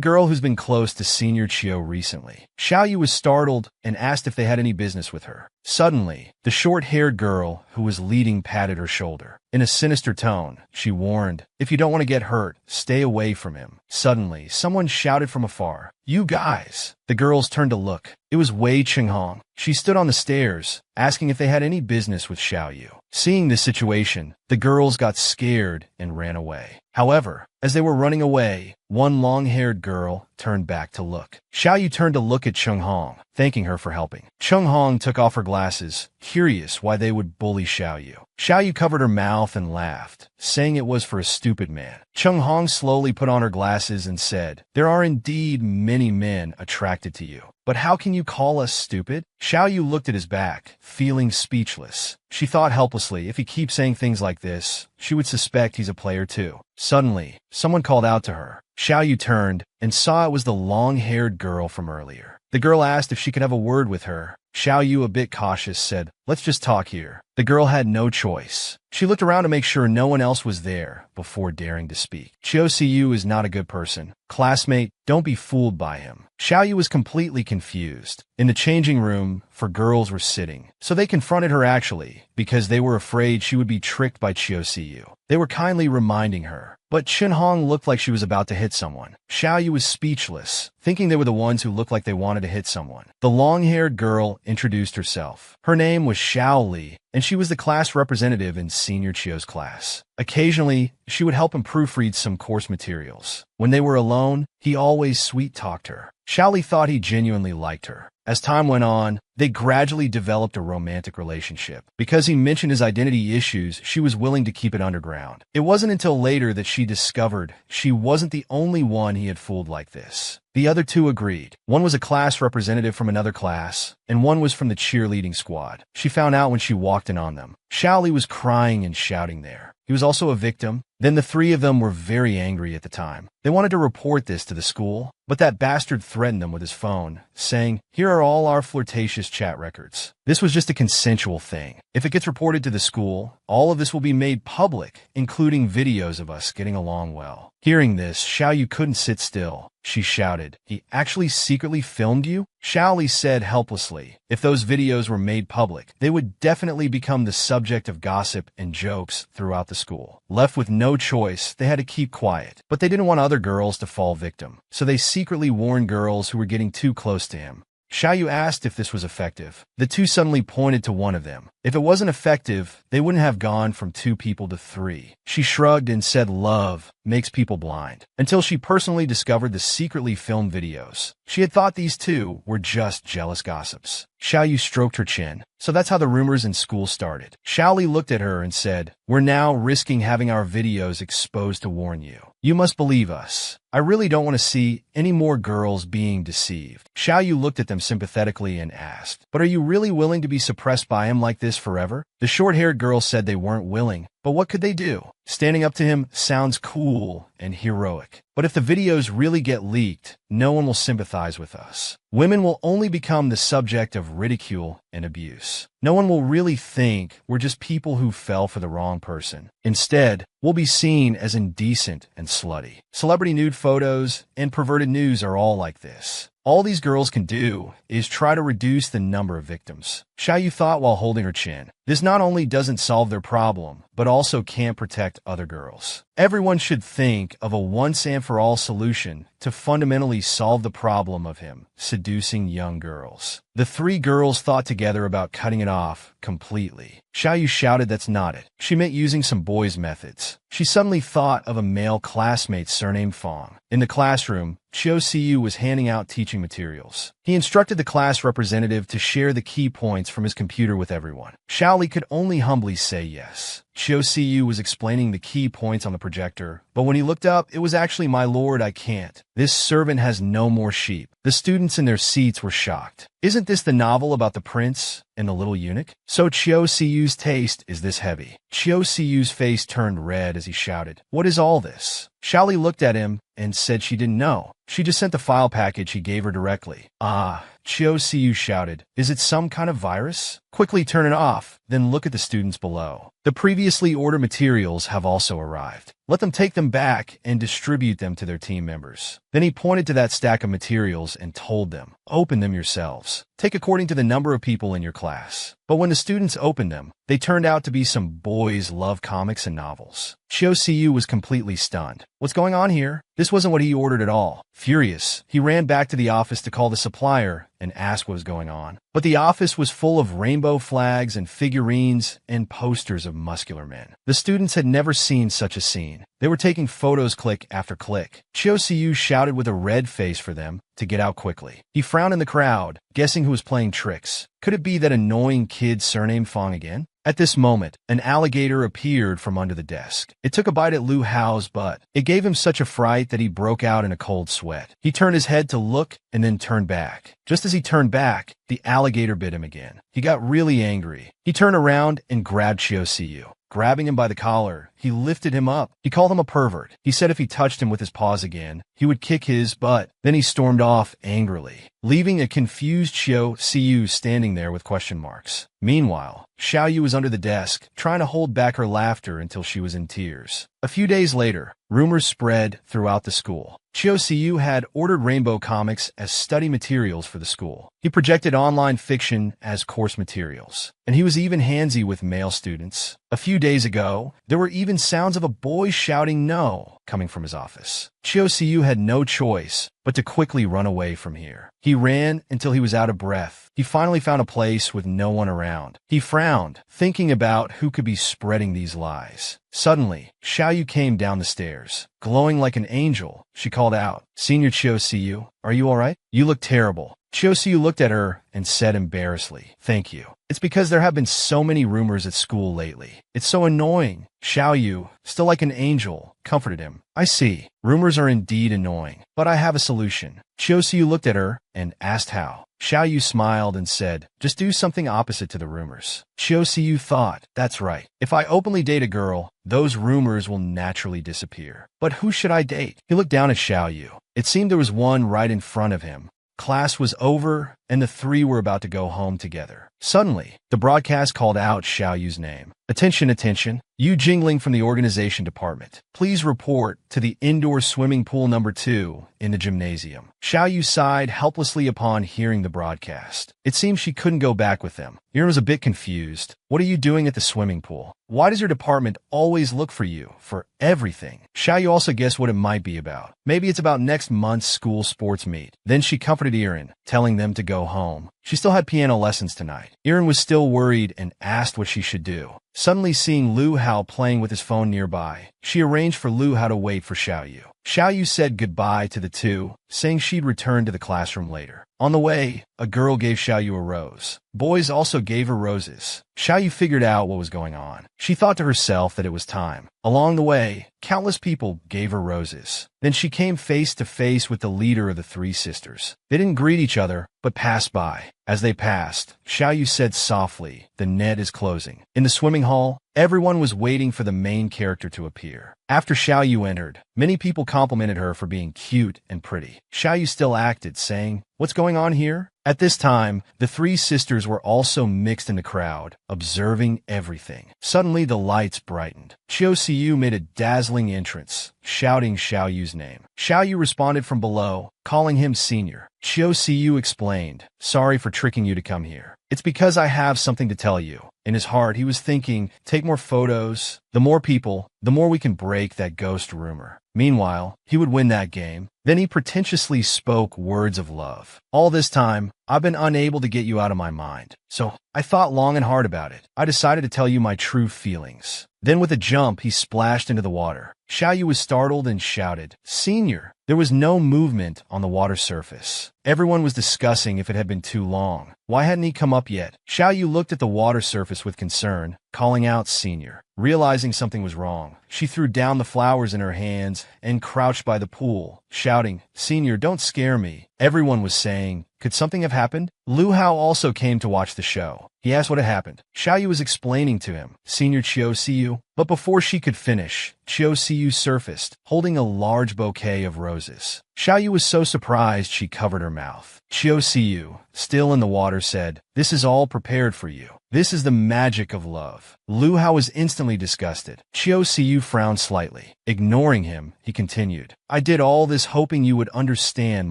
girl who's been close to Senior Qiu recently. Xiaoyu was startled and asked if they had any business with her. Suddenly, the short-haired girl who was leading patted her shoulder. In a sinister tone, she warned, if you don't want to get hurt, stay away from him. Suddenly, someone shouted from afar, you guys! The girls turned to look. It was Wei Qinghong. She stood on the stairs, asking if they had any business with Xiaoyu. Seeing this situation, the girls got scared and ran away. However, as they were running away, one long-haired girl turned back to look. Xiaoyu turned to look at Qinghong, thanking her for helping. Qinghong took off her glasses, curious why they would bully Xiaoyu. Xiaoyu covered her mouth and laughed, saying it was for a stupid man. Qinghong slowly put on her glasses and said, there are indeed many men attracted to you. But how can you call us stupid? Xiaoyu looked at his back, feeling speechless. She thought helplessly, if he keeps saying things like this, she would suspect he's a player too. Suddenly, someone called out to her. Xiaoyu turned and saw it was the long-haired girl from earlier. The girl asked if she could have a word with her. Xiaoyu, a bit cautious, said, let's just talk here. The girl had no choice. She looked around to make sure no one else was there before daring to speak. Xiaoyu is not a good person. Classmate, don't be fooled by him. Xiaoyu was completely confused. In the changing room, 4 girls were sitting. So they confronted her actually, because they were afraid she would be tricked by Xiaoyu. They were kindly reminding her. But Qinghong looked like she was about to hit someone. Xiaoyu was speechless, thinking they were the ones who looked like they wanted to hit someone. The long-haired girl introduced herself. Her name was Xiao Li, and she was the class representative in Senior Qiu's class. Occasionally, she would help him proofread some course materials. When they were alone, he always sweet-talked her. Xiao Li thought he genuinely liked her. As time went on, they gradually developed a romantic relationship. Because he mentioned his identity issues, she was willing to keep it underground. It wasn't until later that she discovered she wasn't the only one he had fooled like this. The other 2 agreed. One was a class representative from another class, and one was from the cheerleading squad. She found out when she walked in on them. Xiao Li was crying and shouting there. He was also a victim. Then the 3 of them were very angry at the time. They wanted to report this to the school, but that bastard threatened them with his phone, saying, here are all our flirtatious chat records. This was just a consensual thing. If it gets reported to the school, all of this will be made public, including videos of us getting along well. Hearing this, Xiaoyu couldn't sit still. she shouted. He actually secretly filmed you? Xiaoli said helplessly. If those videos were made public, they would definitely become the subject of gossip and jokes throughout the school. Left with no choice, they had to keep quiet. But they didn't want other girls to fall victim, so they secretly warned girls who were getting too close to him. Xiaoyu asked if this was effective. The two suddenly pointed to one of them. If it wasn't effective, they wouldn't have gone from 2 people to 3. She shrugged and said love makes people blind, until she personally discovered the secretly filmed videos. She had thought these two were just jealous gossips. Xiaoyu stroked her chin. So that's how the rumors in school started. Xiaoli looked at her and said, "We're now risking having our videos exposed to warn you. You must believe us. I really don't want to see any more girls being deceived." Xiaoyu looked at them sympathetically and asked, "But are you really willing to be suppressed by him like this forever?" The short-haired girl said they weren't willing, but what could they do? Standing up to him sounds cool and heroic. But if the videos really get leaked, no one will sympathize with us. Women will only become the subject of ridicule and abuse. No one will really think we're just people who fell for the wrong person. Instead, we'll be seen as indecent and slutty. Celebrity nude photos and perverted news are all like this. All these girls can do is try to reduce the number of victims. Xiaoyu thought while holding her chin. This not only doesn't solve their problem, but also can't protect other girls. Everyone should think of a once-and-for-all solution to fundamentally solve the problem of him seducing young girls. The 3 girls thought together about cutting it off completely. Xiaoyu shouted that's not it. She meant using some boys' methods. She suddenly thought of a male classmate surnamed Fong. In the classroom, Chiu Siyu was handing out teaching materials. He instructed the class representative to share the key points from his computer with everyone. Xiaoli could only humbly say yes. Chiu Siyu was explaining the key points on the projector, but when he looked up, it was actually, "My lord, I can't. This servant has no more sheep." The students in their seats were shocked. Isn't this the novel about the prince and the little eunuch? So Chiu Siyu's taste is this heavy. Chiu Siyu's face turned red as he shouted, "What is all this?" Xiaoli looked at him and said she didn't know. She just sent the file package he gave her directly. "Ah," Chiu Siyu shouted. "Is it some kind of virus? Quickly turn it off, then look at the students below. The previously ordered materials have also arrived. Let them take them back and distribute them to their team members." Then he pointed to that stack of materials and told them, "Open them yourselves. Take according to the number of people in your class." But when the students opened them, they turned out to be some boys' love comics and novels. Chiu Siyu was completely stunned. What's going on here? This wasn't what he ordered at all. Furious, he ran back to the office to call the supplier and ask what was going on. But the office was full of rainbow flags and figurines and posters of muscular men. The students had never seen such a scene. They were taking photos click after click. Chiu Siyu shouted with a red face for them to get out quickly. He frowned in the crowd, guessing who was playing tricks. Could it be that annoying kid surnamed Fong again? At this moment, an alligator appeared from under the desk. It took a bite at Lu Hao's butt. It gave him such a fright that he broke out in a cold sweat. He turned his head to look and then turned back. Just as he turned back, the alligator bit him again. He got really angry. He turned around and grabbed Chiu Siyu. Grabbing him by the collar, he lifted him up. He called him a pervert. He said if he touched him with his paws again, he would kick his butt. Then he stormed off angrily, leaving a confused Chiu Siyu standing there with question marks. Meanwhile, Xiaoyu was under the desk, trying to hold back her laughter until she was in tears. A few days later, rumors spread throughout the school. Chiu Siyu had ordered rainbow comics as study materials for the school. He projected online fiction as course materials, and he was even handsy with male students. A few days ago, there were even sounds of a boy shouting no coming from his office. Chiu Siyu had no choice but to quickly run away from here. He ran until he was out of breath. He finally found a place with no one around. He frowned, thinking about who could be spreading these lies. Suddenly, Xiaoyu came down the stairs. Glowing like an angel, she called out, "Senior Chiu Siyu, are you all right? You look terrible." Chiu Siyu looked at her and said embarrassedly, "Thank you. It's because there have been so many rumors at school lately. It's so annoying." Xiaoyu, still like an angel, comforted him. "I see. Rumors are indeed annoying, but I have a solution." Chiu Siyu looked at her and asked how. Xiaoyu smiled and said, "Just do something opposite to the rumors." Chiu Siyu thought, "That's right. If I openly date a girl, those rumors will naturally disappear. But who should I date?" He looked down at Xiaoyu. It seemed there was one right in front of him. Class was over, and the three were about to go home together. Suddenly, the broadcast called out Xiao Yu's name. "Attention, attention. Yu Jingling from the organization department. Please report to the indoor swimming pool number 2 in the gymnasium." Xiao Yu sighed helplessly upon hearing the broadcast. It seemed she couldn't go back with them. Yiren was a bit confused. "What are you doing at the swimming pool? Why does your department always look for you for everything?" Xiao Yu also guessed what it might be about. Maybe it's about next month's school sports meet. Then she comforted Yiren, telling them to go home. She still had piano lessons tonight. Yiren was still worried and asked what she should do. Suddenly seeing Lu Hao playing with his phone nearby, she arranged for Lu Hao to wait for Xiao Yu. Xiao Yu said goodbye to the two, saying she'd return to the classroom later. On the way, a girl gave Xiao Yu a rose. Boys also gave her roses. Xiao Yu figured out what was going on. She thought to herself that it was time. Along the way, countless people gave her roses. Then she came face to face with the leader of the three sisters. They didn't greet each other, but passed by. As they passed, Xiao Yu said softly, "The net is closing." In the swimming hall, everyone was waiting for the main character to appear. After Xiao Yu entered, many people complimented her for being cute and pretty. Xiao Yu still acted, saying, "What's going on here?" At this time, the three sisters were also mixed in the crowd, observing everything. Suddenly, the lights brightened. Qiu Siyu made a dazzling entrance, shouting Xiao Yu's name. Xiao Yu responded from below, calling him senior. Qiu Siyu explained, "Sorry for tricking you to come here. It's because I have something to tell you." In his heart, he was thinking, take more photos. The more people, the more we can break that ghost rumor. Meanwhile, he would win that game. Then he pretentiously spoke words of love. "All this time, I've been unable to get you out of my mind. So I thought long and hard about it. I decided to tell you my true feelings." Then with a jump, he splashed into the water. Xiao Yu was startled and shouted, "Senior!" There was no movement on the water surface. Everyone was discussing if it had been too long. Why hadn't he come up yet? Xiao Yu looked at the water surface with concern, calling out senior. Realizing something was wrong, she threw down the flowers in her hands and crouched by the pool, shouting, "Senior, don't scare me." Everyone was saying, "Could something have happened?" Lu Hao also came to watch the show. He asked what had happened. Xiao Yu was explaining to him, "Senior Qiu Siyu." But before she could finish, Qiu Siyu surfaced, holding a large bouquet of roses. Xiao Yu was so surprised she covered her mouth. Qiu Siyu, still in the water, said, "This is all prepared for you. This is the magic of love." Lu Hao was instantly disgusted. Qiu Siyu frowned slightly. Ignoring him, he continued, "I did all this hoping you would understand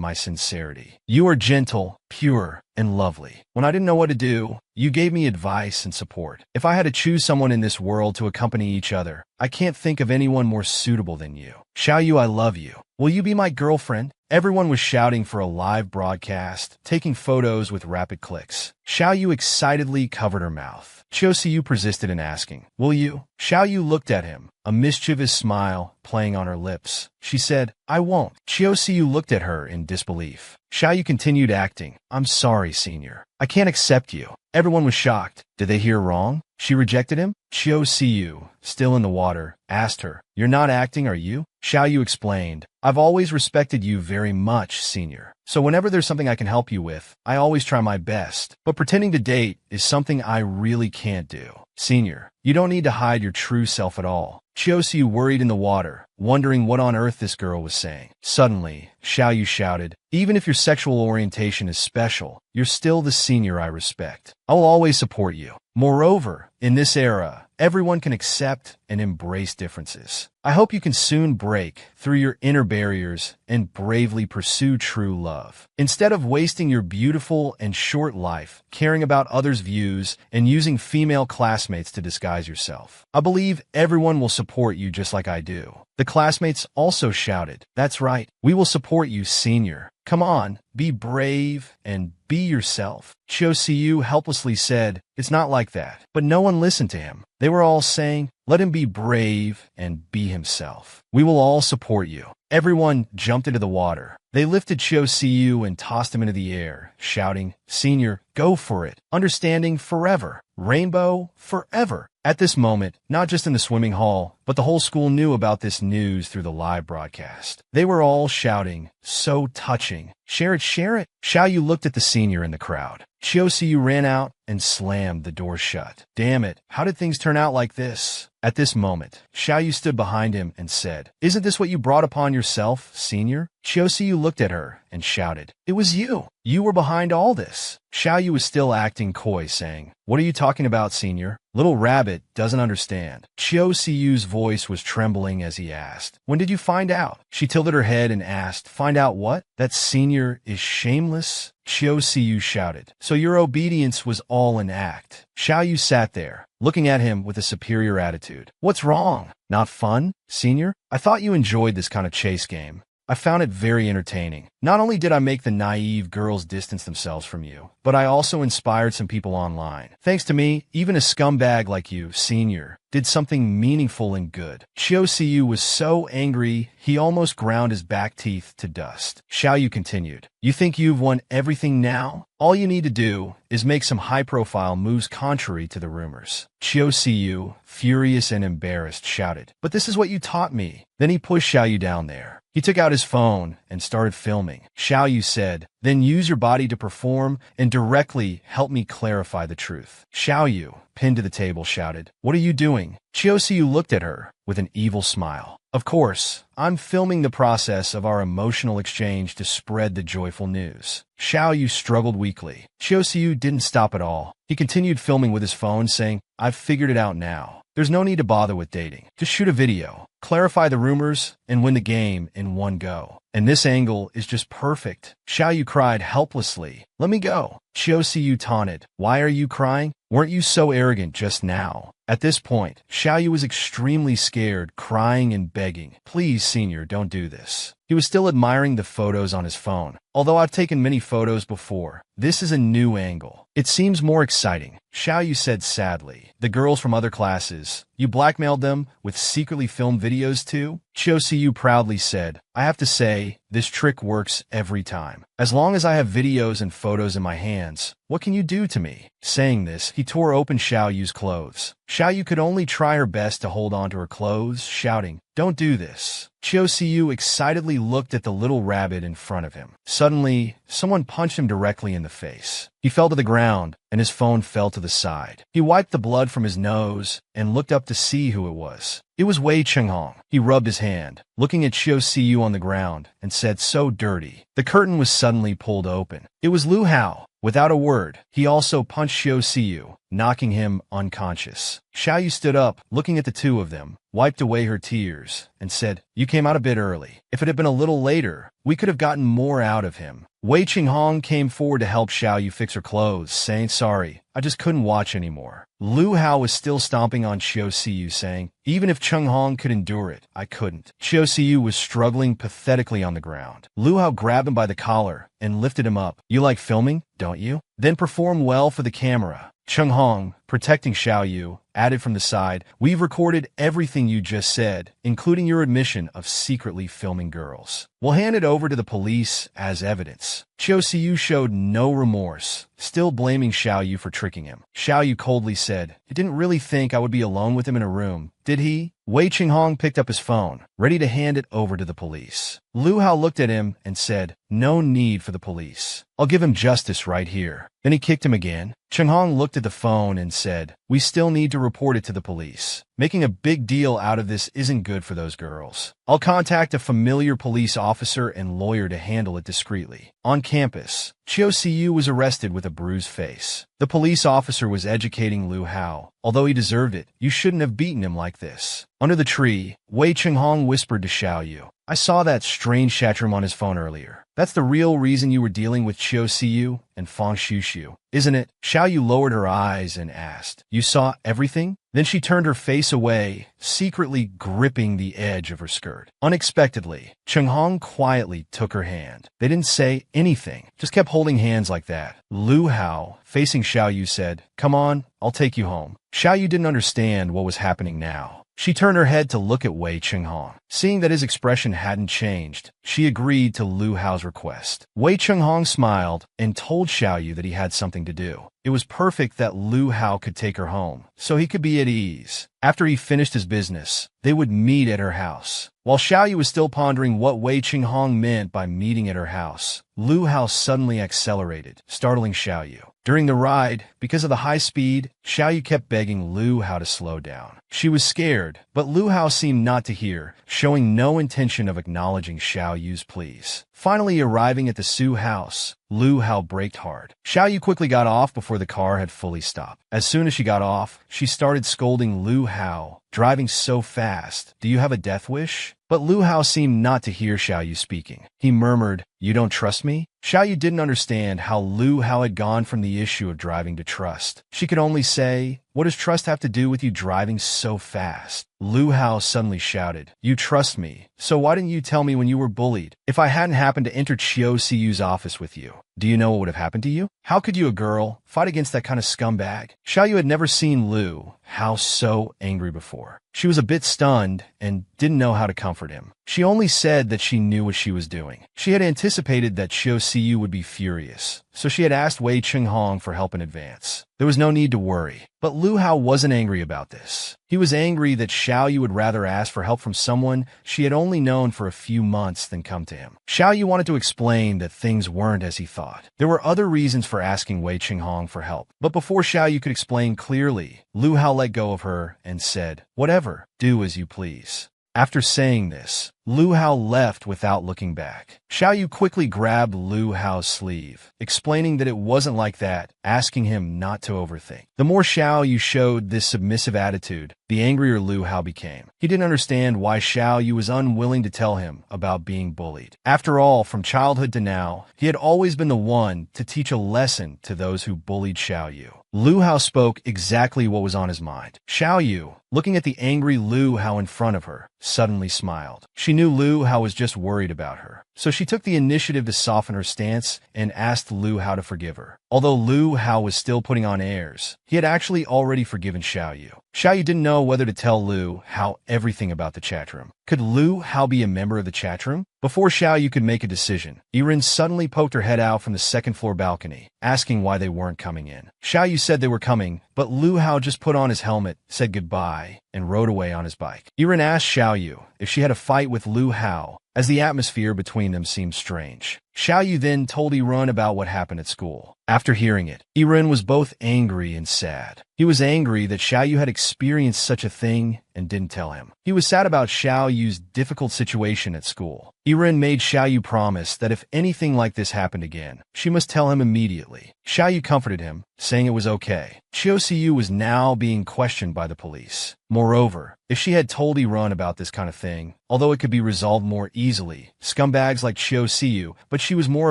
my sincerity. You are gentle, pure, and lovely. When I didn't know what to do, you gave me advice and support. If I had to choose someone in this world to accompany each other, I can't think of anyone more suitable than you. Xiao Yu, I love you. Will you be my girlfriend?" Everyone was shouting for a live broadcast, taking photos with rapid clicks. Xiao Yu excitedly covered her mouth. Qiu Siyu persisted in asking, "Will you?" Xiao Yu looked at him, a mischievous smile playing on her lips. She said, "I won't." Qiu Siyu looked at her in disbelief. Xiao Yu continued acting, "I'm sorry, senior. I can't accept you." Everyone was shocked. Did they hear wrong? She rejected him? Qiu Siyu, still in the water, asked her, "You're not acting, are you?" Xiao Yu explained, "I've always respected you very much, senior. So whenever there's something I can help you with, I always try my best. But pretending to date is something I really can't do. Senior, you don't need to hide your true self at all." Qiu Siyu worried in the water, wondering what on earth this girl was saying. Suddenly, Xiao Yu shouted, "Even if your sexual orientation is special, you're still the senior I respect. I will always support you. Moreover, in this era, everyone can accept and embrace differences. I hope you can soon break through your inner barriers and bravely pursue true love. Instead of wasting your beautiful and short life caring about others' views and using female classmates to disguise yourself. I believe everyone will support you just like I do." The classmates also shouted, "That's right. We will support you, senior. Come on, be brave and be yourself." Qiu Siyu helplessly said, "It's not like that." But no one listened to him. They were all saying, "Let him be brave and be himself. We will all support you." Everyone jumped into the water. They lifted Qiu Siyu and tossed him into the air, shouting, "Senior, go for it. Understanding forever. Rainbow forever." At this moment, not just in the swimming hall, but the whole school knew about this news through the live broadcast. They were all shouting, "So touching. Share it, share it." Xiao Yu looked at the senior in the crowd. Qiu Siyu ran out and slammed the door shut. "Damn it, how did things turn out like this?" At this moment, Xiao Yu stood behind him and said, "Isn't this what you brought upon yourself, senior?" Xiao Siyu looked at her and shouted, "It was you! You were behind all this!" Xiao Yu was still acting coy, saying, "What are you talking about, senior?" Little Rabbit doesn't understand. Xiao Siyu's voice was trembling as he asked, "When did you find out?" She tilted her head and asked, "Find out what? That senior is shameless?" Xiao Siyu shouted, "So your obedience was all an act." Xiao Yu sat there, looking at him with a superior attitude. "What's wrong? Not fun, senior? I thought you enjoyed this kind of chase game. I found it very entertaining. Not only did I make the naive girls distance themselves from you, but I also inspired some people online. Thanks to me, even a scumbag like you, senior, did something meaningful and good." Xiao Siyu was so angry, he almost ground his back teeth to dust. Xiao Yu continued, "You think you've won everything now? All you need to do is make some high-profile moves contrary to the rumors." Xiao Siyu, furious and embarrassed, shouted, "But this is what you taught me." Then he pushed Xiao Yu down there. He took out his phone and started filming. Xiao Yu said, "Then use your body to perform and directly help me clarify the truth." Xiao Yu, pinned to the table, shouted, "What are you doing?" Xiao Siyu looked at her with an evil smile. "Of course, I'm filming the process of our emotional exchange to spread the joyful news." Xiao Yu struggled weakly. Xiao Siyu didn't stop at all. He continued filming with his phone, saying, "I've figured it out now. There's no need to bother with dating. Just shoot a video, clarify the rumors, and win the game in one go. And this angle is just perfect." Xiao Yu cried helplessly, "Let me go." Xiao Siyu taunted, "Why are you crying? Weren't you so arrogant just now?" At this point, Xiao Yu was extremely scared, crying and begging, "Please, senior, don't do this." He was still admiring the photos on his phone. "Although I've taken many photos before, this is a new angle. It seems more exciting." Xiao Yu said sadly, "The girls from other classes, you blackmailed them with secretly filmed videos too?" Xiao Siyu proudly said, "I have to say, this trick works every time. As long as I have videos and photos in my hands, what can you do to me?" Saying this, he tore open Xiao Yu's clothes. Xiao Yu could only try her best to hold on to her clothes, shouting, "Don't do this." Xiao Siyu excitedly looked at the little rabbit in front of him. Suddenly, someone punched him directly in the face. He fell to the ground, and his phone fell to the side. He wiped the blood from his nose and looked up to see who it was. It was Wei Chenghong. He rubbed his hand, looking at Xiao Siyu on the ground, and said, "So dirty." The curtain was suddenly pulled open. It was Lu Hao. Without a word, he also punched Xiao Siyu, knocking him unconscious. Xiao Yu stood up, looking at the two of them, wiped away her tears, and said, "You came out a bit early. If it had been a little later, we could have gotten more out of him." Wei Chenghong came forward to help Xiao Yu fix her clothes, saying, "Sorry, I just couldn't watch anymore." Lu Hao was still stomping on Xiao Siyu, saying, "Even if Chenghong could endure it, I couldn't." Xiao Siyu was struggling pathetically on the ground. Lu Hao grabbed him by the collar and lifted him up. "You like filming, don't you? Then perform well for the camera." Chenghong, protecting Xiao Yu, added from the side, "We've recorded everything you just said, including your admission of secretly filming girls. We'll hand it over to the police as evidence." Xiao Siyu showed no remorse, still blaming Xiao Yu for tricking him. Xiao Yu coldly said, "He didn't really think I would be alone with him in a room, did he?" Wei Chenghong picked up his phone, ready to hand it over to the police. Lu Hao looked at him and said, "No need for the police. I'll give him justice right here." Then he kicked him again. Chenghong looked at the phone and said, "We still need to report it to the police. Making a big deal out of this isn't good for those girls. I'll contact a familiar police officer and lawyer to handle it discreetly." On campus, Xiao Siyu was arrested with a bruised face. The police officer was educating Lu Hao. "Although he deserved it, you shouldn't have beaten him like this." Under the tree, Wei Chenghong whispered to Xiao Yu, "I saw that strange chatroom on his phone earlier. That's the real reason you were dealing with Xiao Siyu and Fang Shushu, isn't it?" Xiao Yu lowered her eyes and asked, "You saw everything?" Then she turned her face away, secretly gripping the edge of her skirt. Unexpectedly, Chenghong quietly took her hand. They didn't say anything, just kept holding hands like that. Lu Hao, facing Xiao Yu, said, "Come on, I'll take you home." Xiao Yu didn't understand what was happening now. She turned her head to look at Wei Chenghong. Seeing that his expression hadn't changed, she agreed to Lu Hao's request. Wei Chenghong smiled and told Xiao Yu that he had something to do. It was perfect that Lu Hao could take her home, so he could be at ease. After he finished his business, they would meet at her house. While Xiao Yu was still pondering what Wei Chenghong meant by meeting at her house, Lu Hao suddenly accelerated, startling Xiao Yu. During the ride, because of the high speed, Xiaoyu kept begging Lu Hao to slow down. She was scared, but Lu Hao seemed not to hear, showing no intention of acknowledging Xiaoyu's pleas. Finally arriving at the Su house, Lu Hao braked hard. Xiaoyu quickly got off before the car had fully stopped. As soon as she got off, she started scolding Lu Hao, driving so fast. Do you have a death wish? But Lu Hao seemed not to hear Xiaoyu speaking. He murmured, "You don't trust me?" Xiaoyu didn't understand how Lu Hao had gone from the issue of driving to trust. She could only say, "What does trust have to do with you driving so fast?" Lu Hao suddenly shouted, "You trust me, so why didn't you tell me when you were bullied? If I hadn't happened to enter Chiu Siu's office with you, do you know what would have happened to you? How could you, a girl, fight against that kind of scumbag?" Xiaoyu had never seen Lu Hao so angry before. She was a bit stunned and didn't know how to comfort him. She only said that she knew what she was doing. She had anticipated that Chiu Siu would be furious, so she had asked Wei Chenghong for help in advance. There was no need to worry. But Lu Hao wasn't angry about this. He was angry that Xiaoyu would rather ask for help from someone she had only known for a few months than come to him. Xiaoyu wanted to explain that things weren't as he thought. There were other reasons for asking Wei Chenghong for help. But before Xiaoyu could explain clearly, Lu Hao let go of her and said, "Whatever, do as you please." After saying this, Lu Hao left without looking back. Xiaoyu quickly grabbed Lu Hao's sleeve, explaining that it wasn't like that, asking him not to overthink. The more Xiaoyu showed this submissive attitude, the angrier Lu Hao became. He didn't understand why Xiaoyu was unwilling to tell him about being bullied. After all, from childhood to now, he had always been the one to teach a lesson to those who bullied Xiaoyu. Lu Hao spoke exactly what was on his mind. Xiaoyu, looking at the angry Lu Hao in front of her, suddenly smiled. She knew Lu Hao was just worried about her, so she took the initiative to soften her stance and asked Lu Hao to forgive her. Although Lu Hao was still putting on airs, he had actually already forgiven Xiaoyu. Xiaoyu didn't know whether to tell Lu Hao everything about the chat room. Could Lu Hao be a member of the chat room? Before Xiaoyu could make a decision, Yiren suddenly poked her head out from the second-floor balcony, asking why they weren't coming in. Xiaoyu said they were coming, but Lu Hao just put on his helmet, said goodbye, and rode away on his bike. Yiren asked Xiaoyu if she had a fight with Lu Hao, as the atmosphere between them seemed strange. Xiaoyu then told Yiren about what happened at school. After hearing it, Yiren was both angry and sad. He was angry that Xiaoyu had experienced such a thing and didn't tell him. He was sad about Xiaoyu's difficult situation at school. Yiren made Xiaoyu promise that if anything like this happened again, she must tell him immediately. Xiaoyu comforted him, saying it was okay. Chiu Siu was now being questioned by the police. Moreover, if she had told Yiren about this kind of thing, although it could be resolved more easily, scumbags like Chiu Siu, but she was more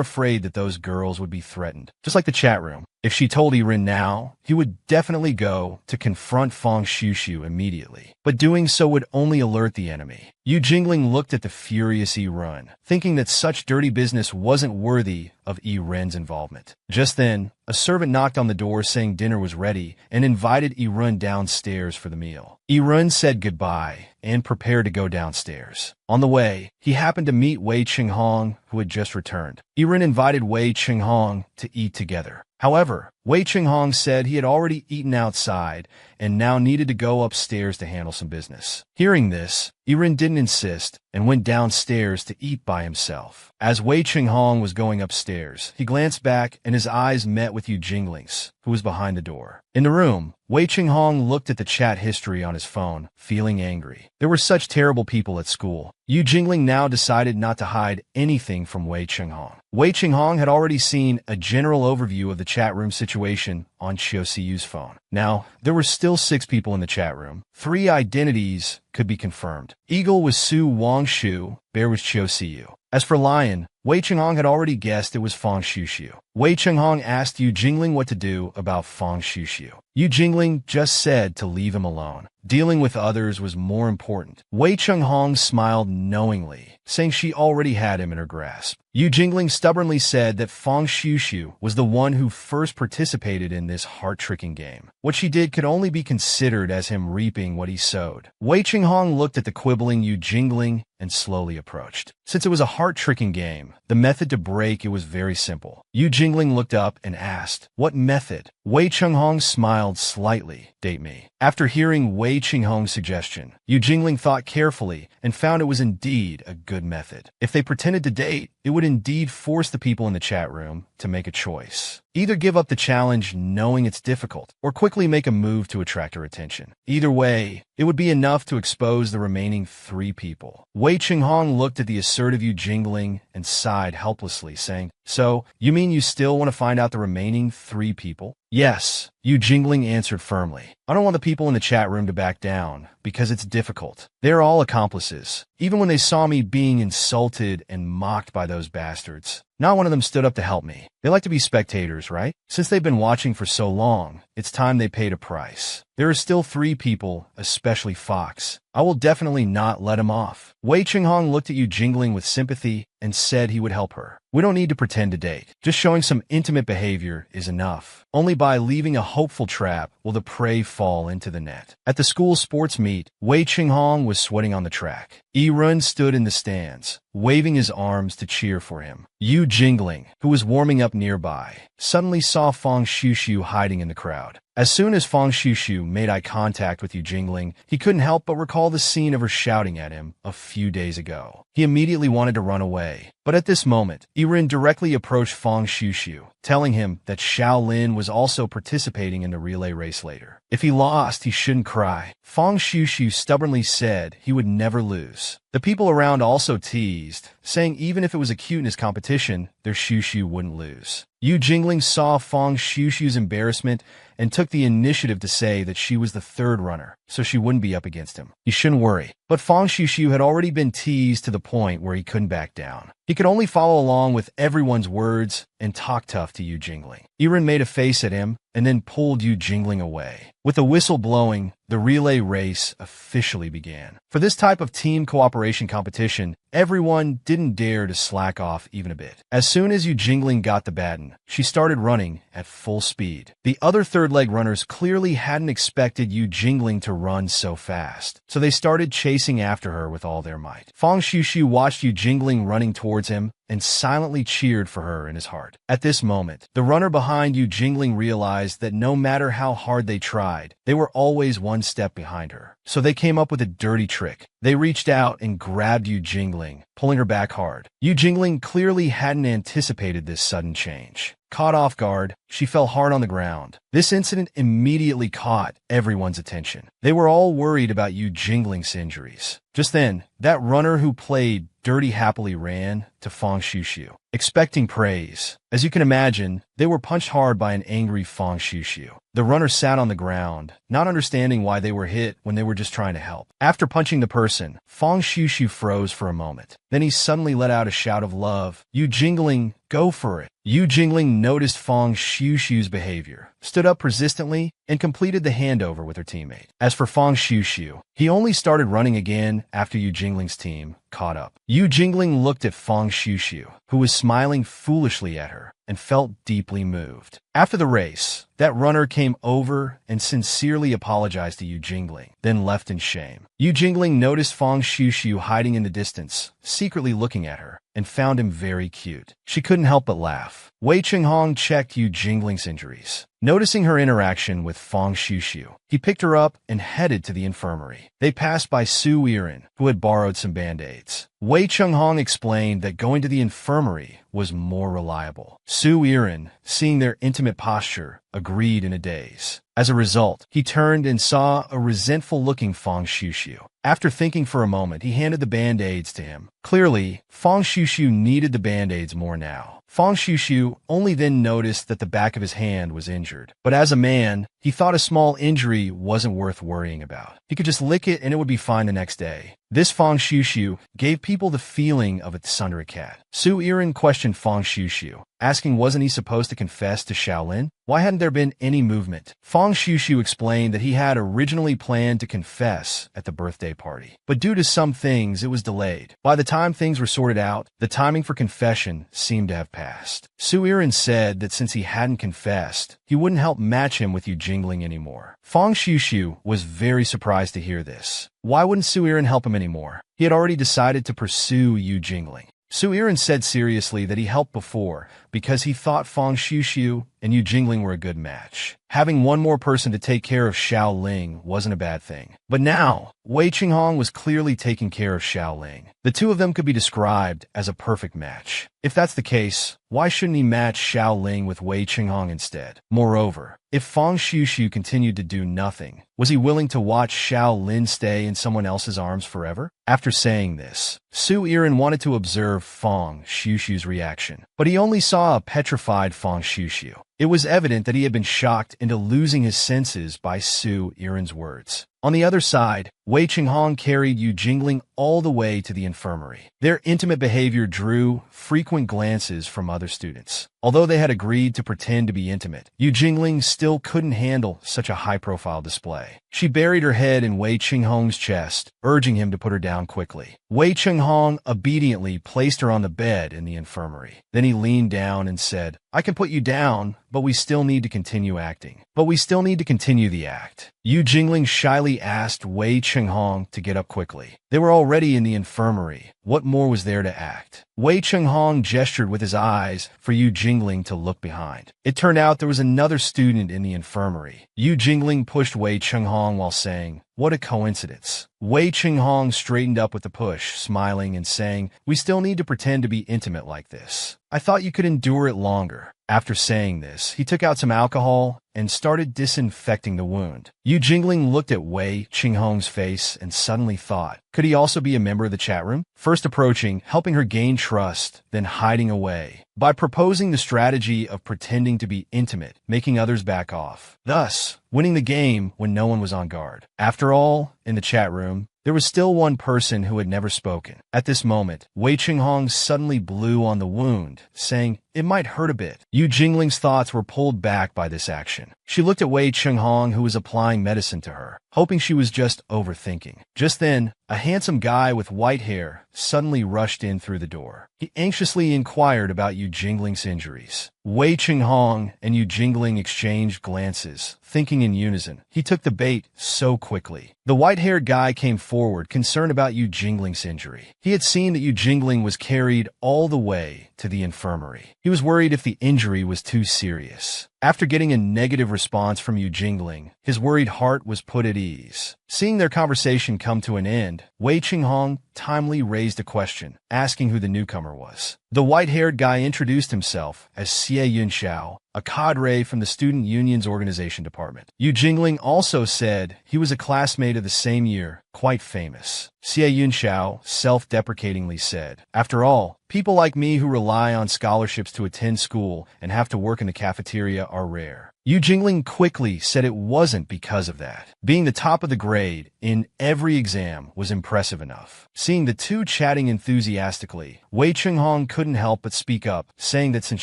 afraid that those girls would be threatened. Just like the chat room. If she told Yiren now, he would definitely go to confront Fang Shushu immediately. But doing so would only alert the enemy. Yu Jingling looked at the furious Yiren, thinking that such dirty business wasn't worthy of Yiren's involvement. Just then, a servant knocked on the door saying dinner was ready and invited Yiren downstairs for the meal. Yiren said goodbye and prepared to go downstairs. On the way, he happened to meet Wei Chenghong, who had just returned. Yiren invited Wei Chenghong to eat together. However, Wei Chenghong said he had already eaten outside and now needed to go upstairs to handle some business. Hearing this, Yiren didn't insist and went downstairs to eat by himself. As Wei Chenghong was going upstairs, he glanced back and his eyes met with Yu Jingling's, who was behind the door. In the room, Wei Chenghong looked at the chat history on his phone, feeling angry. There were such terrible people at school. Yu Jingling now decided not to hide anything from Wei Chenghong. Wei Chenghong had already seen a general overview of the chat room situation on Chiu Siu's phone. Now, there were still 6 people in the chat room. 3 identities could be confirmed. Eagle was Su Wangshu, Bear was Chiu Siu. As for Lion, Wei Chenghong had already guessed it was Fang Shushu. Wei Chenghong asked Yu Jingling what to do about Fang Shushu. Yu Jingling just said to leave him alone. Dealing with others was more important. Wei Chenghong smiled knowingly, saying she already had him in her grasp. Yu Jingling stubbornly said that Fang Shushu was the one who first participated in this heart-tricking game. What she did could only be considered as him reaping what he sowed. Wei Chenghong looked at the quibbling Yu Jingling and slowly approached. Since it was a heart-tricking game, the method to break it was very simple. Yu Jingling looked up and asked, "What method?" Wei Chenghong smiled slightly. "Date me." After hearing Wei Chenghong's suggestion, Yu Jingling thought carefully and found it was indeed a good method. If they pretended to date, it would indeed force the people in the chat room to make a choice. Either give up the challenge knowing it's difficult, or quickly make a move to attract her attention. Either way, it would be enough to expose the remaining 3 people. Wei Chenghong looked at the assertive Yu Jingling and sighed helplessly, saying, "So, you mean you still want to find out the remaining 3 people?" "Yes," Yu Jingling answered firmly. "I don't want the people in the chat room to back down, because it's difficult. They're all accomplices. Even when they saw me being insulted and mocked by those bastards, not one of them stood up to help me. They like to be spectators, right? Since they've been watching for so long, it's time they paid a price. There are still 3 people, especially Fox. I will definitely not let him off." Wei Chenghong looked at Yu Jingling with sympathy and said he would help her. "We don't need to pretend to date. Just showing some intimate behavior is enough. Only by leaving a hopeful trap will the prey fall into the net." At the school sports meet, Wei Chenghong was sweating on the track. Yi Run stood in the stands, waving his arms to cheer for him. Yu Jingling, who was warming up nearby, suddenly saw Fang Shushu hiding in the crowd. As soon as Fang Shushu made eye contact with Yu Jingling, he couldn't help but recall the scene of her shouting at him a few days ago. He immediately wanted to run away. But at this moment, Yiren directly approached Fang Shushu, telling him that Shaolin was also participating in the relay race later. If he lost, he shouldn't cry. Fang Shushu stubbornly said he would never lose. The people around also teased, saying even if it was a cuteness competition, their Shushu wouldn't lose. Yu Jingling saw Fang Shushu's embarrassment and took the initiative to say that she was the 3rd runner, so she wouldn't be up against him. He shouldn't worry. But Fang Shushu had already been teased to the point where he couldn't back down. He could only follow along with everyone's words and talk tough to Yu Jingling. Yiren made a face at him and then pulled Yu Jingling away. With the whistle blowing, the relay race officially began. For this type of team cooperation competition, everyone didn't dare to slack off even a bit. As soon as Yu Jingling got the baton, she started running at full speed. The other third leg runners clearly hadn't expected Yu Jingling to run so fast, so they started chasing after her with all their might. Fang Shushu watched Yu Jingling running towards him and silently cheered for her in his heart. At this moment, the runner behind Yu Jingling realized that no matter how hard they tried, they were always one step behind her. So they came up with a dirty trick. They reached out and grabbed Yu Jingling, pulling her back hard. Yu Jingling clearly hadn't anticipated this sudden change. Caught off guard, she fell hard on the ground. This incident immediately caught everyone's attention. They were all worried about Yu Jingling's injuries. Just then, that runner who played dirty happily ran to Fang Shushu, expecting praise. As you can imagine, they were punched hard by an angry Fang Shushu. The runner sat on the ground, not understanding why they were hit when they were just trying to help. After punching the person, Fang Shushu froze for a moment. Then he suddenly let out a shout of love. Yu Jingling, go for it. Yu Jingling noticed Fang Shushu's behavior, stood up persistently, and completed the handover with her teammate. As for Fang Shushu, he only started running again after Yu Jingling's team caught up. Yu Jingling looked at Fang Shushu, who was smiling foolishly at her, and felt deeply moved. After the race, that runner came over and sincerely apologized to Yu Jingling, then left in shame. Yu Jingling noticed Fang Shushu hiding in the distance, secretly looking at her, and found him very cute. She couldn't help but laugh. Wei Chenghong checked Yu Jingling's injuries. Noticing her interaction with Fang Shushu, he picked her up and headed to the infirmary. They passed by Su Yiren, who had borrowed some band-aids. Wei Chenghong explained that going to the infirmary was more reliable. Su Yiren, seeing their intimate posture, agreed in a daze. As a result, he turned and saw a resentful-looking Fang Shushu. After thinking for a moment, he handed the band-aids to him. Clearly, Fang Shushu needed the band-aids more now. Fang Shushu only then noticed that the back of his hand was injured. But as a man, he thought a small injury wasn't worth worrying about. He could just lick it and it would be fine the next day. This Fang Shushu gave people the feeling of a Thundercat. Su Yiren questioned Fang Shushu, asking wasn't he supposed to confess to Shaolin? Why hadn't there been any movement? Fang Shushu explained that he had originally planned to confess at the birthday party, but due to some things it was delayed. By the time things were sorted out, the timing for confession seemed to have passed. Su Yiren said that since he hadn't confessed, he wouldn't help match him with Yu Jingling Jingling anymore. Fang Xiushu was very surprised to hear this. Why wouldn't Su Yiren help him anymore? He had already decided to pursue Yu Jingling. Su Yiren said seriously that he helped before because he thought Fang Xiushu and Yu Jingling were a good match. Having one more person to take care of Xiao Ling wasn't a bad thing. But now, Wei Qinghong was clearly taking care of Xiao Ling. The two of them could be described as a perfect match. If that's the case, why shouldn't he match Xiao Ling with Wei Qinghong instead? Moreover, if Fang Xiushu continued to do nothing, was he willing to watch Xiao Lin stay in someone else's arms forever? After saying this, Su Yiren wanted to observe Fang Xiushu's reaction, but he only saw a petrified Fang Xiushu. It was evident that he had been shocked into losing his senses by Su Yiren's words. On the other side, Wei Qinghong carried Yu Jingling all the way to the infirmary. Their intimate behavior drew frequent glances from other students. Although they had agreed to pretend to be intimate, Yu Jingling still couldn't handle such a high-profile display. She buried her head in Wei Qinghong's chest, urging him to put her down quickly. Wei Qinghong obediently placed her on the bed in the infirmary. Then he leaned down and said, "I can put you down, but we still need to continue acting. But we still need to continue the act." Yu Jingling shyly asked Wei Qinghong to get up quickly. They were already in the infirmary. What more was there to act? Wei Qinghong gestured with his eyes for Yu Jingling to look behind. It turned out there was another student in the infirmary. Yu Jingling pushed Wei Qinghong while saying, "What a coincidence." Wei Qinghong straightened up with the push, smiling and saying, "We still need to pretend to be intimate like this. I thought you could endure it longer." After saying this, he took out some alcohol and started disinfecting the wound. Yu Jingling looked at Wei Qinghong's face and suddenly thought, could he also be a member of the chat room? First approaching, helping her gain trust, then hiding away. By proposing the strategy of pretending to be intimate, making others back off. Thus, winning the game when no one was on guard. After all, in the chat room, there was still one person who had never spoken. At this moment, Wei Qinghong suddenly blew on the wound, saying, "It might hurt a bit." Yu Jingling's thoughts were pulled back by this action. She looked at Wei Qinghong, who was applying medicine to her, hoping she was just overthinking. Just then, a handsome guy with white hair suddenly rushed in through the door. He anxiously inquired about Yu Jingling's injuries. Wei Qinghong and Yu Jingling exchanged glances, thinking in unison. He took the bait so quickly. The white-haired guy came forward, concerned about Yu Jingling's injury. He had seen that Yu Jingling was carried all the way to the infirmary. He was worried if the injury was too serious. After getting a negative response from Yu Jingling, his worried heart was put at ease. Seeing their conversation come to an end, Wei Qinghong timely raised a question, asking who the newcomer was. The white-haired guy introduced himself as Xie Yunxiao, a cadre from the Student Union's organization department. Yu Jingling also said he was a classmate of the same year, quite famous. Xie Yunxiao self-deprecatingly said, "After all, people like me who rely on scholarships to attend school and have to work in the cafeteria are rare." Yu Jingling quickly said it wasn't because of that. Being the top of the grade in every exam was impressive enough. Seeing the two chatting enthusiastically, Wei Qinghong couldn't help but speak up, saying that since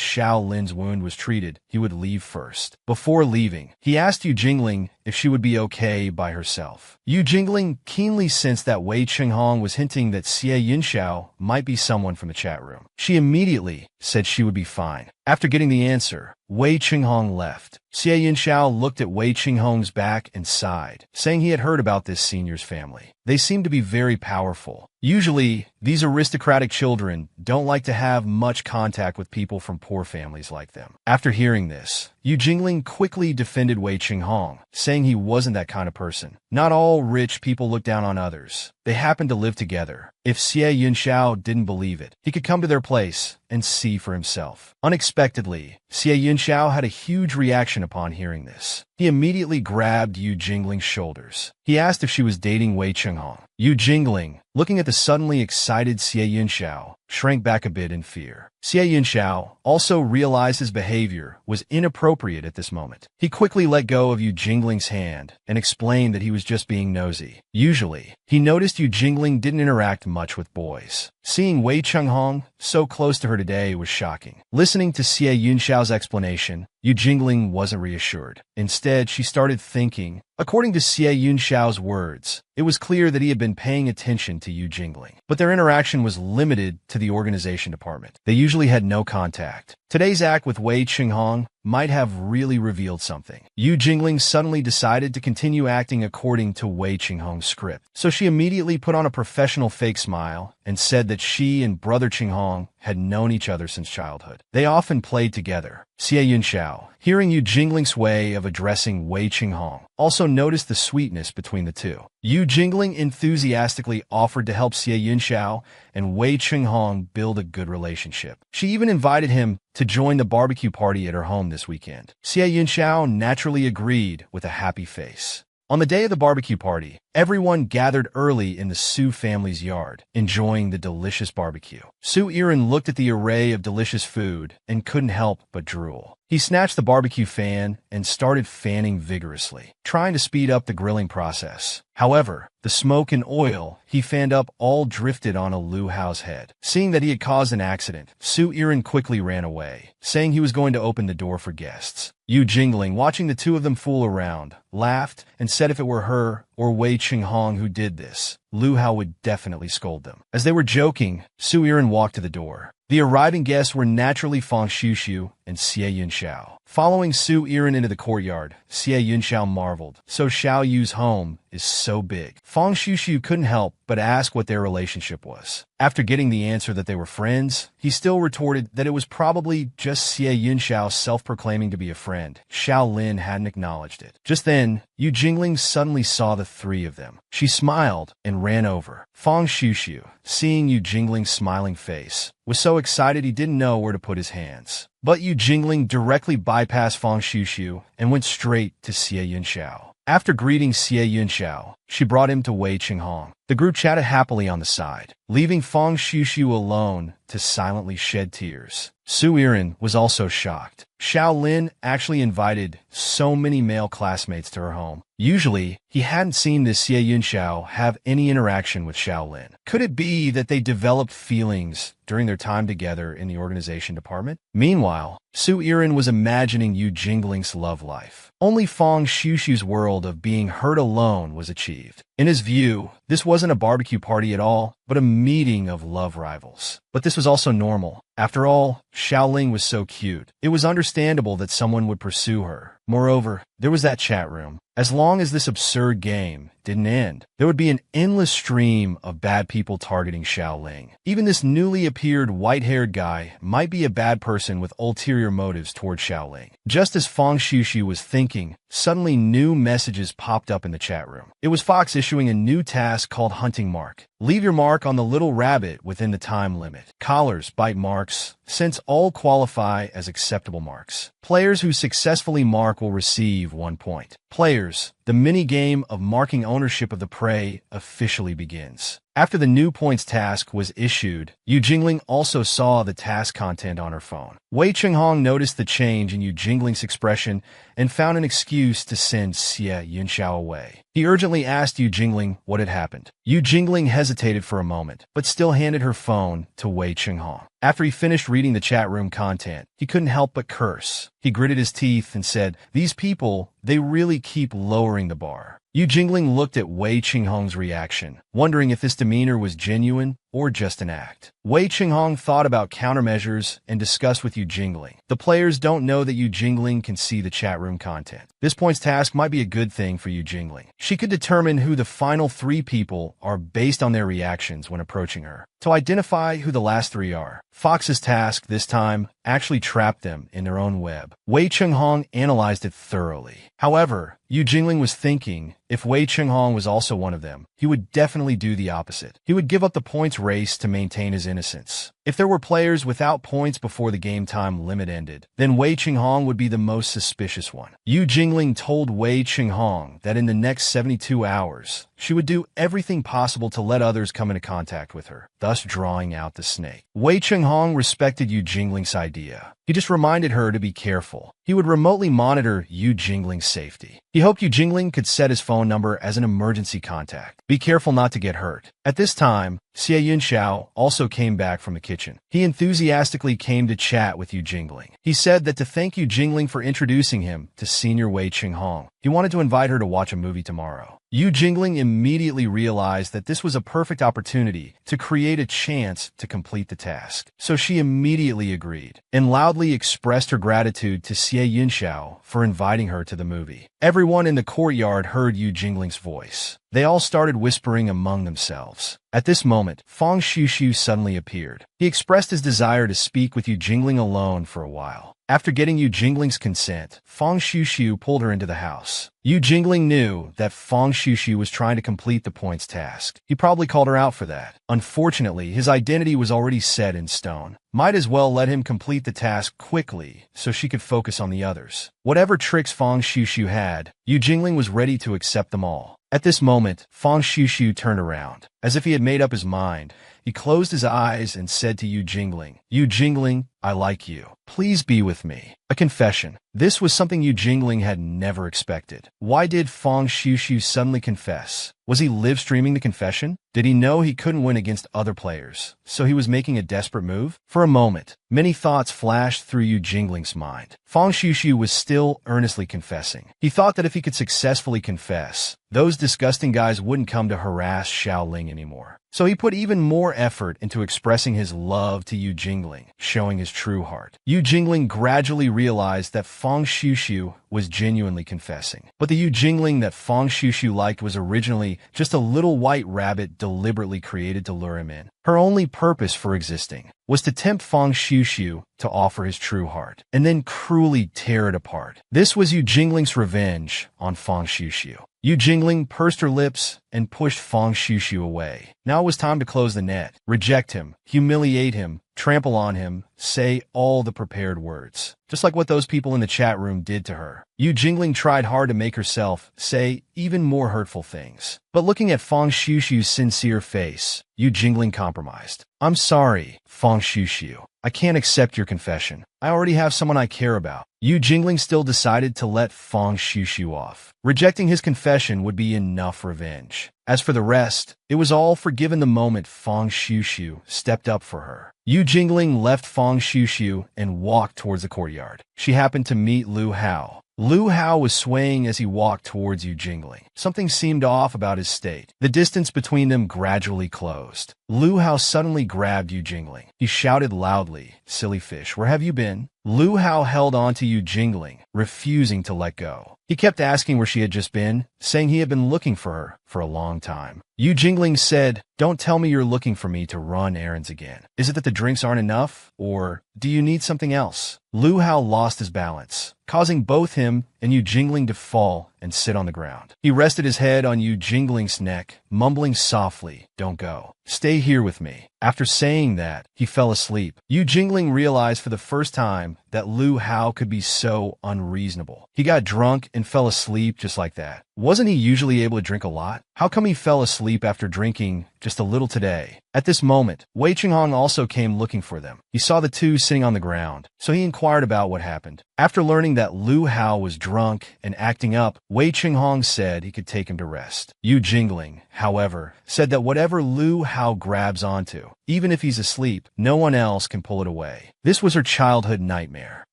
Xiao Lin's wound was treated, he would leave first. Before leaving, he asked Yu Jingling if she would be okay by herself. Yu Jingling keenly sensed that Wei Qinghong was hinting that Xie Yunxiao might be someone from the chat room. She immediately said she would be fine. After getting the answer, Wei Qinghong left. Xie Yunxiao looked at Wei Qinghong's back and sighed, saying he had heard about this senior's family. They seem to be very powerful. Usually, these aristocratic children don't like to have much contact with people from poor families like them. After hearing this, Yu Jingling quickly defended Wei Qinghong, saying he wasn't that kind of person. Not all rich people look down on others. They happen to live together. If Xie Yunxiao didn't believe it, he could come to their place and see for himself. Unexpectedly, Xie Yunxiao had a huge reaction upon hearing this. He immediately grabbed Yu Jingling's shoulders. He asked if she was dating Wei Qinghong. Yu Jingling, looking at the suddenly excited Xie Yunxiao, shrank back a bit in fear. Xie Yunxiao also realized his behavior was inappropriate at this moment. He quickly let go of Yu Jingling's hand and explained that he was just being nosy. Usually, he noticed Yu Jingling didn't interact much with boys. Seeing Wei Qinghong so close to her today was shocking. Listening to Xie Yunxiao's explanation, Yu Jingling wasn't reassured. Instead, she started thinking. According to Xie Yunxiao's words, it was clear that he had been paying attention to Yu Jingling, but their interaction was limited to the organization department. They usually had no contact. Today's act with Wei Qinghong might have really revealed something. Yu Jingling suddenly decided to continue acting according to Wei Qinghong's script. So she immediately put on a professional fake smile and said that she and brother Qinghong had known each other since childhood. They often played together. Xie Yunxiao, hearing Yu Jingling's way of addressing Wei Qinghong, also noticed the sweetness between the two. Yu Jingling enthusiastically offered to help Xie Yunxiao and Wei Qinghong build a good relationship. She even invited him to join the barbecue party at her home this weekend. Xie Yunxiao naturally agreed with a happy face. On the day of the barbecue party, everyone gathered early in the Su family's yard, enjoying the delicious barbecue. Su Iren looked at the array of delicious food and couldn't help but drool. He snatched the barbecue fan and started fanning vigorously, trying to speed up the grilling process. However, the smoke and oil he fanned up all drifted on Lu Hao's head. Seeing that he had caused an accident, Su Iren quickly ran away, saying he was going to open the door for guests. Yu Jingling, watching the two of them fool around, laughed and said if it were her or Wei Qinghong who did this, Lu Hao would definitely scold them. As they were joking, Su Iren walked to the door. The arriving guests were naturally Fang Shushu and Xie Yunxiao. Following Su Iren into the courtyard, Xie Yunxiao marveled. So Xiao Yu's home is so big. Fang Shushu couldn't help but ask what their relationship was. After getting the answer that they were friends, he still retorted that it was probably just Xie Yunxiao self-proclaiming to be a friend. Xiao Lin hadn't acknowledged it. Just then, Yu Jingling suddenly saw the three of them. She smiled and ran over. Fang Shushu, seeing Yu Jingling's smiling face, was so excited he didn't know where to put his hands. But Yu Jingling directly bypassed Fang Shushu and went straight to Xie Yunxiao. After greeting Xie Yunxiao, she brought him to Wei Qinghong. The group chatted happily on the side, leaving Fang Shushu alone to silently shed tears. Su Iren was also shocked. Xiao Lin actually invited so many male classmates to her home. Usually, he hadn't seen this Xie Yunxiao have any interaction with Xiao Lin. Could it be that they developed feelings during their time together in the organization department? Meanwhile, Su Iren was imagining Yu Jingling's love life. Only Fang Shushu's world of being heard alone was achieved. In his view, this wasn't a barbecue party at all, but a meeting of love rivals. But this was also normal. After all, Xiaoling was so cute. It was understandable that someone would pursue her. Moreover, there was that chat room. As long as this absurd game didn't end, there would be an endless stream of bad people targeting Xiaoling. Even this newly appeared white-haired guy might be a bad person with ulterior motives toward Xiaoling. Just as Fang Shushu was thinking, suddenly new messages popped up in the chat room. It was Fox issuing a new task called Hunting Mark. Leave your mark on the little rabbit within the time limit. Collars, bite marks, since all qualify as acceptable marks. Players who successfully mark will receive 1 point. Players, the mini-game of marking ownership of the prey officially begins. After the new points task was issued, Yu Jingling also saw the task content on her phone. Wei Qinghong noticed the change in Yu Jingling's expression and found an excuse to send Xie Yunxiao away. He urgently asked Yu Jingling what had happened. Yu Jingling hesitated for a moment, but still handed her phone to Wei Qinghong. After he finished reading the chat room content, he couldn't help but curse. He gritted his teeth and said, "These people, they really keep lowering the bar." Yu Jingling looked at Wei Qinghong's reaction, wondering if this demeanor was genuine or just an act. Wei Qinghong thought about countermeasures and discussed with Yu Jingling. The players don't know that Yu Jingling can see the chat room content. This point's task might be a good thing for Yu Jingling. She could determine who the final 3 people are based on their reactions when approaching her. To identify who the last 3 are, Fox's task this time actually trapped them in their own web. Wei Qinghong analyzed it thoroughly. However, Yu Jingling was thinking if Wei Qinghong was also one of them, he would definitely do the opposite. He would give up the points race to maintain his innocence. If there were players without points before the game time limit ended, then Wei Qinghong would be the most suspicious one. Yu Jingling told Wei Qinghong that in the next 72 hours, she would do everything possible to let others come into contact with her, thus drawing out the snake. Wei Qinghong respected Yu Jingling's idea. He just reminded her to be careful. He would remotely monitor Yu Jingling's safety. He hoped Yu Jingling could set his phone number as an emergency contact. Be careful not to get hurt. At this time, Xie Yunxiao also came back from the kitchen. He enthusiastically came to chat with Yu Jingling. He said that to thank Yu Jingling for introducing him to Senior Wei Qinghong, he wanted to invite her to watch a movie tomorrow. Yu Jingling immediately realized that this was a perfect opportunity to create a chance to complete the task. So she immediately agreed and loudly expressed her gratitude to Xie Yunxiao for inviting her to the movie. Everyone in the courtyard heard Yu Jingling's voice. They all started whispering among themselves. At this moment, Fang Xushu suddenly appeared. He expressed his desire to speak with Yu Jingling alone for a while. After getting Yu Jingling's consent, Fang Xushu pulled her into the house. Yu Jingling knew that Fang Xushu was trying to complete the points task. He probably called her out for that. Unfortunately, his identity was already set in stone. Might as well let him complete the task quickly so she could focus on the others. Whatever tricks Fang Xushu had, Yu Jingling was ready to accept them all. At this moment, Fang Xushu turned around. As if he had made up his mind, he closed his eyes and said to Yu Jingling, I like you. Please be with me. A confession. This was something Yu Jingling had never expected. Why did Fang Xushu suddenly confess? Was he live-streaming the confession? Did he know he couldn't win against other players, so he was making a desperate move? For a moment, many thoughts flashed through Yu Jingling's mind. Fang Xushu was still earnestly confessing. He thought that if he could successfully confess, those disgusting guys wouldn't come to harass Xiaoling anymore. So he put even more effort into expressing his love to Yu Jingling, showing his true heart. Yu Jingling gradually realized that Fang Xushu was genuinely confessing. But the Yu Jingling that Fang Xushu liked was originally just a little white rabbit deliberately created to lure him in. Her only purpose for existing was to tempt Fang Xushu to offer his true heart, and then cruelly tear it apart. This was Yu Jingling's revenge on Fang Xushu. Yu Jingling pursed her lips and pushed Fang Xushu away. Now it was time to close the net, reject him, humiliate him, trample on him, say all the prepared words. Just like what those people in the chat room did to her. Yu Jingling tried hard to make herself say even more hurtful things. But looking at Fang Xushu's sincere face, Yu Jingling compromised. I'm sorry, Fang Xushu. I can't accept your confession. I already have someone I care about. Yu Jingling still decided to let Fang Xushu off. Rejecting his confession would be enough revenge. As for the rest, it was all forgiven the moment Fang Xushu stepped up for her. Yu Jingling left Fang Xushu and walked towards the courtyard. She happened to meet Lu Hao. Lu Hao was swaying as he walked towards Yu Jingling. Something seemed off about his state. The distance between them gradually closed. Lu Hao suddenly grabbed Yu Jingling. He shouted loudly, "Silly fish, where have you been?" Lu Hao held on to Yu Jingling, refusing to let go. He kept asking where she had just been, saying he had been looking for her for a long time. Yu Jingling said, "Don't tell me you're looking for me to run errands again. Is it that the drinks aren't enough, or do you need something else?" Lu Hao lost his balance, causing both him and Yu Jingling to fall and sit on the ground. He rested his head on Yu Jingling's neck, mumbling softly, "Don't go. Stay here with me." After saying that, he fell asleep. Yu Jingling realized for the first time that Lu Hao could be so unreasonable. He got drunk and fell asleep just like that. Wasn't he usually able to drink a lot? How come he fell asleep after drinking just a little today? At this moment, Wei Chenghong also came looking for them. He saw the two sitting on the ground, so he inquired about what happened. After learning that Lu Hao was drunk and acting up, Wei Chenghong said he could take him to rest. Yu Jingling, however, said that whatever Lu Hao grabs onto, even if he's asleep, no one else can pull it away. This was her childhood nightmare.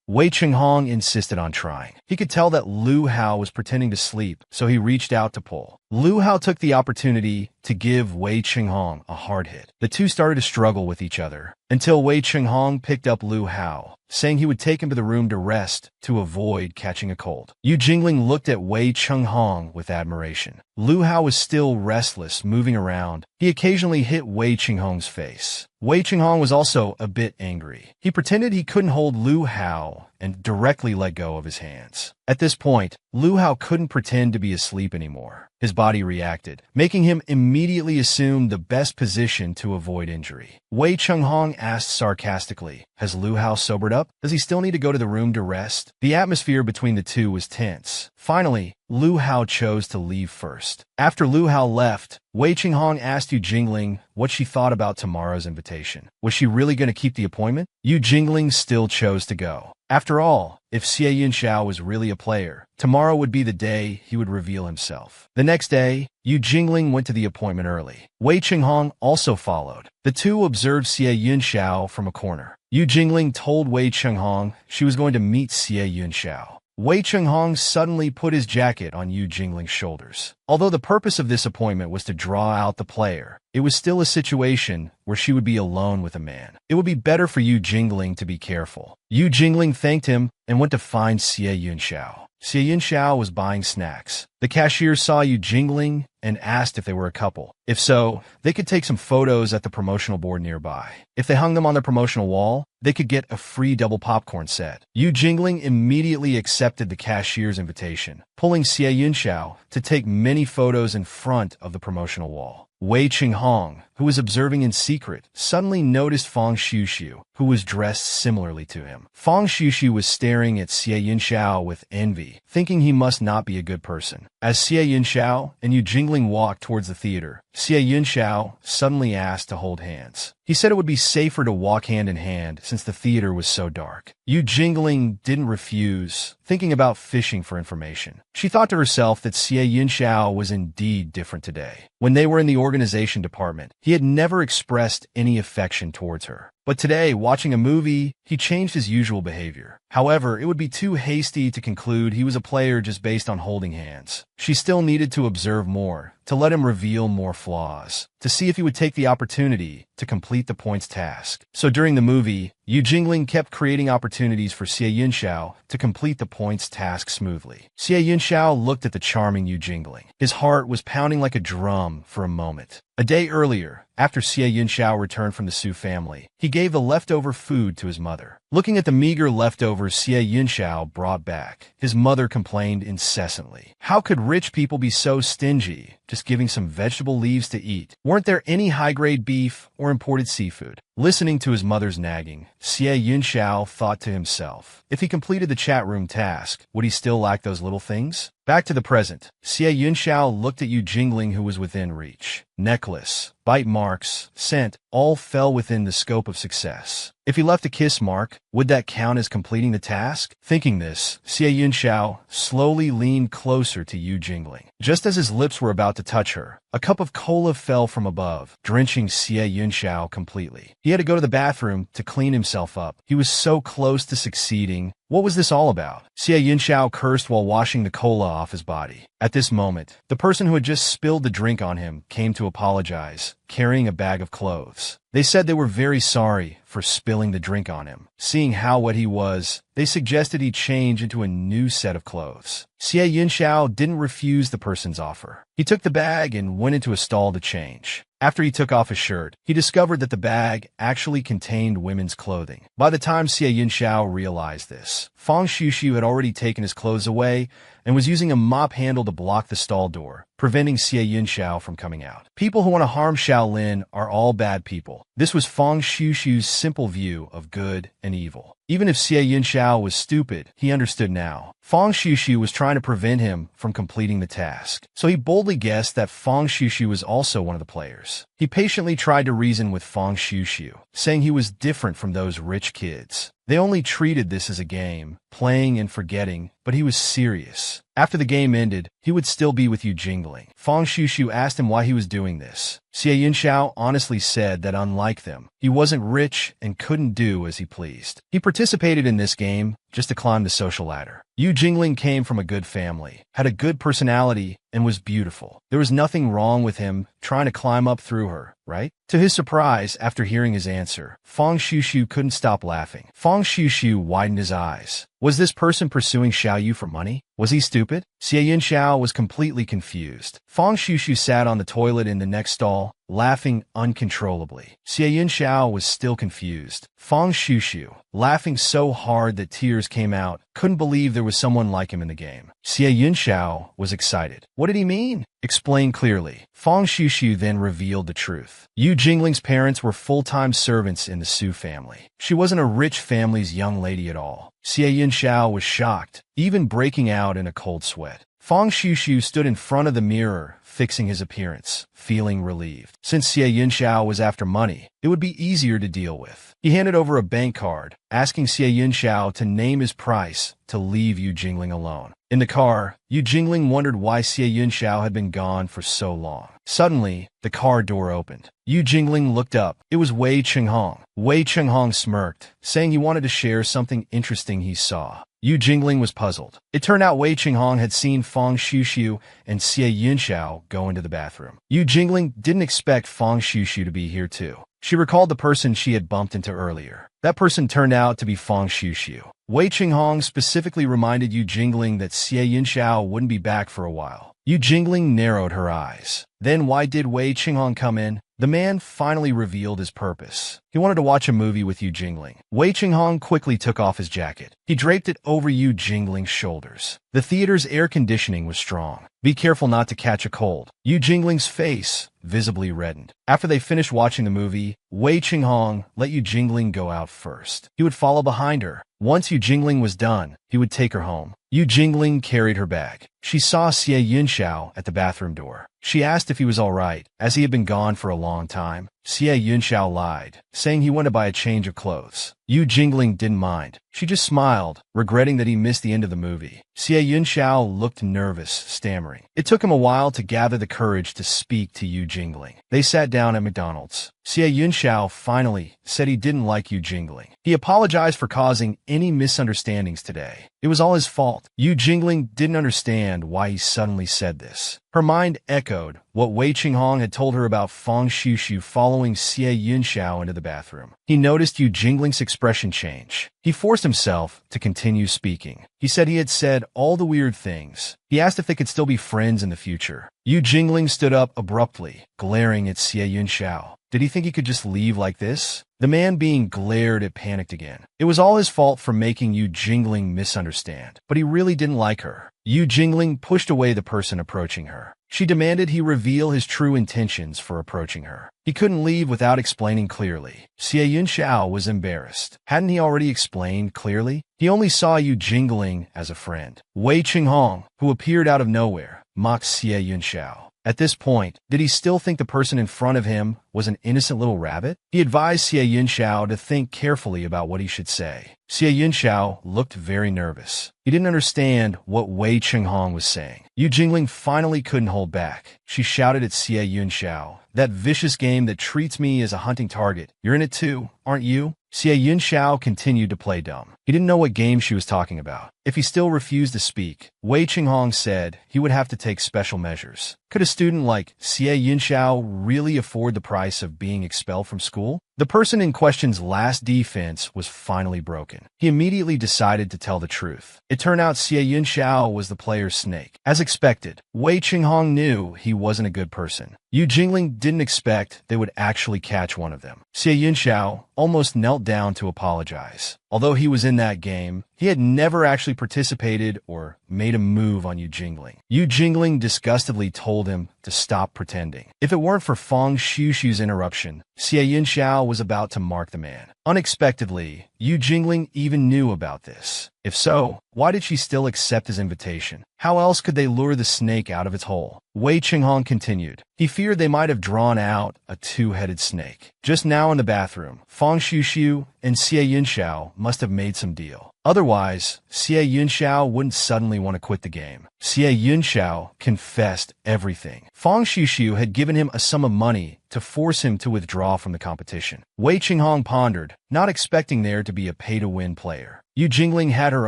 Wei Chenghong insisted on trying. He could tell that Lu Hao was pretending to sleep, so he reached out to pull. Lu Hao took the opportunity to give Wei Chenghong a hard hit. The two started to struggle with each other, until Wei Chenghong picked up Lu Hao, saying he would take him to the room to rest to avoid catching a cold. Yu Jingling looked at Wei Chenghong with admiration. Lu Hao was still restless, moving around. He occasionally hit Wei Chenghong's face. Wei Chenghong was also a bit angry. He pretended he couldn't hold Lu Hao and directly let go of his hands. At this point, Lu Hao couldn't pretend to be asleep anymore. His body reacted, making him immediately assume the best position to avoid injury. Wei Chenghong asked sarcastically, "Has Lu Hao sobered up? Does he still need to go to the room to rest?" The atmosphere between the two was tense. Finally, Lu Hao chose to leave first. After Lu Hao left, Wei Chenghong asked Yu Jingling what she thought about tomorrow's invitation. Was she really going to keep the appointment? Yu Jingling still chose to go. After all, if Xie Yunxiao was really a player, tomorrow would be the day he would reveal himself. The next day, Yu Jingling went to the appointment early. Wei Chenghong also followed. The two observed Xie Yunxiao from a corner. Yu Jingling told Wei Chenghong she was going to meet Xie Yunxiao. Wei Chunghong suddenly put his jacket on Yu Jingling's shoulders. Although the purpose of this appointment was to draw out the player, it was still a situation where she would be alone with a man. It would be better for Yu Jingling to be careful. Yu Jingling thanked him and went to find Xie Yunxiao. Xie Yunxiao was buying snacks. The cashier saw Yu Jingling and asked if they were a couple. If so, they could take some photos at the promotional board nearby. If they hung them on their promotional wall, they could get a free double popcorn set. Yu Jingling immediately accepted the cashier's invitation, pulling Xie Yunxiao to take many photos in front of the promotional wall. Wei Qinghong, who was observing in secret, suddenly noticed Fang Xiuxiu, who was dressed similarly to him. Fang Xiuxiu was staring at Xie Yunxiao with envy, thinking he must not be a good person. As Xie Yunxiao and Yu Jingling walked towards the theater, Xie Yunxiao suddenly asked to hold hands. He said it would be safer to walk hand in hand since the theater was so dark. Yu Jingling didn't refuse, thinking about fishing for information. She thought to herself that Xie Yunxiao was indeed different today. When they were in the organization department, he had never expressed any affection towards her. But today, watching a movie, he changed his usual behavior. However, it would be too hasty to conclude he was a player just based on holding hands. She still needed to observe more, to let him reveal more flaws, to see if he would take the opportunity to complete the points task. So during the movie, Yu Jingling kept creating opportunities for Xie Yunxiao to complete the points task smoothly. Xie Yunxiao looked at the charming Yu Jingling. His heart was pounding like a drum for a moment. A day earlier, after Xie Yunxiao returned from the Su family, he gave the leftover food to his mother. Looking at the meager leftovers Xie Yunxiao brought back, his mother complained incessantly. How could rich people be so stingy, just giving some vegetable leaves to eat? Weren't there any high-grade beef or imported seafood? Listening to his mother's nagging, Xie Yunxiao thought to himself, if he completed the chat room task, would he still lack those little things? Back to the present, Xie Yunxiao looked at Yu Jingling, who was within reach. Necklace, bite marks, scent, all fell within the scope of success. If he left a kiss mark, would that count as completing the task? Thinking this, Xie Yunxiao slowly leaned closer to Yu Jingling. Just as his lips were about to touch her, a cup of cola fell from above, drenching Xie Yunxiao completely. He had to go to the bathroom to clean himself up. He was so close to succeeding. What was this all about? Xie Yunxiao cursed while washing the cola off his body. At this moment, the person who had just spilled the drink on him came to apologize, carrying a bag of clothes. They said they were very sorry for spilling the drink on him. Seeing how wet he was, they suggested he change into a new set of clothes. Xie Yunxiao didn't refuse the person's offer. He took the bag and went into a stall to change. After he took off his shirt, he discovered that the bag actually contained women's clothing. By the time Xie Yunxiao realized this, Fang Xiuxiu had already taken his clothes away and was using a mop handle to block the stall door, preventing Xie Yunxiao from coming out. People who want to harm Shaolin are all bad people. This was Fang Xiuxiu's simple view of good and evil. Even if Xie Yunxiao was stupid, he understood now. Fang Xiuxiu was trying to prevent him from completing the task, so he boldly guessed that Fang Xiuxiu was also one of the players. He patiently tried to reason with Fang Xiuxiu, saying he was different from those rich kids. They only treated this as a game, playing and forgetting, but he was serious. After the game ended, he would still be with Yu Jingling. Fang Xiuxiu asked him why he was doing this. Xie Yunxiao honestly said that unlike them, he wasn't rich and couldn't do as he pleased. He participated in this game just to climb the social ladder. Yu Jingling came from a good family, had a good personality, and was beautiful. There was nothing wrong with him trying to climb up through her, right? To his surprise, after hearing his answer, Fang Xiuxiu couldn't stop laughing. Fang Xiuxiu widened his eyes. Was this person pursuing Xiaoyu for money? Was he stupid? Xie Yunxiao was completely confused. Fang Xiuxiu sat on the toilet in the next stall, laughing uncontrollably. Xie Yunxiao was still confused. Fang Xiuxiu, laughing so hard that tears came out, couldn't believe there was someone like him in the game. Xie Yunxiao was excited. What did he mean? Explain clearly. Fang Xiuxiu then revealed the truth. Yu Jingling's parents were full-time servants in the Su family. She wasn't a rich family's young lady at all. Xie Yunxiao was shocked, even breaking out in a cold sweat. Fang Xiuxiu stood in front of the mirror, fixing his appearance, feeling relieved. Since Xie Yunxiao was after money, it would be easier to deal with. He handed over a bank card, asking Xie Yunxiao to name his price to leave Yu Jingling alone. In the car, Yu Jingling wondered why Xie Yunxiao had been gone for so long. Suddenly, the car door opened. Yu Jingling looked up. It was Wei Qinghong. Wei Qinghong smirked, saying he wanted to share something interesting he saw. Yu Jingling was puzzled. It turned out Wei Qinghong had seen Fang Xiuxiu and Xie Yunxiao go into the bathroom. Yu Jingling didn't expect Fang Xiuxiu to be here too. She recalled the person she had bumped into earlier. That person turned out to be Fang Xiuxiu. Wei Qinghong specifically reminded Yu Jingling that Xie Yunxiao wouldn't be back for a while. Yu Jingling narrowed her eyes. Then why did Wei Qinghong come in? The man finally revealed his purpose. He wanted to watch a movie with Yu Jingling. Wei Qinghong quickly took off his jacket. He draped it over Yu Jingling's shoulders. The theater's air conditioning was strong. Be careful not to catch a cold. Yu Jingling's face visibly reddened. After they finished watching the movie, Wei Qinghong let Yu Jingling go out first. He would follow behind her. Once Yu Jingling was done, he would take her home. Yu Jingling carried her bag. She saw Xie Yunxiao at the bathroom door. She asked if he was all right, as he had been gone for a long time. Xie Yunxiao lied, saying he went to buy a change of clothes. Yu Jingling didn't mind. She just smiled, regretting that he missed the end of the movie. Xie Yunxiao looked nervous, stammering. It took him a while to gather the courage to speak to Yu Jingling. They sat down at McDonald's. Xie Yunxiao finally said he didn't like Yu Jingling. He apologized for causing any misunderstandings today. It was all his fault. Yu Jingling didn't understand why he suddenly said this. Her mind echoed what Wei Qinghong had told her about Fang Xiuxiu following Xie Yunxiao into the bathroom. He noticed Yu Jingling's expression change. He forced himself to continue speaking. He said he had said all the weird things. He asked if they could still be friends in the future. Yu Jingling stood up abruptly, glaring at Xie Yunxiao. Did he think he could just leave like this? The man being glared at panicked again. It was all his fault for making Yu Jingling misunderstand, but he really didn't like her. Yu Jingling pushed away the person approaching her. She demanded he reveal his true intentions for approaching her. He couldn't leave without explaining clearly. Xie Yunxiao was embarrassed. Hadn't he already explained clearly? He only saw Yu Jingling as a friend. Wei Qinghong, who appeared out of nowhere, mocked Xie Yunxiao. At this point, did he still think the person in front of him was an innocent little rabbit? He advised Xie Yunxiao to think carefully about what he should say. Xie Yunxiao looked very nervous. He didn't understand what Wei Qinghong was saying. Yu Jingling finally couldn't hold back. She shouted at Xie Yunxiao, "That vicious game that treats me as a hunting target. You're in it too, aren't you?" Xie Yunxiao continued to play dumb. He didn't know what game she was talking about. If he still refused to speak, Wei Qinghong said he would have to take special measures. Could a student like Xie Yunxiao really afford the price of being expelled from school? The person in question's last defense was finally broken. He immediately decided to tell the truth. It turned out Xie Yunxiao was the player's snake. As expected, Wei Qinghong knew he wasn't a good person. Yu Jingling didn't expect they would actually catch one of them. Xie Yunxiao almost knelt down to apologize. Although he was in that game, he had never actually participated or made a move on Yu Jingling. Yu Jingling disgustedly told him to stop pretending. If it weren't for Fang Xiuxiu's interruption, Xie Yunxiao was about to mark the man. Unexpectedly, Yu Jingling even knew about this. If so, why did she still accept his invitation? How else could they lure the snake out of its hole? Wei Qinghong continued. He feared they might have drawn out a two-headed snake. Just now in the bathroom, Fang Xiuxiu and Xie Yunxiao must have made some deal. Otherwise, Xie Yunxiao wouldn't suddenly want to quit the game. Xie Yunxiao confessed everything. Fang Xiuxiu had given him a sum of money to force him to withdraw from the competition. Wei Qinghong pondered, not expecting there to be a pay-to-win player. Yu Jingling had her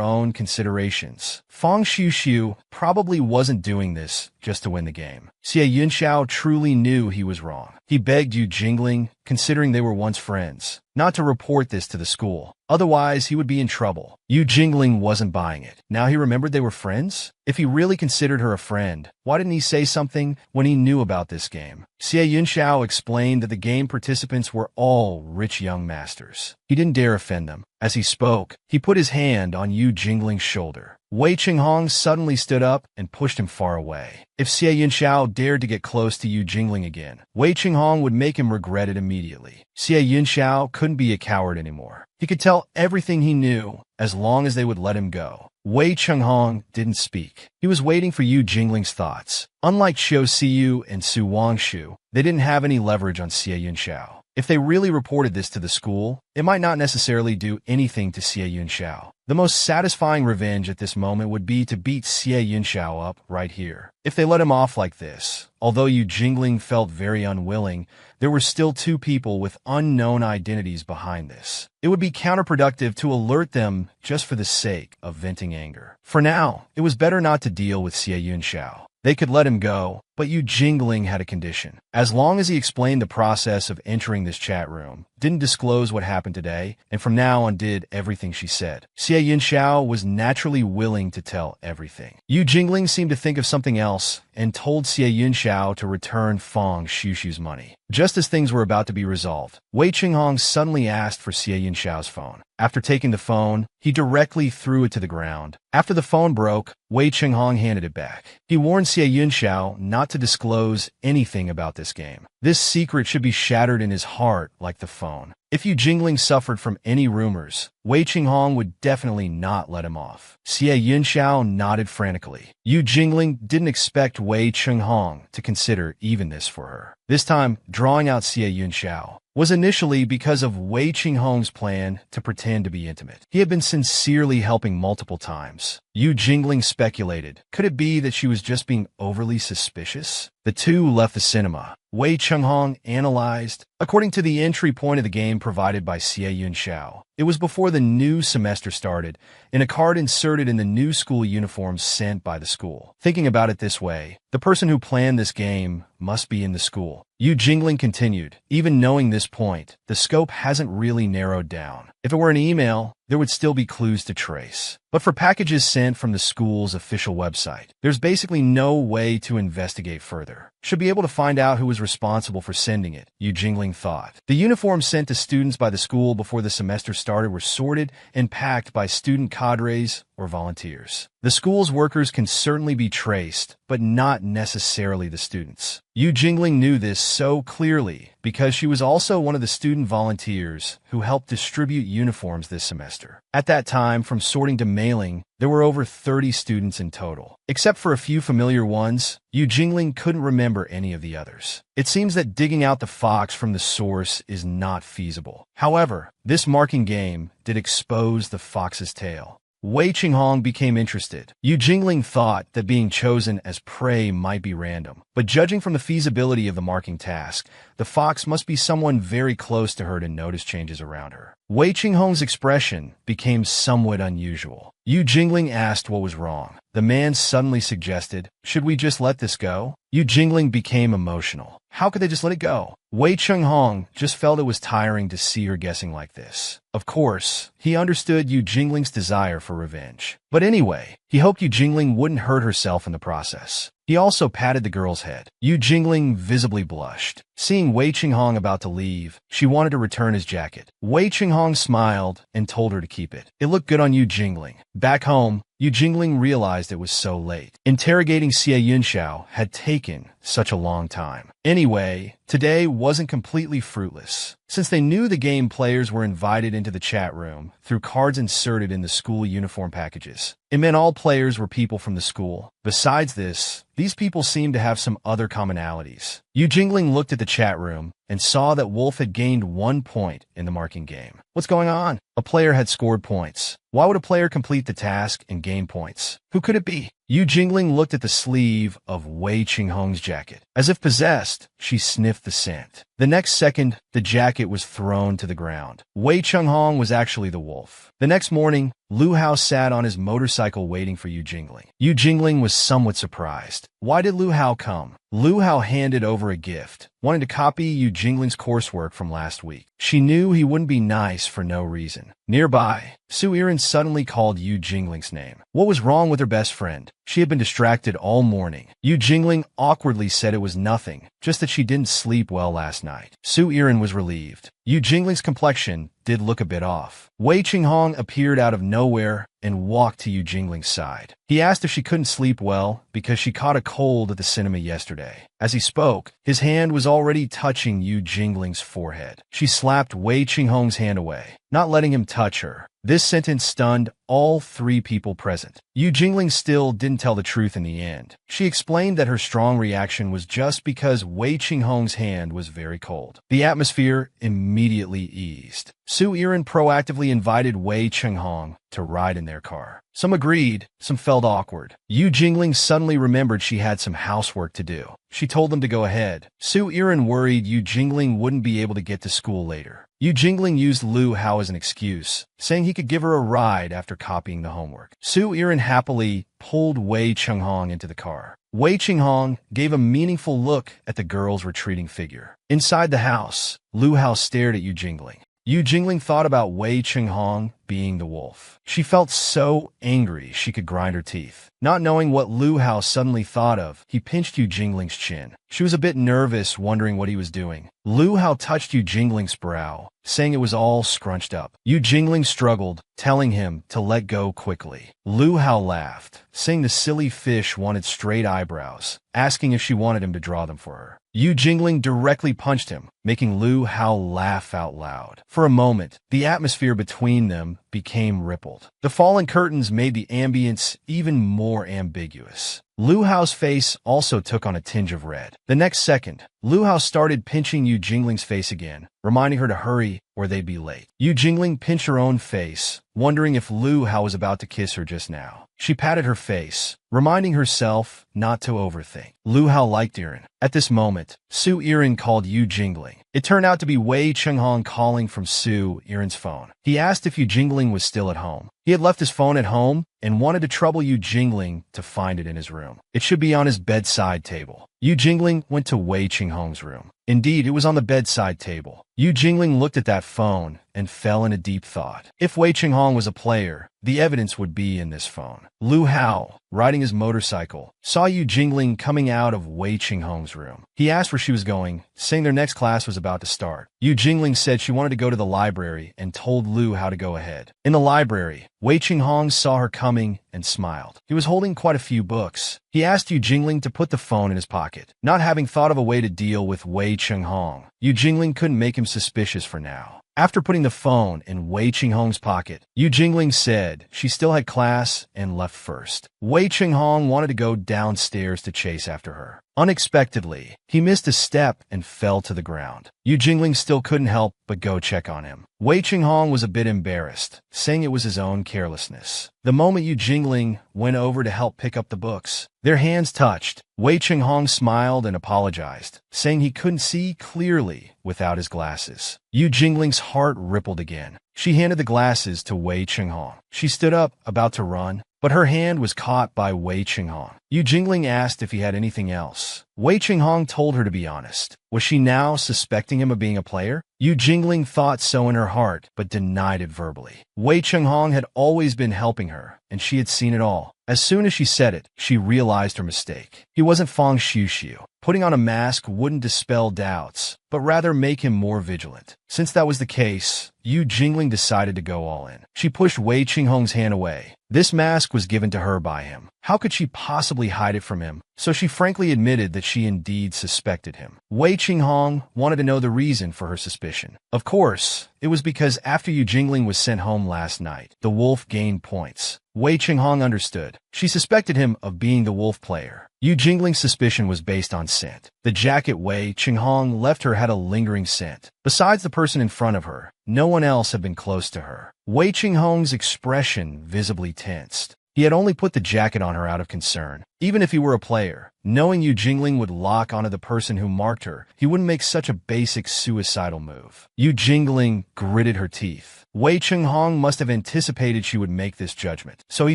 own considerations. Fang Xiuxiu probably wasn't doing this just to win the game. Xie Yunxiao truly knew he was wrong. He begged Yu Jingling, considering they were once friends, not to report this to the school. Otherwise, he would be in trouble. Yu Jingling wasn't buying it. Now he remembered they were friends? If he really considered her a friend, why didn't he say something when he knew about this game? Xie Yunxiao explained that the game participants were all rich young masters. He didn't dare offend them. As he spoke, he put his hand on Yu Jingling's shoulder. Wei Qinghong suddenly stood up and pushed him far away. If Xie Yunxiao dared to get close to Yu Jingling again, Wei Qinghong would make him regret it immediately. Xie Yunxiao couldn't be a coward anymore. He could tell everything he knew as long as they would let him go. Wei Qinghong didn't speak. He was waiting for Yu Jingling's thoughts. Unlike Xiu Siyu and Su Wangshu, They didn't have any leverage on Xie Yunxiao. If they really reported this to the school, it might not necessarily do anything to Xie Yunxiao. The most satisfying revenge at this moment would be to beat Xie Yunxiao up right here. If they let him off like this, although Yu Jingling felt very unwilling, there were still two people with unknown identities behind this. It would be counterproductive to alert them just for the sake of venting anger. For now, it was better not to deal with Xie Yunxiao. They could let him go, but Yu Jingling had a condition. As long as he explained the process of entering this chat room, didn't disclose what happened today, and from now on did everything she said, Xie Yunxiao was naturally willing to tell everything. Yu Jingling seemed to think of something else and told Xie Yunxiao to return Fang Shushu's money. Just as things were about to be resolved, Wei Qinghong suddenly asked for Xie Yunxiao's phone. After taking the phone, he directly threw it to the ground. After the phone broke, Wei Qinghong handed it back. He warned Xie Yunxiao not to disclose anything about this game. This secret should be shattered in his heart like the phone. If Yu Jingling suffered from any rumors, Wei Qinghong would definitely not let him off. Xie Yunxiao nodded frantically. Yu Jingling didn't expect Wei Qinghong to consider even this for her. This time, drawing out Xie Yunxiao was initially because of Wei Qinghong's plan to pretend to be intimate. He had been sincerely helping multiple times. Yu Jingling speculated, could it be that she was just being overly suspicious? The two left the cinema. Wei Qinghong analyzed. According to the entry point of the game provided by Xie Yunxiao, it was before the new semester started, in a card inserted in the new school uniforms sent by the school. Thinking about it this way, the person who planned this game must be in the school. Yu Jingling continued, even knowing this point, the scope hasn't really narrowed down. If it were an email, there would still be clues to trace. But for packages sent from the school's official website, there's basically no way to investigate further. Should be able to find out who was responsible for sending it, Yu Jingling thought. The uniforms sent to students by the school before the semester started were sorted and packed by student cadres or volunteers. The school's workers can certainly be traced, but not necessarily the students. Yu Jingling knew this so clearly because she was also one of the student volunteers who helped distribute uniforms this semester. At that time, from sorting to mailing, there were over 30 students in total. Except for a few familiar ones, Yu Jingling couldn't remember any of the others. It seems that digging out the fox from the source is not feasible. However, this marking game did expose the fox's tail. Wei Qinghong became interested. Yu Jingling thought that being chosen as prey might be random, but judging from the feasibility of the marking task, the fox must be someone very close to her to notice changes around her. Wei Qinghong's expression became somewhat unusual. Yu Jingling asked what was wrong. The man suddenly suggested, should we just let this go? Yu Jingling became emotional. How could they just let it go? Wei Qinghong just felt it was tiring to see her guessing like this. Of course, he understood Yu Jingling's desire for revenge. But anyway, he hoped Yu Jingling wouldn't hurt herself in the process. He also patted the girl's head. Yu Jingling visibly blushed. Seeing Wei Qinghong about to leave, she wanted to return his jacket. Wei Qinghong smiled and told her to keep it. It looked good on Yu Jingling. Back home, Yu Jingling realized it was so late. Interrogating Xie Yunxiao had taken such a long time. Anyway, today wasn't completely fruitless. Since they knew the game players were invited into the chat room through cards inserted in the school uniform packages, it meant all players were people from the school. Besides this, these people seemed to have some other commonalities. Yu Jingling looked at the chat room and saw that Wolf had gained 1 point in the marking game. What's going on? A player had scored points. Why would a player complete the task and gain points? Who could it be? Yu Jingling looked at the sleeve of Wei Qinghong's jacket. As if possessed, she sniffed the scent. The next second, the jacket was thrown to the ground. Wei Qinghong was actually the wolf. The next morning, Lu Hao sat on his motorcycle waiting for Yu Jingling. Yu Jingling was somewhat surprised. Why did Lu Hao come? Lu Hao handed over a gift, wanting to copy Yu Jingling's coursework from last week. She knew he wouldn't be nice for no reason. Nearby, Su Yiren suddenly called Yu Jingling's name. What was wrong with her best friend? She had been distracted all morning. Yu Jingling awkwardly said it was nothing, just that she didn't sleep well last night. Su Yiren was relieved. Yu Jingling's complexion did look a bit off. Wei Qinghong appeared out of nowhere, and walked to Yu Jingling's side. He asked if she couldn't sleep well because she caught a cold at the cinema yesterday. As he spoke, his hand was already touching Yu Jingling's forehead. She slapped Wei Qinghong's hand away, not letting him touch her. This sentence stunned all three people present. Yu Jingling still didn't tell the truth in the end. She explained that her strong reaction was just because Wei Qinghong's hand was very cold. The atmosphere immediately eased. Su Yiren proactively invited Wei Qinghong to ride in their car. Some agreed, some felt awkward. Yu Jingling suddenly remembered she had some housework to do. She told them to go ahead. Su Yiren worried Yu Jingling wouldn't be able to get to school later. Yu Jingling used Lu Hao as an excuse, saying he could give her a ride after copying the homework. Su Yiren happily pulled Wei Qinghong into the car. Wei Qinghong gave a meaningful look at the girl's retreating figure. Inside the house, Lu Hao stared at Yu Jingling. Yu Jingling thought about Wei Qinghong being the wolf. She felt so angry she could grind her teeth. Not knowing what Lu Hao suddenly thought of, he pinched Yu Jingling's chin. She was a bit nervous, wondering what he was doing. Lu Hao touched Yu Jingling's brow, saying it was all scrunched up. Yu Jingling struggled, telling him to let go quickly. Lu Hao laughed, saying the silly fish wanted straight eyebrows, asking if she wanted him to draw them for her. Yu Jingling directly punched him, making Lu Hao laugh out loud. For a moment, the atmosphere between them became rippled. The fallen curtains made the ambience even more ambiguous. Lu Hao's face also took on a tinge of red. The next second, Lu Hao started pinching Yu Jingling's face again, reminding her to hurry or they'd be late. Yu Jingling pinched her own face, wondering if Lu Hao was about to kiss her just now. She patted her face, reminding herself not to overthink. Lu Hao liked Yiren. At this moment, Su Yiren called Yu Jingling. It turned out to be Wei Qinghong calling from Su Yiren's phone. He asked if Yu Jingling was still at home. He had left his phone at home and wanted to trouble Yu Jingling to find it in his room. It should be on his bedside table. Yu Jingling went to Wei Qinghong's room. Indeed, it was on the bedside table. Yu Jingling looked at that phone and fell in a deep thought. If Wei Qinghong was a player, the evidence would be in this phone. Lu Hao, riding his motorcycle, saw Yu Jingling coming out of Wei Qinghong's room. He asked where she was going, saying their next class was about to start. Yu Jingling said she wanted to go to the library and told Lu Hao to go ahead. In the library, Wei Qinghong saw her coming and smiled. He was holding quite a few books. He asked Yu Jingling to put the phone in his pocket. Not having thought of a way to deal with Wei Qinghong, Yu Jingling couldn't make him suspicious for now. After putting the phone in Wei Qinghong's pocket, Yu Jingling said she still had class and left first. Wei Qinghong wanted to go downstairs to chase after her. Unexpectedly, he missed a step and fell to the ground. Yu Jingling still couldn't help but go check on him. Wei Qinghong was a bit embarrassed, saying it was his own carelessness. The moment Yu Jingling went over to help pick up the books, their hands touched. Wei Qinghong smiled and apologized, saying he couldn't see clearly without his glasses. Yu Jingling's heart rippled again. She handed the glasses to Wei Qinghong. She stood up, about to run, but her hand was caught by Wei Qinghong. Yu Jingling asked if he had anything else. Wei Qinghong told her to be honest. Was she now suspecting him of being a player? Yu Jingling thought so in her heart, but denied it verbally. Wei Qinghong had always been helping her, and she had seen it all. As soon as she said it, she realized her mistake. He wasn't Fang Xiuxiu. Putting on a mask wouldn't dispel doubts, but rather make him more vigilant. Since that was the case, Yu Jingling decided to go all in. She pushed Wei Qinghong's hand away. This mask was given to her by him. How could she possibly hide it from him? So she frankly admitted that she indeed suspected him. Wei Qinghong wanted to know the reason for her suspicion. Of course, it was because after Yu Jingling was sent home last night, the wolf gained points. Wei Qinghong understood. She suspected him of being the wolf player. Yu Jingling's suspicion was based on scent. The jacket Wei Qinghong left her had a lingering scent. Besides the person in front of her, no one else had been close to her. Wei Qinghong's expression visibly tensed. He had only put the jacket on her out of concern. Even if he were a player, knowing Yu Jingling would lock onto the person who marked her, he wouldn't make such a basic suicidal move. Yu Jingling gritted her teeth. Wei Qinghong must have anticipated she would make this judgment, so he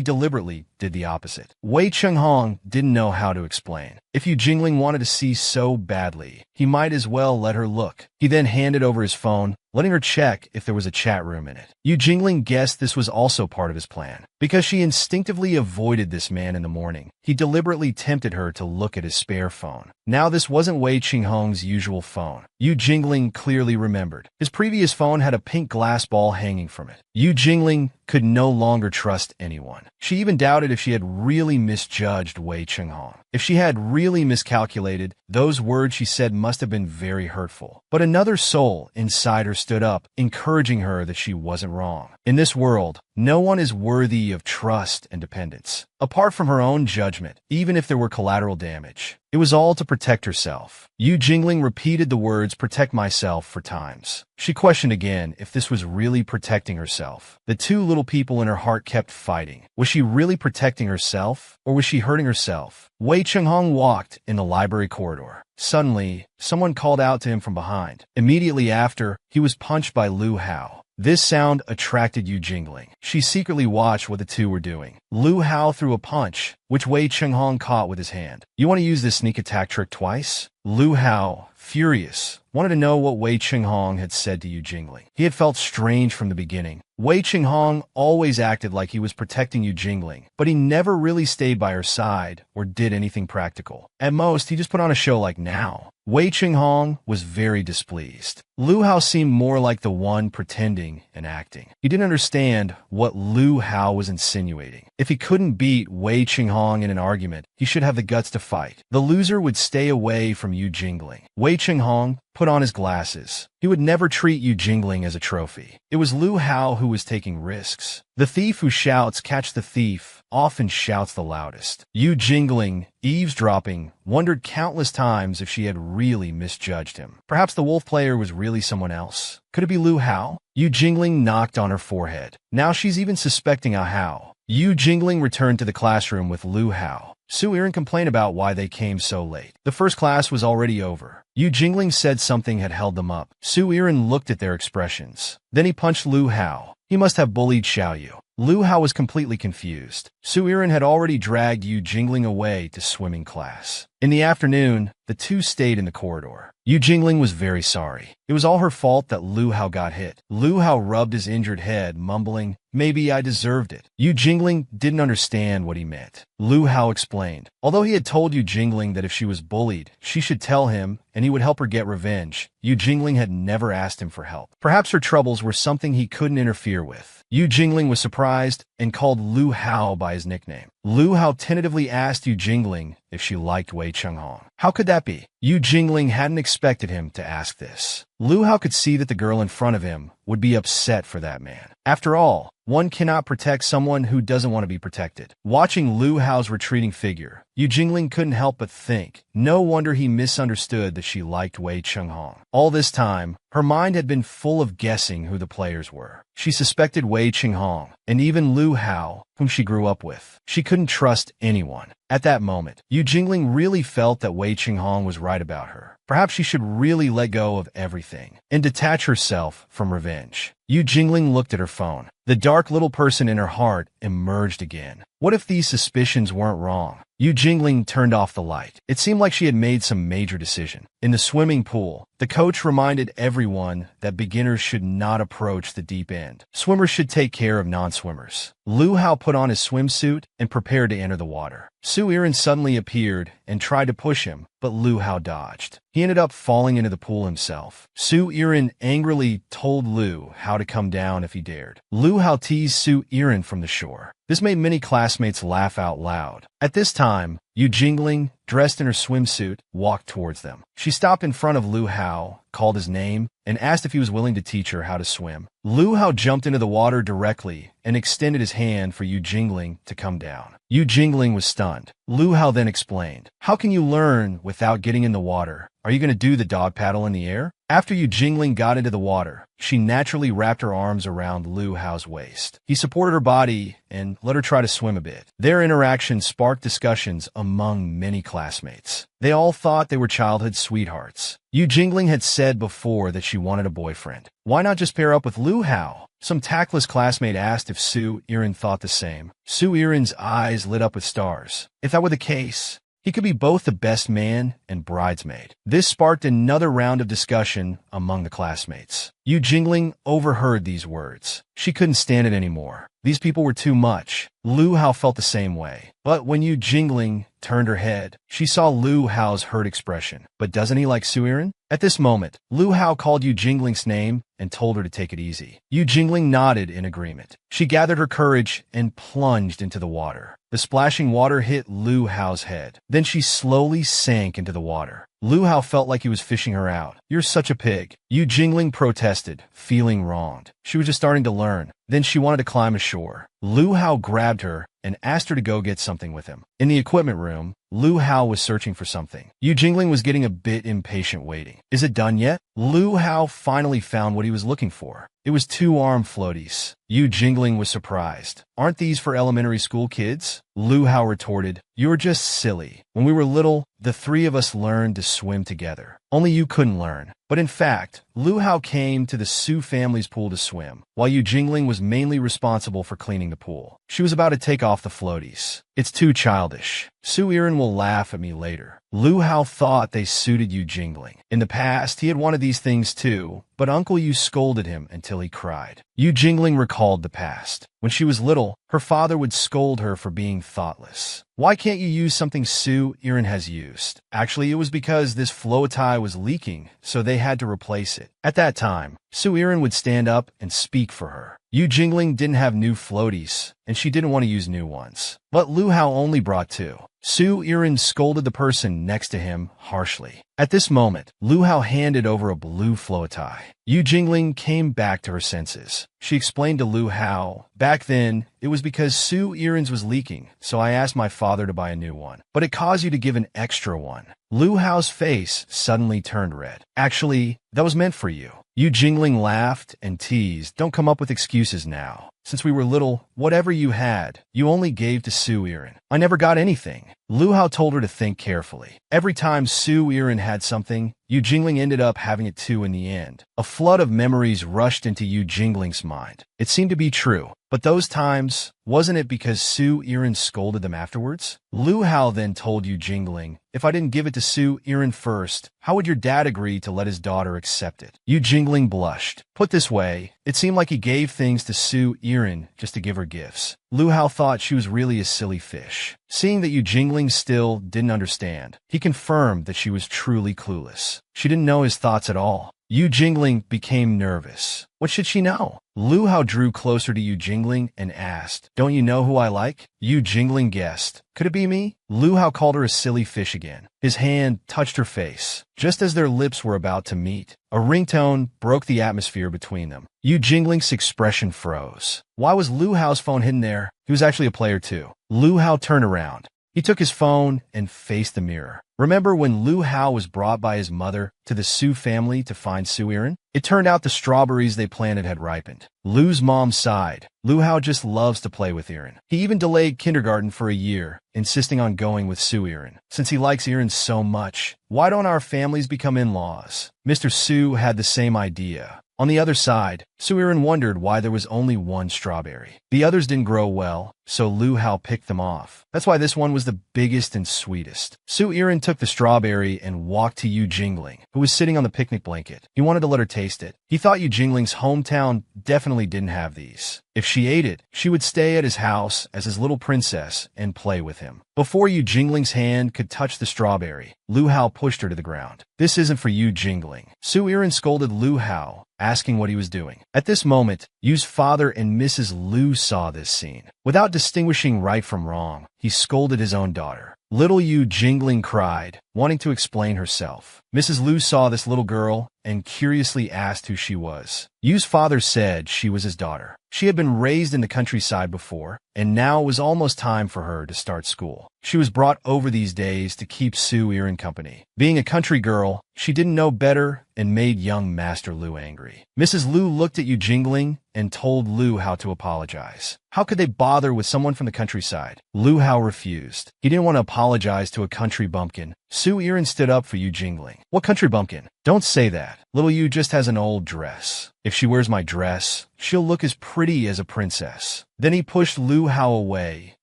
deliberately did the opposite. Wei Qinghong didn't know how to explain. If Yu Jingling wanted to see so badly, he might as well let her look. He then handed over his phone, letting her check if there was a chat room in it. Yu Jingling guessed this was also part of his plan. Because she instinctively avoided this man in the morning, he deliberately tempted her to look at his spare phone. Now this wasn't Wei Qinghong's usual phone. Yu Jingling clearly remembered. His previous phone had a pink glass ball hanging from it. Yu Jingling could no longer trust anyone. She even doubted if she had really misjudged Wei Chenghong. If she had really miscalculated, those words she said must have been very hurtful. But another soul inside her stood up, encouraging her that she wasn't wrong. In this world, no one is worthy of trust and dependence. Apart from her own judgment, even if there were collateral damage, it was all to protect herself. Yu Jingling repeated the words "protect myself" for times. She questioned again if this was really protecting herself. The two little people in her heart kept fighting. Was she really protecting herself, or was she hurting herself? Wei Chenghong walked in the library corridor. Suddenly, someone called out to him from behind. Immediately after, he was punched by Lu Hao. This sound attracted Yu Jingling. She secretly watched what the two were doing. Lu Hao threw a punch, which Wei Chenghong caught with his hand. "You want to use this sneak attack trick twice?" Lu Hao, furious, wanted to know what Wei Chenghong had said to Yu Jingling. He had felt strange from the beginning. Wei Chenghong always acted like he was protecting Yu Jingling, but he never really stayed by her side or did anything practical. At most, he just put on a show like now. Wei Chenghong was very displeased. Lu Hao seemed more like the one pretending and acting. He didn't understand what Lu Hao was insinuating. If he couldn't beat Wei Chenghong in an argument, he should have the guts to fight. The loser would stay away from Yu Jingling. Wei Chenghong put on his glasses. He would never treat Yu Jingling as a trophy. It was Lu Hao who was taking risks. The thief who shouts, "Catch the thief," often shouts the loudest. Yu Jingling, eavesdropping, wondered countless times if she had really misjudged him. Perhaps the wolf player was really someone else. Could it be Lu Hao? Yu Jingling knocked on her forehead. Now she's even suspecting a Hao. Yu Jingling returned to the classroom with Lu Hao. Su Yiren complained about why they came so late. The first class was already over. Yu Jingling said something had held them up. Su Yiren looked at their expressions. Then he punched Lu Hao. He must have bullied Xiaoyu. Lu Hao was completely confused. Su Yiren had already dragged Yu Jingling away to swimming class. In the afternoon, the two stayed in the corridor. Yu Jingling was very sorry. It was all her fault that Lu Hao got hit. Lu Hao rubbed his injured head, mumbling, "Maybe I deserved it." Yu Jingling didn't understand what he meant. Lu Hao explained. Although he had told Yu Jingling that if she was bullied, she should tell him and he would help her get revenge, Yu Jingling had never asked him for help. Perhaps her troubles were something he couldn't interfere with. Yu Jingling was surprised and called Lu Hao by his nickname. Lu Hao tentatively asked Yu Jingling if she liked Wei Chenghong. How could that be? Yu Jingling hadn't expected him to ask this. Lu Hao could see that the girl in front of him would be upset for that man. After all, one cannot protect someone who doesn't want to be protected. Watching Lu Hao's retreating figure, Yu Jingling couldn't help but think, no wonder he misunderstood that she liked Wei Chenghong. All this time, her mind had been full of guessing who the players were. She suspected Wei Chenghong, and even Lu Hao, whom she grew up with. She couldn't trust anyone. At that moment, Yu Jingling really felt that Wei Chenghong was right about her. Perhaps she should really let go of everything and detach herself from revenge. Yu Jingling looked at her phone. The dark little person in her heart emerged again. What if these suspicions weren't wrong? Yu Jingling turned off the light. It seemed like she had made some major decision. In the swimming pool, the coach reminded everyone that beginners should not approach the deep end. Swimmers should take care of non-swimmers. Lu Hao put on his swimsuit and prepared to enter the water. Su Yiren suddenly appeared and tried to push him, but Lu Hao dodged. He ended up falling into the pool himself. Su Yiren angrily told Lu Hao to come down if he dared. Lu Hao teased Su Yiren from the shore. This made many classmates laugh out loud. At this time, Yu Jingling, dressed in her swimsuit, walked towards them. She stopped in front of Lu Hao, called his name, and asked if he was willing to teach her how to swim. Lu Hao jumped into the water directly and extended his hand for Yu Jingling to come down. Yu Jingling was stunned. Lu Hao then explained, "How can you learn without getting in the water? Are you going to do the dog paddle in the air?" After Yu Jingling got into the water, she naturally wrapped her arms around Lu Hao's waist. He supported her body and let her try to swim a bit. Their interaction sparked discussions among many classmates. They all thought they were childhood sweethearts. Yu Jingling had said before that she wanted a boyfriend. Why not just pair up with Lu Hao? Some tactless classmate asked if Su Yiren thought the same. Su Yiren's eyes lit up with stars. If that were the case, he could be both the best man and bridesmaid. This sparked another round of discussion among the classmates. Yu Jingling overheard these words. She couldn't stand it anymore. These people were too much. Lu Hao felt the same way. But when Yu Jingling turned her head, she saw Lu Hao's hurt expression. But doesn't he like Su Yiren? At this moment, Lu Hao called Yu Jingling's name and told her to take it easy. Yu Jingling nodded in agreement. She gathered her courage and plunged into the water. The splashing water hit Lu Hao's head. Then she slowly sank into the water. Lu Hao felt like he was fishing her out. "You're such a pig," Yu Jingling protested, feeling wronged. She was just starting to learn. Then she wanted to climb ashore. Lu Hao grabbed her and asked her to go get something with him. In the equipment room, Lu Hao was searching for something. Yu Jingling was getting a bit impatient waiting. "Is it done yet?" Lu Hao finally found what he was looking for. It was 2-arm floaties. Yu Jingling was surprised. "Aren't these for elementary school kids?" Lu Hao retorted, "You're just silly. When we were little, the three of us learned to swim together. Only you couldn't learn." But in fact, Lu Hao came to the Su family's pool to swim, while Yu Jingling was mainly responsible for cleaning the pool. She was about to take off the floaties. "It's too childish. Su Irin will laugh at me later." Lu Hao thought they suited Yu Jingling. In the past, he had wanted these things too, but Uncle Yu scolded him until he cried. Yu Jingling recalled the past. When she was little, her father would scold her for being thoughtless. "Why can't you use something Su Irin has used?" Actually, it was because this floatie was leaking, so they had to replace it. At that time, Su Irin would stand up and speak for her. Yu Jingling didn't have new floaties, and she didn't want to use new ones. But Lu Hao only brought 2. Su Irin scolded the person next to him harshly. At this moment, Lu Hao handed over a blue floatie. Yu Jingling came back to her senses. She explained to Lu Hao, "Back then, it was because Su Irin's was leaking, so I asked my father to buy a new one. But it caused you to give an extra one." Lu Hao's face suddenly turned red. "Actually, that was meant for you." Yu Jingling laughed and teased, "Don't come up with excuses now. Since we were little, whatever you had, you only gave to Su Irin. I never got anything." Lu Hao told her to think carefully. Every time Su Irin had something, Yu Jingling ended up having it too in the end. A flood of memories rushed into Yu Jingling's mind. It seemed to be true. But those times, wasn't it because Su Irin scolded them afterwards? Lu Hao then told Yu Jingling, "If I didn't give it to Su Irin first, how would your dad agree to let his daughter accept it?" Yu Jingling blushed. Put this way, it seemed like he gave things to Su Irin just to give her gifts. Lu Hao thought she was really a silly fish. Seeing that Yu Jingling still didn't understand, he confirmed that she was truly clueless. She didn't know his thoughts at all. Yu Jingling became nervous. What should she know? Lu Hao drew closer to Yu Jingling and asked, "Don't you know who I like?" Yu Jingling guessed. Could it be me? Lu Hao called her a silly fish again. His hand touched her face. Just as their lips were about to meet, a ringtone broke the atmosphere between them. Yu Jingling's expression froze. Why was Lu Hao's phone hidden there? He was actually a player too. Lu Hao turned around. He took his phone and faced the mirror. Remember when Lu Hao was brought by his mother to the Su family to find Su Irin? It turned out the strawberries they planted had ripened. Lu's mom sighed. Lu Hao just loves to play with Irin. He even delayed kindergarten for a year, insisting on going with Su Irin. Since he likes Irin so much, why don't our families become in-laws? Mr. Su had the same idea. On the other side, Su Irin wondered why there was only one strawberry. The others didn't grow well, so Lu Hao picked them off. That's why this one was the biggest and sweetest. Su Irin took the strawberry and walked to Yu Jingling, who was sitting on the picnic blanket. He wanted to let her taste it. He thought Yu Jingling's hometown definitely didn't have these. If she ate it, she would stay at his house as his little princess and play with him. Before Yu Jingling's hand could touch the strawberry, Lu Hao pushed her to the ground. "This isn't for Yu Jingling." Su Irin scolded Lu Hao, asking what he was doing. At this moment, Yu's father and Mrs. Lu saw this scene. Without distinguishing right from wrong, he scolded his own daughter. Little Yu Jingling cried, wanting to explain herself. Mrs. Lu saw this little girl and curiously asked who she was. Yu's father said she was his daughter. She had been raised in the countryside before, and now it was almost time for her to start school. She was brought over these days to keep Su Irin company. Being a country girl, she didn't know better and made young Master Lu angry. Mrs. Lu looked at Yu Jingling and told Lu how to apologize. How could they bother with someone from the countryside? Lu Hao refused. He didn't want to apologize to a country bumpkin. Su Irin stood up for Yu Jingling. "What country bumpkin? Don't say that. Little Yu just has an old dress. If she wears my dress, she'll look as pretty as a princess." Then he pushed Lu Hao away,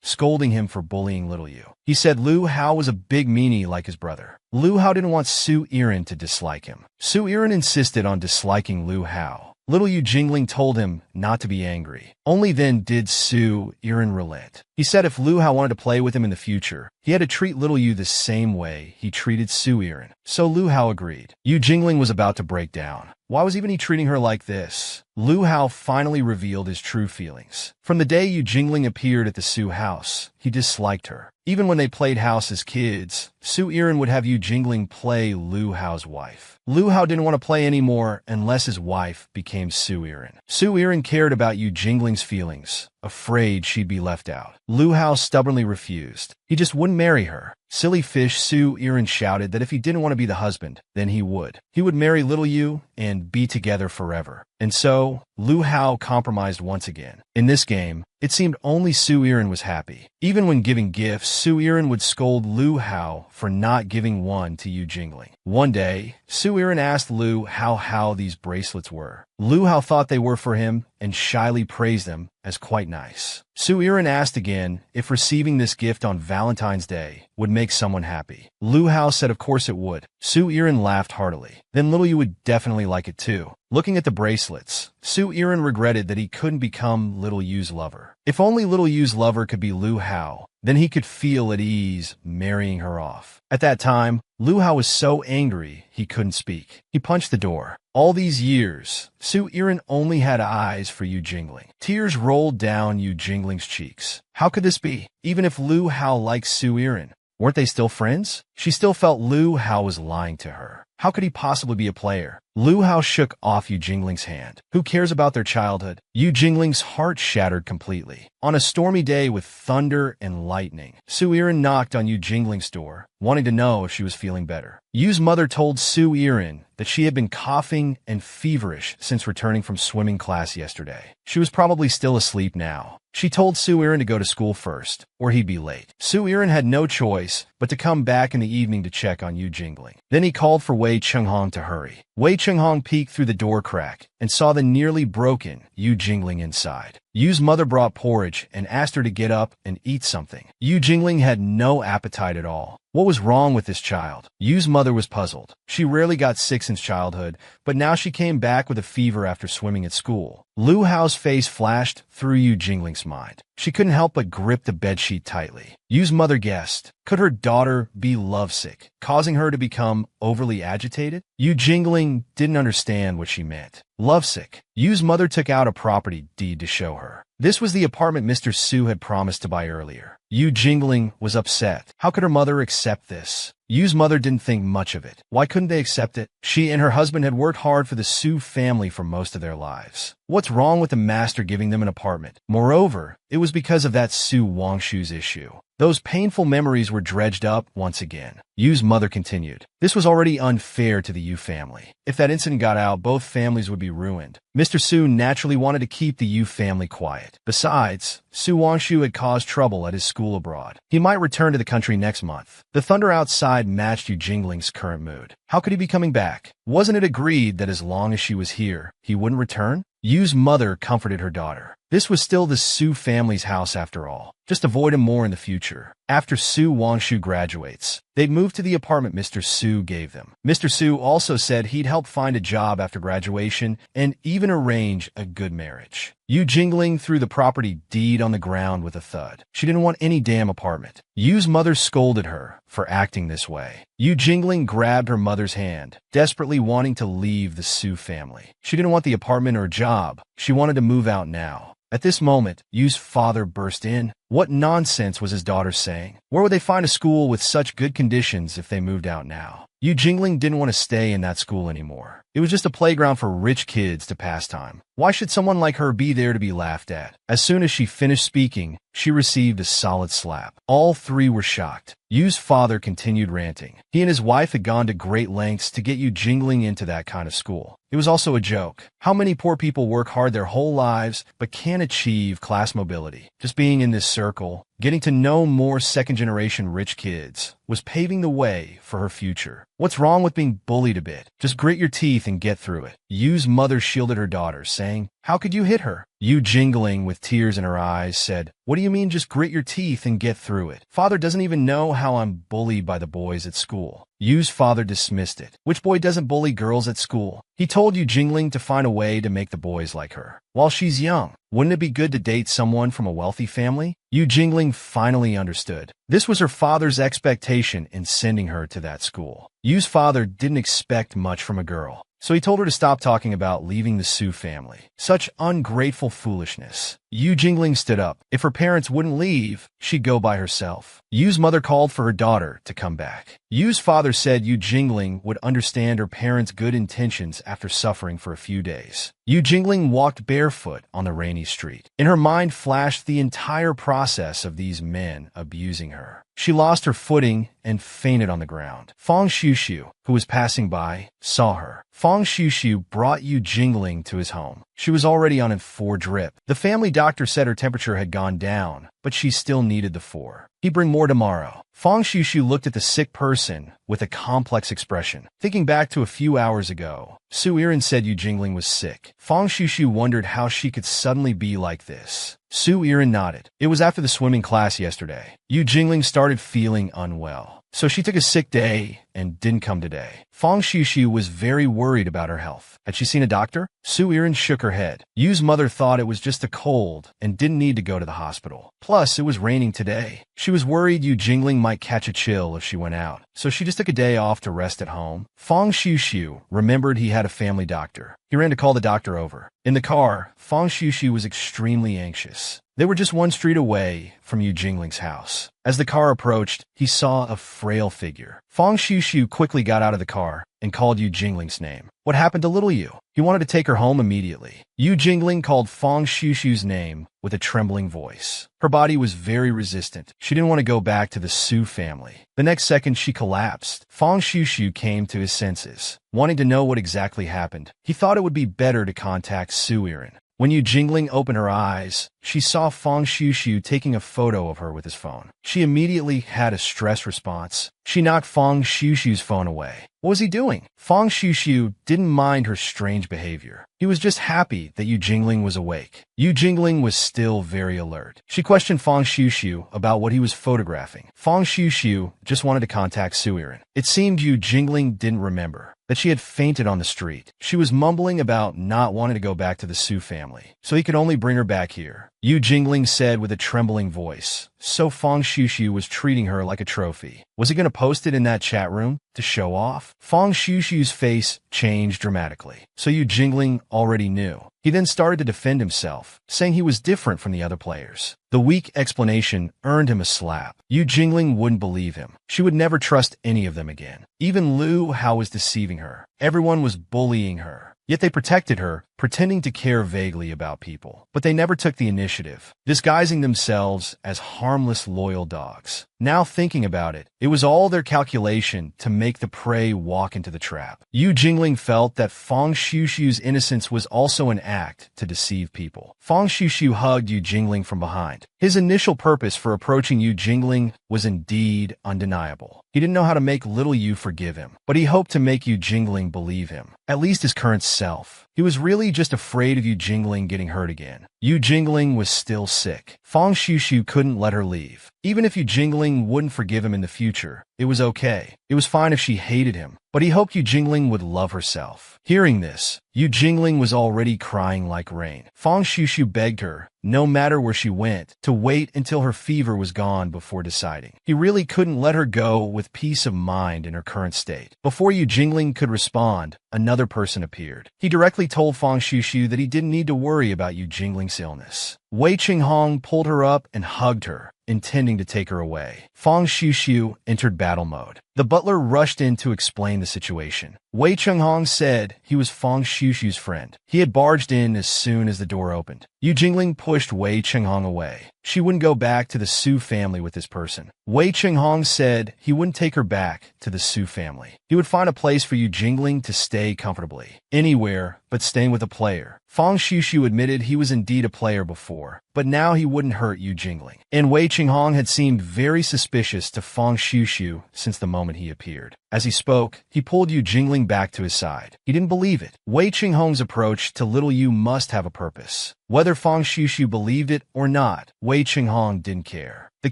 scolding him for bullying little Yu. He said Lu Hao was a big meanie like his brother. Lu Hao didn't want Su Irin to dislike him. Su Irin insisted on disliking Lu Hao. Little Yu Jingling told him not to be angry. Only then did Su Irin relent. He said if Lu Hao wanted to play with him in the future, he had to treat little Yu the same way he treated Su Yiren. So Lu Hao agreed. Yu Jingling was about to break down. Why was even he treating her like this? Lu Hao finally revealed his true feelings. From the day Yu Jingling appeared at the Su house, he disliked her. Even when they played house as kids, Su Yiren would have Yu Jingling play Lu Hao's wife. Lu Hao didn't want to play anymore unless his wife became Su Yiren. Su Yiren cared about Yu Jingling's feelings, afraid she'd be left out. Lu Hao stubbornly refused. He just wouldn't marry her. Silly fish, Su Yiren shouted that if he didn't want to be the husband, then he would. He would marry little Yu and be together forever. And so, Lu Hao compromised once again. In this game, it seemed only Su Yiren was happy. Even when giving gifts, Su Yiren would scold Lu Hao for not giving one to Yu Jingling. One day, Su Yiren asked Lu Hao how these bracelets were. Lu Hao thought they were for him and shyly praised them as quite nice. Su Yiren asked again if receiving this gift on Valentine's Day would make someone happy. Lu Hao said of course it would. Su Yiren laughed heartily. Then little Yu would definitely like it too. Looking at the bracelets, Su Yiren regretted that he couldn't become little Yu's lover. If only little Yu's lover could be Lu Hao, then he could feel at ease marrying her off. At that time, Lu Hao was so angry he couldn't speak. He punched the door. All these years, Su Yiren only had eyes for Yu Jingling. Tears rolled down Yu Jingling's cheeks. How could this be? Even if Lu Hao liked Su Yiren, weren't they still friends? She still felt Lu Hao was lying to her. How could he possibly be a player? Lu Hao shook off Yu Jingling's hand. Who cares about their childhood? Yu Jingling's heart shattered completely. On a stormy day with thunder and lightning, Su Yiren knocked on Yu Jingling's door, wanting to know if she was feeling better. Yu's mother told Su Yiren that she had been coughing and feverish since returning from swimming class yesterday. She was probably still asleep now. She told Su Yiren to go to school first, or he'd be late. Su Yiren had no choice but to come back in the evening to check on Yu Jingling. Then he called for Wei Chenghong to hurry. Wei Chenghong peeked through the door crack and saw the nearly broken Yu Jingling inside. Yu's mother brought porridge and asked her to get up and eat something. Yu Jingling had no appetite at all. What was wrong with this child? Yu's mother was puzzled. She rarely got sick since childhood, but now she came back with a fever after swimming at school. Lu Hao's face flashed through Yu Jingling's mind. She couldn't help but grip the bedsheet tightly. Yu's mother guessed. Could her daughter be lovesick, causing her to become overly agitated? Yu Jingling didn't understand what she meant. Lovesick. Yu's mother took out a property deed to show her. This was the apartment Mr. Su had promised to buy earlier. Yu Jingling was upset. How could her mother accept this? Yu's mother didn't think much of it. Why couldn't they accept it? She and her husband had worked hard for the Su family for most of their lives. What's wrong with the master giving them an apartment? Moreover, it was because of that Su Wangshu's issue. Those painful memories were dredged up once again. Yu's mother continued. This was already unfair to the Yu family. If that incident got out, both families would be ruined. Mr. Su naturally wanted to keep the Yu family quiet. Besides, Su Wangshu had caused trouble at his school abroad. He might return to the country next month. The thunder outside matched Yu Jingling's current mood. How could he be coming back? Wasn't it agreed that as long as she was here, he wouldn't return? Yu's mother comforted her daughter. This was still the Su family's house after all. Just avoid him more in the future. After Su Wangshu graduates, they'd move to the apartment Mr. Su gave them. Mr. Su also said he'd help find a job after graduation and even arrange a good marriage. Yu Jingling threw the property deed on the ground with a thud. She didn't want any damn apartment. Yu's mother scolded her for acting this way. Yu Jingling grabbed her mother's hand, desperately wanting to leave the Su family. She didn't want the apartment or job. She wanted to move out now. At this moment, Yu's father burst in. What nonsense was his daughter saying? Where would they find a school with such good conditions if they moved out now? Yu Jingling didn't want to stay in that school anymore. It was just a playground for rich kids to pass time. Why should someone like her be there to be laughed at? As soon as she finished speaking, she received a solid slap. All three were shocked. Yu's father continued ranting. He and his wife had gone to great lengths to get Yu Jingling into that kind of school. It was also a joke. How many poor people work hard their whole lives but can't achieve class mobility? Just being in this circle, getting to know more second-generation rich kids, was paving the way for her future. What's wrong with being bullied a bit? Just grit your teeth and get through it. Yu's mother shielded her daughter, saying, "How could you hit her? Yu Jingling, with tears in her eyes, said, "What do you mean just grit your teeth and get through it? Father doesn't even know how I'm bullied by the boys at school." Yu's father dismissed it. Which boy doesn't bully girls at school? He told Yu Jingling to find a way to make the boys like her. While she's young, wouldn't it be good to date someone from a wealthy family? Yu Jingling finally understood. This was her father's expectation in sending her to that school. Yu's father didn't expect much from a girl, so he told her to stop talking about leaving the Su family. Such ungrateful foolishness. Yu Jingling stood up. If her parents wouldn't leave, she'd go by herself. Yu's mother called for her daughter to come back. Yu's father said Yu Jingling would understand her parents' good intentions after suffering for a few days. Yu Jingling walked barefoot on the rainy street. In her mind flashed the entire process of these men abusing her. She lost her footing and fainted on the ground. Fang Shushu, who was passing by, saw her. Fang Shushu brought Yu Jingling to his home. She was already on a 4 drip. The family doctor said her temperature had gone down, but she still needed the 4. He'd bring more tomorrow. Fang Shushu looked at the sick person with a complex expression. Thinking back to a few hours ago, Su Irin said Yu Jingling was sick. Fang Shushu wondered how she could suddenly be like this. Su Irin nodded. It was after the swimming class yesterday. Yu Jingling started feeling unwell, so she took a sick day and didn't come today. Fang Shushu was very worried about her health. Had she seen a doctor? Su Irin shook her head. Yu's mother thought it was just a cold and didn't need to go to the hospital. Plus, it was raining today. She was worried Yu Jingling might catch a chill if she went out, so she just took a day off to rest at home. Fang Shushu remembered he had a family doctor. He ran to call the doctor over. In the car, Fang Shushu was extremely anxious. They were just 1 street away from Yu Jingling's house. As the car approached, he saw a frail figure. Fang Shushu quickly got out of the car and called Yu Jingling's name. What happened to little Yu? He wanted to take her home immediately. Yu Jingling called Fang Shushu's name with a trembling voice. Her body was very resistant. She didn't want to go back to the Su family. The next second, she collapsed. Fang Shushu came to his senses, wanting to know what exactly happened. He thought it would be better to contact Su Irin. When Yu Jingling opened her eyes, she saw Fang Shushu taking a photo of her with his phone. She immediately had a stress response. She knocked Fang Shushu's phone away. What was he doing? Fang Shushu didn't mind her strange behavior. He was just happy that Yu Jingling was awake. Yu Jingling was still very alert. She questioned Fang Shushu about what he was photographing. Fang Shushu just wanted to contact Su Irin. It seemed Yu Jingling didn't remember that she had fainted on the street. She was mumbling about not wanting to go back to the Su family, so he could only bring her back here. Yu Jingling said with a trembling voice, so Fang Shushu was treating her like a trophy. Was he going to post it in that chat room to show off? Fang Shushu's face changed dramatically, so Yu Jingling already knew. He then started to defend himself, saying he was different from the other players. The weak explanation earned him a slap. Yu Jingling wouldn't believe him. She would never trust any of them again. Even Lu Hao was deceiving her. Everyone was bullying her. Yet they protected her, pretending to care vaguely about people. But they never took the initiative, disguising themselves as harmless, loyal dogs. Now thinking about it, it was all their calculation to make the prey walk into the trap. Yu Jingling felt that Fang Shushu's innocence was also an act to deceive people. Fang Shushu hugged Yu Jingling from behind. His initial purpose for approaching Yu Jingling was indeed undeniable. He didn't know how to make little Yu forgive him, but he hoped to make Yu Jingling believe him, at least his current self. He was really just afraid of Yu Jingling getting hurt again. Yu Jingling was still sick. Fang Shushu couldn't let her leave. Even if Yu Jingling wouldn't forgive him in the future, it was okay. It was fine if she hated him, but he hoped Yu Jingling would love herself. Hearing this, Yu Jingling was already crying like rain. Fang Shushu begged her, no matter where she went, to wait until her fever was gone before deciding. He really couldn't let her go with peace of mind in her current state. Before Yu Jingling could respond, another person appeared. He directly told Fang Shushu that he didn't need to worry about Yu Jingling's illness. Wei Qinghong pulled her up and hugged her, intending to take her away. Fang Shushu entered battle mode. The butler rushed in to explain the situation. Wei Qinghong said he was Fang Shushu's friend. He had barged in as soon as the door opened. Yu Jingling pushed Wei Qinghong away. She wouldn't go back to the Su family with this person. Wei Qinghong said he wouldn't take her back to the Su family. He would find a place for Yu Jingling to stay comfortably. Anywhere but staying with a player. Fang Shushu admitted he was indeed a player before, but now he wouldn't hurt Yu Jingling. And Wei Qinghong had seemed very suspicious to Fang Shushu since the moment he appeared. As he spoke, he pulled Yu Jingling back to his side. He didn't believe it. Wei Qinghong's approach to little Yu must have a purpose. Whether Fang Xushu believed it or not, Wei Qinghong didn't care. The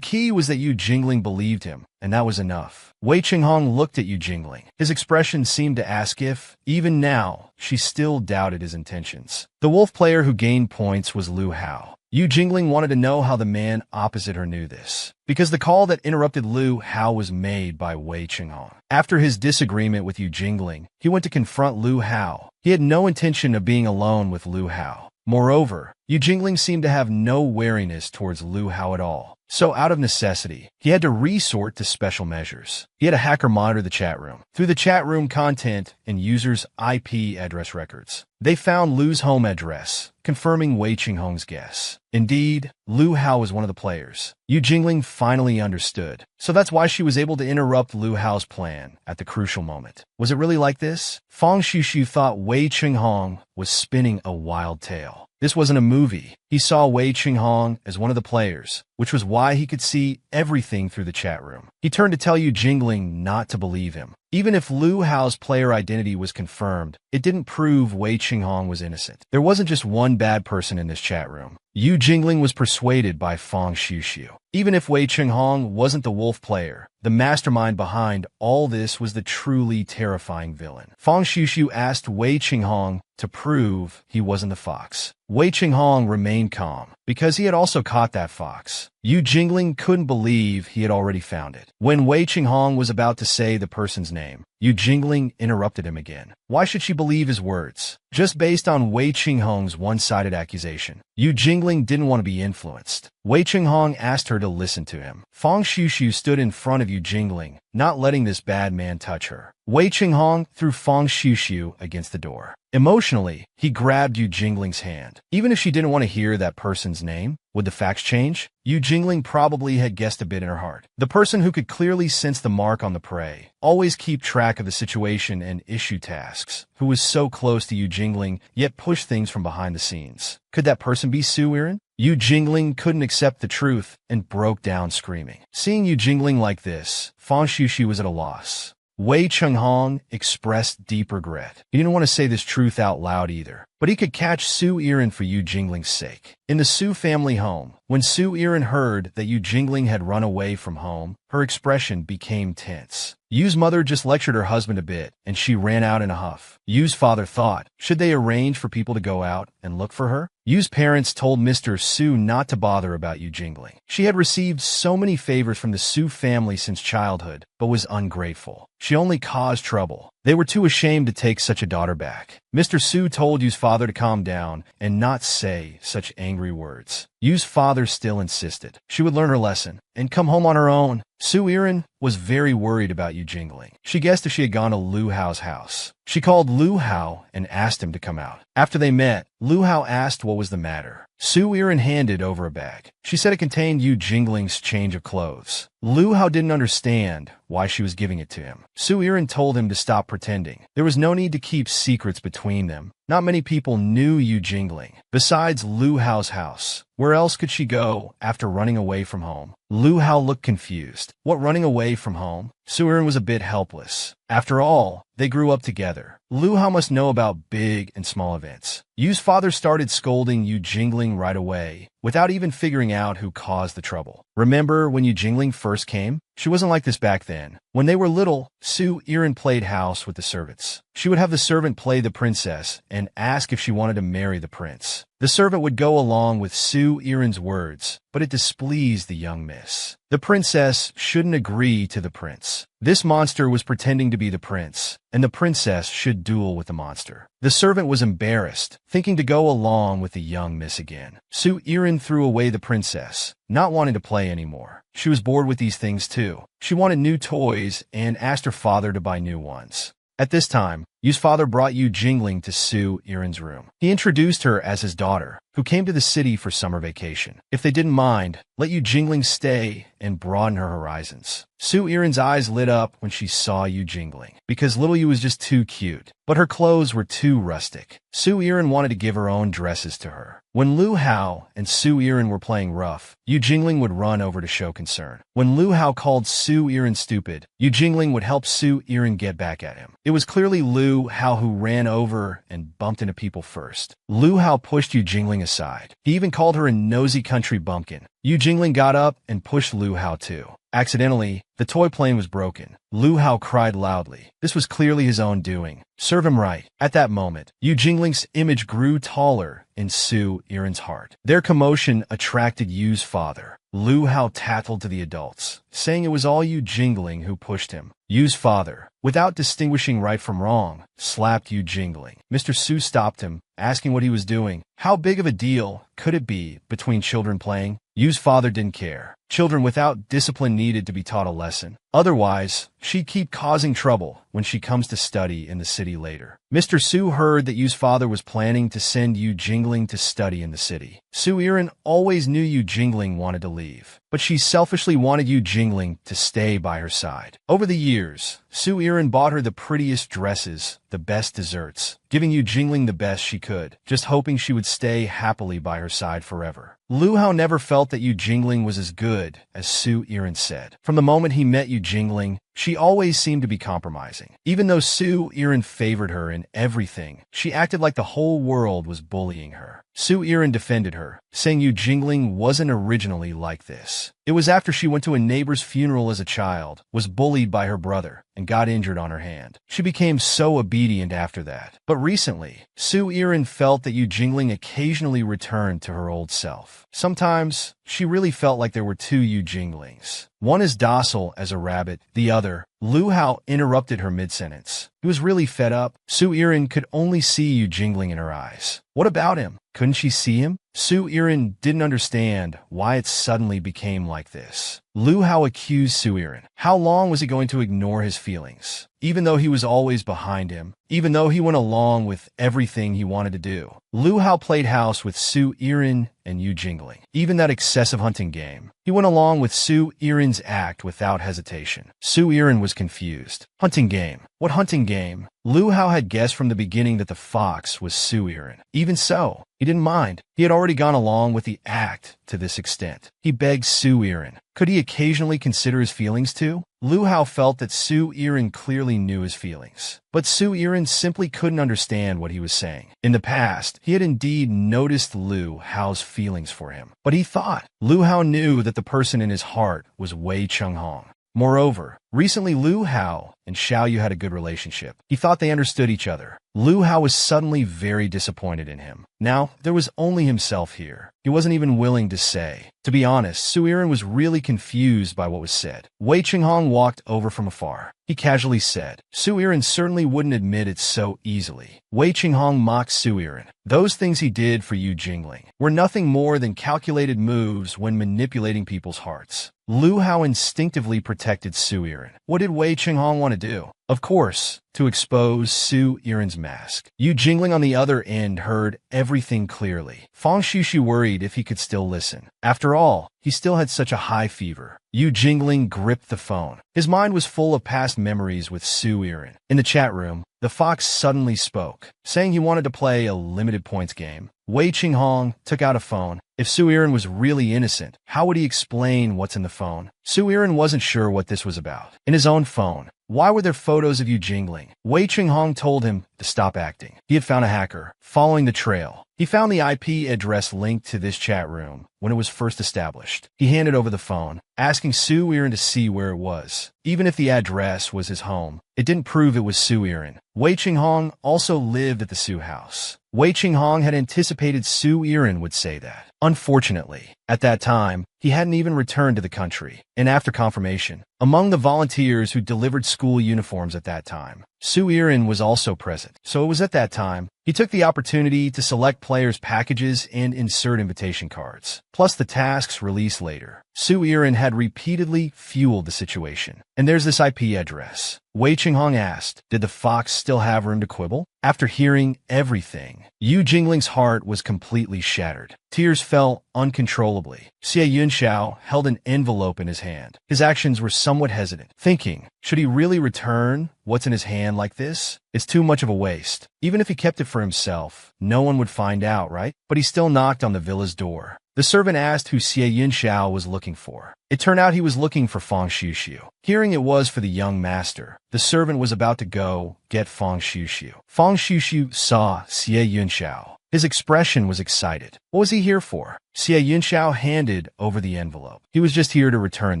key was that Yu Jingling believed him, and that was enough. Wei Qinghong looked at Yu Jingling. His expression seemed to ask if, even now, she still doubted his intentions. The wolf player who gained points was Lu Hao. Yu Jingling wanted to know how the man opposite her knew this, because the call that interrupted Lu Hao was made by Wei Qinghong. After his disagreement with Yu Jingling, he went to confront Lu Hao. He had no intention of being alone with Lu Hao. Moreover, Yu Jingling seemed to have no wariness towards Lu Hao at all. So out of necessity, he had to resort to special measures. He had a hacker monitor the chat room. Through the chat room content and users' IP address records, they found Lu's home address, confirming Wei Qinghong's guess. Indeed, Lu Hao was one of the players. Yu Jingling finally understood. So that's why she was able to interrupt Lu Hao's plan at the crucial moment. Was it really like this? Fang Xushu thought Wei Qinghong was spinning a wild tale. This wasn't a movie. He saw Wei Qinghong as one of the players, which was why he could see everything through the chat room. He turned to tell Yu Jingling not to believe him. Even if Lu Hao's player identity was confirmed, it didn't prove Wei Qinghong was innocent. There wasn't just one bad person in this chat room. Yu Jingling was persuaded by Fang Xushu. Even if Wei Qinghong wasn't the wolf player, the mastermind behind all this was the truly terrifying villain. Fang Xushu asked Wei Qinghong to prove he wasn't the fox. Wei Qinghong remained calm, because he had also caught that fox. Yu Jingling couldn't believe he had already found it. When Wei Qinghong was about to say the person's name, Yu Jingling interrupted him again. Why should she believe his words? Just based on Wei Qinghong's one-sided accusation, Yu Jingling didn't want to be influenced. Wei Qinghong asked her to listen to him. Fang Xushu stood in front of Yu Jingling, not letting this bad man touch her. Wei Qinghong threw Fang Xushu against the door. Emotionally, he grabbed Yu Jingling's hand. Even if she didn't want to hear that person's name, would the facts change? Yu Jingling probably had guessed a bit in her heart. The person who could clearly sense the mark on the prey, always keep track of the situation and issue tasks, who was so close to Yu Jingling, yet pushed things from behind the scenes. Could that person be Su Iren? Yu Jingling couldn't accept the truth and broke down screaming. Seeing Yu Jingling like this, Fang Xushu was at a loss. Wei Qinghong expressed deep regret. He didn't want to say this truth out loud either, but he could catch Su Iren for Yu Jingling's sake. In the Su family home, when Su Iren heard that Yu Jingling had run away from home, her expression became tense. Yu's mother just lectured her husband a bit, and she ran out in a huff. Yu's father thought, should they arrange for people to go out and look for her? Yu's parents told Mr. Su not to bother about Yu Jingling. She had received so many favors from the Su family since childhood, but was ungrateful. She only caused trouble. They were too ashamed to take such a daughter back. Mr. Su told Yu's father to calm down and not say such angry words. Yu's father still insisted. She would learn her lesson and come home on her own. Su Iren was very worried about Yu Jingling. She guessed if she had gone to Lu Hao's house. She called Lu Hao and asked him to come out. After they met, Lu Hao asked what was the matter. Su Iren handed over a bag. She said it contained Yu Jingling's change of clothes. Lu Hao didn't understand why she was giving it to him. Su Iren told him to stop pretending. There was no need to keep secrets between them. Not many people knew Yu Jingling. Besides Lu Hao's house, where else could she go after running away from home? Lu Hao looked confused. What, running away from home? Su Iren was a bit helpless. After all, they grew up together. Lu Hao must know about big and small events. Yu's father started scolding Yu Jingling right away, without even figuring out who caused the trouble. Remember when Yu Jingling first came? She wasn't like this back then. When they were little, Su Iren played house with the servants. She would have the servant play the princess and ask if she wanted to marry the prince. The servant would go along with Su Iren's words, but it displeased the young miss. The princess shouldn't agree to the prince. This monster was pretending to be the prince, and the princess should duel with the monster. The servant was embarrassed, thinking to go along with the young miss again. Su Iren threw away the princess, not wanting to play anymore. She was bored with these things too. She wanted new toys and asked her father to buy new ones. At this time, Yu's father brought Yu Jingling to Su Iren's room. He introduced her as his daughter, who came to the city for summer vacation. If they didn't mind, let Yu Jingling stay and broaden her horizons. Su Iren's eyes lit up when she saw Yu Jingling, because little Yu was just too cute, but her clothes were too rustic. Su Iren wanted to give her own dresses to her. When Lu Hao and Su Iren were playing rough, Yu Jingling would run over to show concern. When Lu Hao called Su Iren stupid, Yu Jingling would help Su Iren get back at him. It was clearly Lu Lu Hao, who ran over and bumped into people first. Lu Hao pushed Yu Jingling aside. He even called her a nosy country bumpkin. Yu Jingling got up and pushed Lu Hao too. Accidentally, the toy plane was broken. Lu Hao cried loudly. This was clearly his own doing. Serve him right. At that moment, Yu Jingling's image grew taller in Su Yiren's heart. Their commotion attracted Yu's father. Lu Hao tattled to the adults, saying it was all Yu Jingling who pushed him. Yu's father, without distinguishing right from wrong, slapped Yu Jingling. Mr. Su stopped him, asking what he was doing. How big of a deal could it be between children playing? Yu's father didn't care. Children without discipline needed to be taught a lesson. Otherwise, she'd keep causing trouble when she comes to study in the city later. Mr. Su heard that Yu's father was planning to send Yu Jingling to study in the city. Su Yiren always knew Yu Jingling wanted to leave, but she selfishly wanted Yu Jingling to stay by her side. Over the years, Su Yiren bought her the prettiest dresses, the best desserts, giving Yu Jingling the best she could, just hoping she would stay happily by her side forever. Lu Hao never felt that Yu Jingling was as good as Su Yiren said. From the moment he met Yu Jingling, she always seemed to be compromising. Even though Su Yiren favored her in everything, she acted like the whole world was bullying her. Su Yiren defended her, saying Yu Jingling wasn't originally like this. It was after she went to a neighbor's funeral as a child, was bullied by her brother, and got injured on her hand. She became so obedient after that. But recently, Su Yiren felt that Yu Jingling occasionally returned to her old self. Sometimes, she really felt like there were two Yu Jinglings. One as docile as a rabbit, the other. Lu Hao interrupted her mid-sentence. He was really fed up. Su Yiren could only see Yu Jingling in her eyes. What about him? Couldn't she see him? Su Yiren didn't understand why it suddenly became like this. Lu Hao accused Su Yiren. How long was he going to ignore his feelings? Even though he was always behind him, even though he went along with everything he wanted to do. Lu Hao played house with Su Yiren and Yu Jingling. Even that excessive hunting game. He went along with Su Yiren's act without hesitation. Su Yiren was confused. Hunting game? What hunting game? Lu Hao had guessed from the beginning that the fox was Su Yiren. Even so, he didn't mind. He had already gone along with the act to this extent. He begged Su Yiren. Could he occasionally consider his feelings too? Lu Hao felt that Su Yiren clearly knew his feelings, but Su Yiren simply couldn't understand what he was saying. In the past, he had indeed noticed Lu Hao's feelings for him, but he thought Lu Hao knew that the person in his heart was Wei Chunghong. Moreover, recently Lu Hao and Xiao Yu had a good relationship. He thought they understood each other. Lu Hao was suddenly very disappointed in him. Now, there was only himself here. He wasn't even willing to say. To be honest, Su Yiren was really confused by what was said. Wei Qinghong walked over from afar. He casually said, Su Yiren certainly wouldn't admit it so easily. Wei Qinghong mocked Su Yiren. Those things he did for Yu Jingling were nothing more than calculated moves when manipulating people's hearts. Lu Hao instinctively protected Su Yiren. What did Wei Qinghong want to do? Of course, to expose Su Yiren's mask. Yu Jingling on the other end heard everything clearly. Fang Xushu worried if he could still listen. After all, he still had such a high fever. Yu Jingling gripped the phone. His mind was full of past memories with Su Yiren. In the chat room, the fox suddenly spoke, saying he wanted to play a limited points game. Wei Qinghong took out a phone. If Su Yiren was really innocent, how would he explain what's in the phone? Su Yiren wasn't sure what this was about. In his own phone, why were there photos of Yu Jingling? Wei Qinghong told him to stop acting. He had found a hacker, following the trail. He found the IP address linked to this chat room when it was first established. He handed over the phone, asking Su Yiren to see where it was. Even if the address was his home, it didn't prove it was Su Yiren. Wei Qinghong also lived at the Su house. Wei Qinghong had anticipated Su Yiren would say that. Unfortunately, at that time, he hadn't even returned to the country. And after confirmation, among the volunteers who delivered school uniforms at that time, Su Yiren was also present. So it was at that time, he took the opportunity to select players' packages and insert invitation cards, plus the tasks released later. Su Yiren had repeatedly fueled the situation. And there's this IP address. Wei Qinghong asked, did the fox still have room to quibble? After hearing everything, Yu Jingling's heart was completely shattered. Tears fell uncontrollably. Xie Yunxiao held an envelope in his hand. His actions were somewhat hesitant, thinking, should he really return what's in his hand like this? It's too much of a waste. Even if he kept it for himself, no one would find out, right? But he still knocked on the villa's door. The servant asked who Xie Yunxiao was looking for. It turned out he was looking for Fang Xiuxiu. Hearing it was for the young master, the servant was about to go get Fang Xiuxiu. Fang Xiuxiu saw Xie Yunxiao. His expression was excited. What was he here for? Xie Yunxiao handed over the envelope. He was just here to return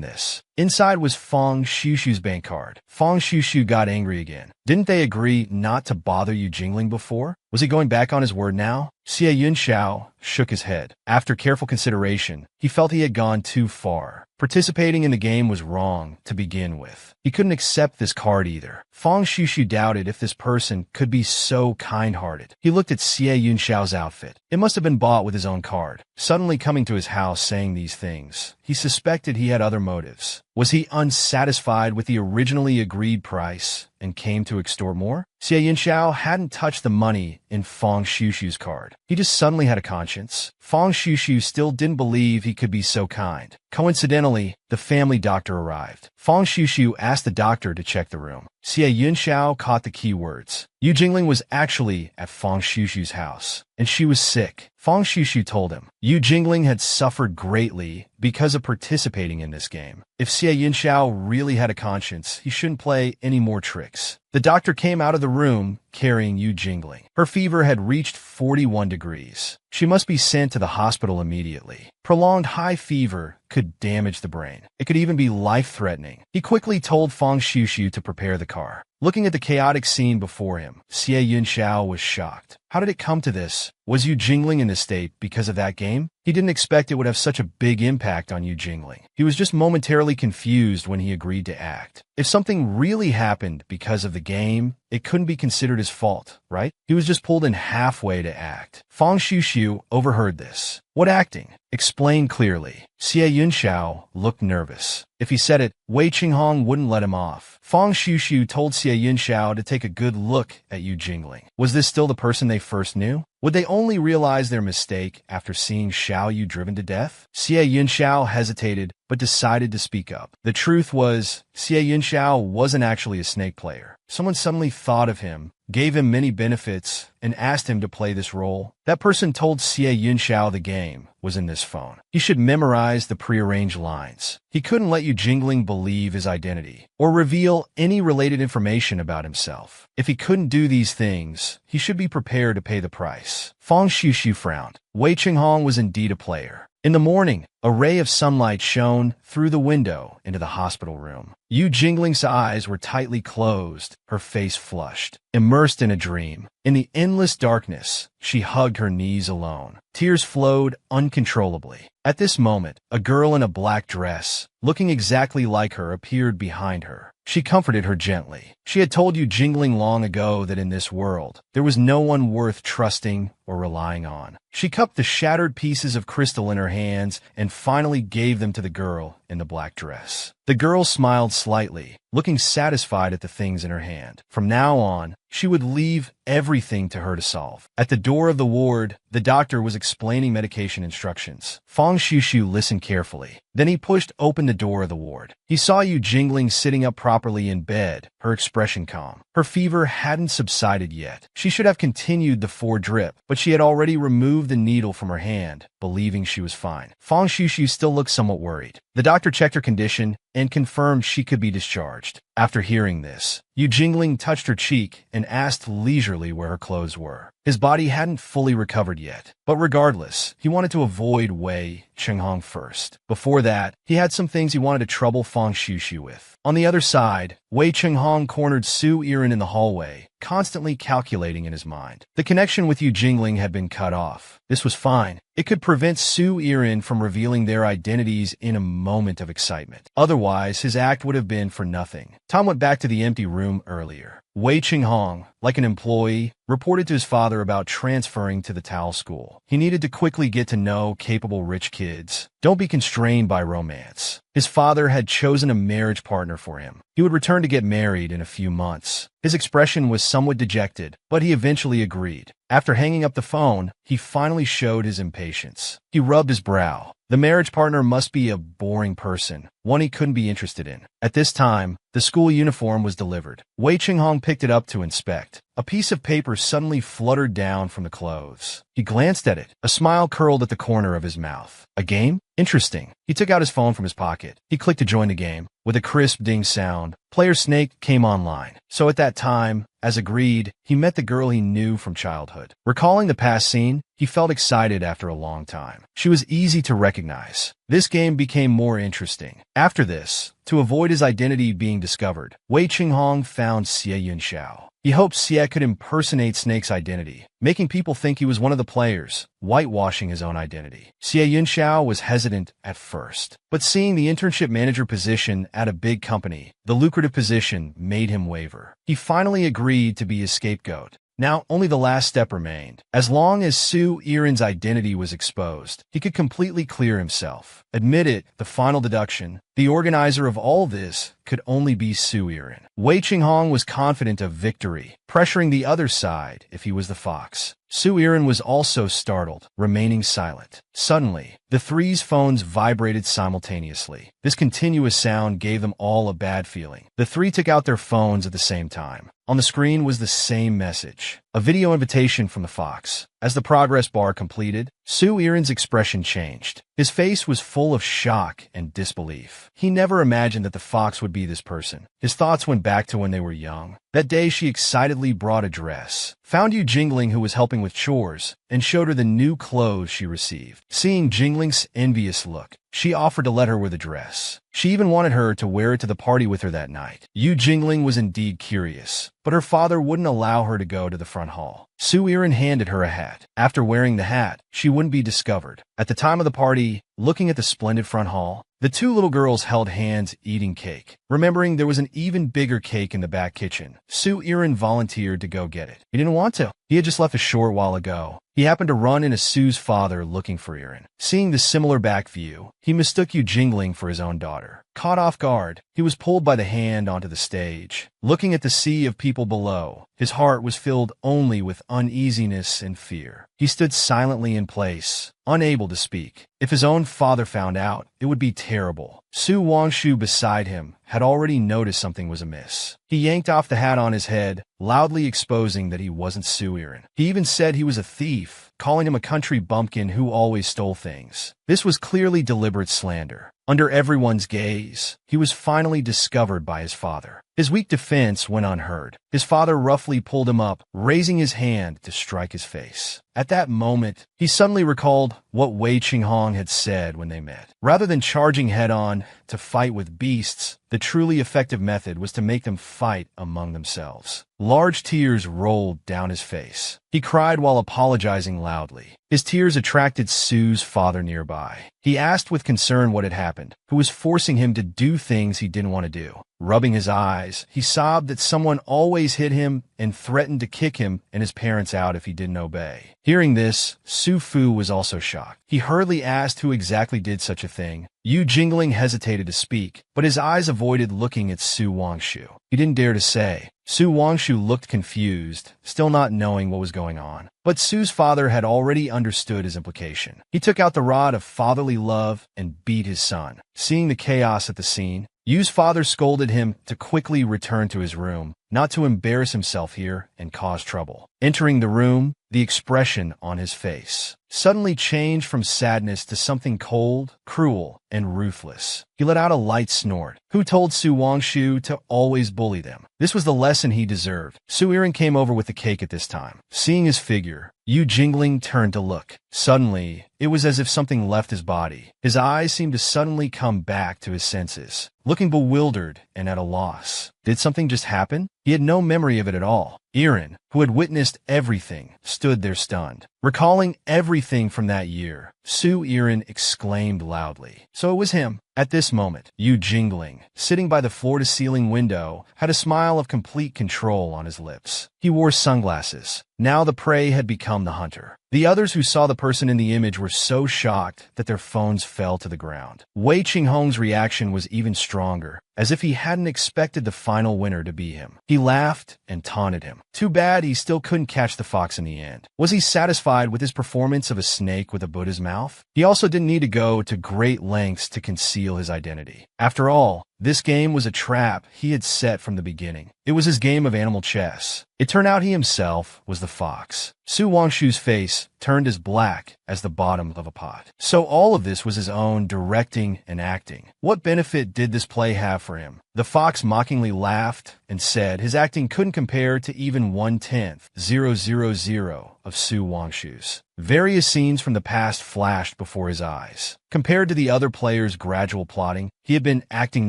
this. Inside was Fang Xiuxiu's bank card. Fang Xiuxiu got angry again. Didn't they agree not to bother you jingling before? Was he going back on his word now? Xie Yunxiao shook his head. After careful consideration, he felt he had gone too far. Participating in the game was wrong to begin with. He couldn't accept this card either. Fang Xiuxiu doubted if this person could be so kind-hearted. He looked at Xie Yunxiao's outfit. It must have been bought with his own card. Suddenly coming to his house saying these things, he suspected he had other motives. Was he unsatisfied with the originally agreed price and came to extort more? Xie Yunxiao hadn't touched the money in Fang Xiuxiu's card. He just suddenly had a conscience. Fang Xiuxiu still didn't believe he could be so kind. Coincidentally, the family doctor arrived. Fang Xiuxiu asked the doctor to check the room. Xie Yunxiao caught the key words. Yu Jingling was actually at Fang Xiuxiu's house, and she was sick. Fang Xiuxiu told him Yu Jingling had suffered greatly because of participating in this game. If Xie Yunxiao really had a conscience, he shouldn't play any more tricks. The doctor came out of the room carrying Yu Jingling. Her fever had reached 41 degrees. She must be sent to the hospital immediately. Prolonged high fever could damage the brain. It could even be life-threatening. He quickly told Fang Xiuxiu to prepare the car. Looking at the chaotic scene before him, Xie Yunxiao was shocked. How did it come to this? Was Yu Jingling in this state because of that game? He didn't expect it would have such a big impact on Yu Jingling. He was just momentarily confused when he agreed to act. If something really happened because of the game, it couldn't be considered his fault, right? He was just pulled in halfway to act. Fang Xiuxiu overheard this. What acting? Explain clearly. Xie Yunxiao looked nervous. If he said it, Wei Qinghong wouldn't let him off. Fang Xiuxiu told Xie Yunxiao to take a good look at Yu Jingling. Was this still the person they first knew? Would they only realize their mistake after seeing Xiao Yu driven to death? Xie Yunxiao hesitated, but decided to speak up. The truth was, Xie Yunxiao wasn't actually a snake player. Someone suddenly thought of him, gave him many benefits, and asked him to play this role. That person told Xie Yunxiao the game was in this phone. He should memorize the prearranged lines. He couldn't let Yu Jingling believe his identity, or reveal any related information about himself. If he couldn't do these things, he should be prepared to pay the price. Fang Xiuxiu frowned. Wei Qinghong was indeed a player. In the morning, a ray of sunlight shone through the window into the hospital room. Yu Jingling's eyes were tightly closed, her face flushed, immersed in a dream. In the endless darkness, she hugged her knees alone. Tears flowed uncontrollably. At this moment, a girl in a black dress, looking exactly like her, appeared behind her. She comforted her gently. She had told Yu Jingling long ago that in this world, there was no one worth trusting or relying on. She cupped the shattered pieces of crystal in her hands and finally gave them to the girl in the black dress. The girl smiled slightly, looking satisfied at the things in her hand. From now on, she would leave everything to her to solve. At the door of the ward, the doctor was explaining medication instructions. Fang Xiuxiu listened carefully. Then he pushed open the door of the ward. He saw Yu Jingling sitting up properly in bed, her expression calm. Her fever hadn't subsided yet. She should have continued the 4-drip, but she had already removed the needle from her hand, believing she was fine. Fang Xiuxiu still looked somewhat worried. The doctor checked her condition and confirmed she could be discharged. After hearing this, Yu Jingling touched her cheek and asked leisurely where her clothes were. His body hadn't fully recovered yet, but regardless, he wanted to avoid Wei Qinghong first. Before that, he had some things he wanted to trouble Fang Xiuxiu with. On the other side, Wei Qinghong cornered Su Yiren in the hallway, constantly calculating in his mind. The connection with Yu Jingling had been cut off. This was fine. It could prevent Su Yiren from revealing their identities in a moment of excitement. Otherwise, his act would have been for nothing. Tom went back to the empty room earlier. Wei Qinghong, like an employee, reported to his father about transferring to the Tao school. He needed to quickly get to know capable rich kids. Don't be constrained by romance. His father had chosen a marriage partner for him. He would return to get married in a few months. His expression was somewhat dejected, but he eventually agreed. After hanging up the phone, he finally showed his impatience. He rubbed his brow. The marriage partner must be a boring person, one he couldn't be interested in. At this time, the school uniform was delivered. Wei Qinghong picked it up to inspect. A piece of paper suddenly fluttered down from the clothes. He glanced at it. A smile curled at the corner of his mouth. A game? Interesting. He took out his phone from his pocket. He clicked to join the game. With a crisp ding sound, player Snake came online. So at that time, as agreed, he met the girl he knew from childhood. Recalling the past scene, he felt excited after a long time. She was easy to recognize. This game became more interesting. After this, to avoid his identity being discovered, Wei Qinghong found Xie Yunxiao. He hoped Xie could impersonate Snake's identity, making people think he was one of the players, whitewashing his own identity. Xie Yunxiao was hesitant at first, but seeing the internship manager position at a big company, the lucrative position made him waver. He finally agreed to be his scapegoat. Now, only the last step remained. As long as Su Yiren's identity was exposed, he could completely clear himself. Admit it, the final deduction. The organizer of all this could only be Su Yiren. Wei Qinghong was confident of victory, pressuring the other side if he was the fox. Su Yiren was also startled, remaining silent. Suddenly, the three's phones vibrated simultaneously. This continuous sound gave them all a bad feeling. The three took out their phones at the same time. On the screen was the same message, a video invitation from the fox. As the progress bar completed, Su Yiren's expression changed. His face was full of shock and disbelief. He never imagined that the fox would be this person. His thoughts went back to when they were young. That day she excitedly brought a dress, found Yu Jingling who was helping with chores, and showed her the new clothes she received. Seeing Jingling's envious look, she offered to let her wear the dress. She even wanted her to wear it to the party with her that night. Yu Jingling was indeed curious, but her father wouldn't allow her to go to the front hall. Su Yiren handed her a hat. After wearing the hat, she wouldn't be discovered. At the time of the party, looking at the splendid front hall, the two little girls held hands eating cake. Remembering there was an even bigger cake in the back kitchen, Su Yiren volunteered to go get it. He didn't want to. He had just left a short while ago. He happened to run into Su's father looking for Yiren. Seeing the similar back view, he mistook Yu Jingling for his own daughter. Caught off guard, he was pulled by the hand onto the stage. Looking at the sea of people below, his heart was filled only with uneasiness and fear. He stood silently in place, unable to speak. If his own father found out, it would be terrible. Su Wangshu beside him had already noticed something was amiss. He yanked off the hat on his head, loudly exposing that he wasn't Su Yiren. He even said he was a thief, calling him a country bumpkin who always stole things. This was clearly deliberate slander. Under everyone's gaze, he was finally discovered by his father. His weak defense went unheard. His father roughly pulled him up, raising his hand to strike his face. At that moment, he suddenly recalled what Wei Qinghong had said when they met. Rather than charging head-on to fight with beasts, the truly effective method was to make them fight among themselves. Large tears rolled down his face. He cried while apologizing loudly. His tears attracted Su's father nearby. He asked with concern what had happened, who was forcing him to do things he didn't want to do. Rubbing his eyes, he sobbed that someone always hit him and threatened to kick him and his parents out if he didn't obey. Hearing this, Su Fu was also shocked. He hurriedly asked who exactly did such a thing. Yu Jingling hesitated to speak, but his eyes avoided looking at Su Wangshu. He didn't dare to say. Su Wangshu looked confused, still not knowing what was going on. But Su's father had already understood his implication. He took out the rod of fatherly love and beat his son. Seeing the chaos at the scene, Yu's father scolded him to quickly return to his room, not to embarrass himself here and cause trouble. Entering the room, the expression on his face suddenly changed from sadness to something cold, cruel, and ruthless. He let out a light snort. Who told Su Wangshu to always bully them? This was the lesson he deserved. Su Yiren came over with the cake at this time. Seeing his figure, Yu Jingling turned to look. Suddenly, it was as if something left his body. His eyes seemed to suddenly come back to his senses, looking bewildered and at a loss. Did something just happen? He had no memory of it at all. Yiren, who had witnessed everything, stood there stunned. Recalling everything from that year, Su Yiren exclaimed loudly. So it was him. At this moment, Yu Jingling, sitting by the floor-to-ceiling window, had a smile of complete control on his lips. He wore sunglasses, Now the prey had become the hunter. The others who saw the person in the image were so shocked that their phones fell to the ground. Wei Qinghong's reaction was even stronger, as if he hadn't expected the final winner to be him. He laughed and taunted him. Too bad he still couldn't catch the fox in the end. Was he satisfied with his performance of a snake with a Buddha's mouth? He also didn't need to go to great lengths to conceal his identity. After all, this game was a trap he had set from the beginning. It was his game of animal chess. It turned out he himself was the fox. Su Wangshu's face turned as black as the bottom of a pot. So all of this was his own directing and acting. What benefit did this play have for him? The fox mockingly laughed and said his acting couldn't compare to even 1/10,000 of Su Wangshu's. Various scenes from the past flashed before his eyes. Compared to the other players' gradual plotting, he had been acting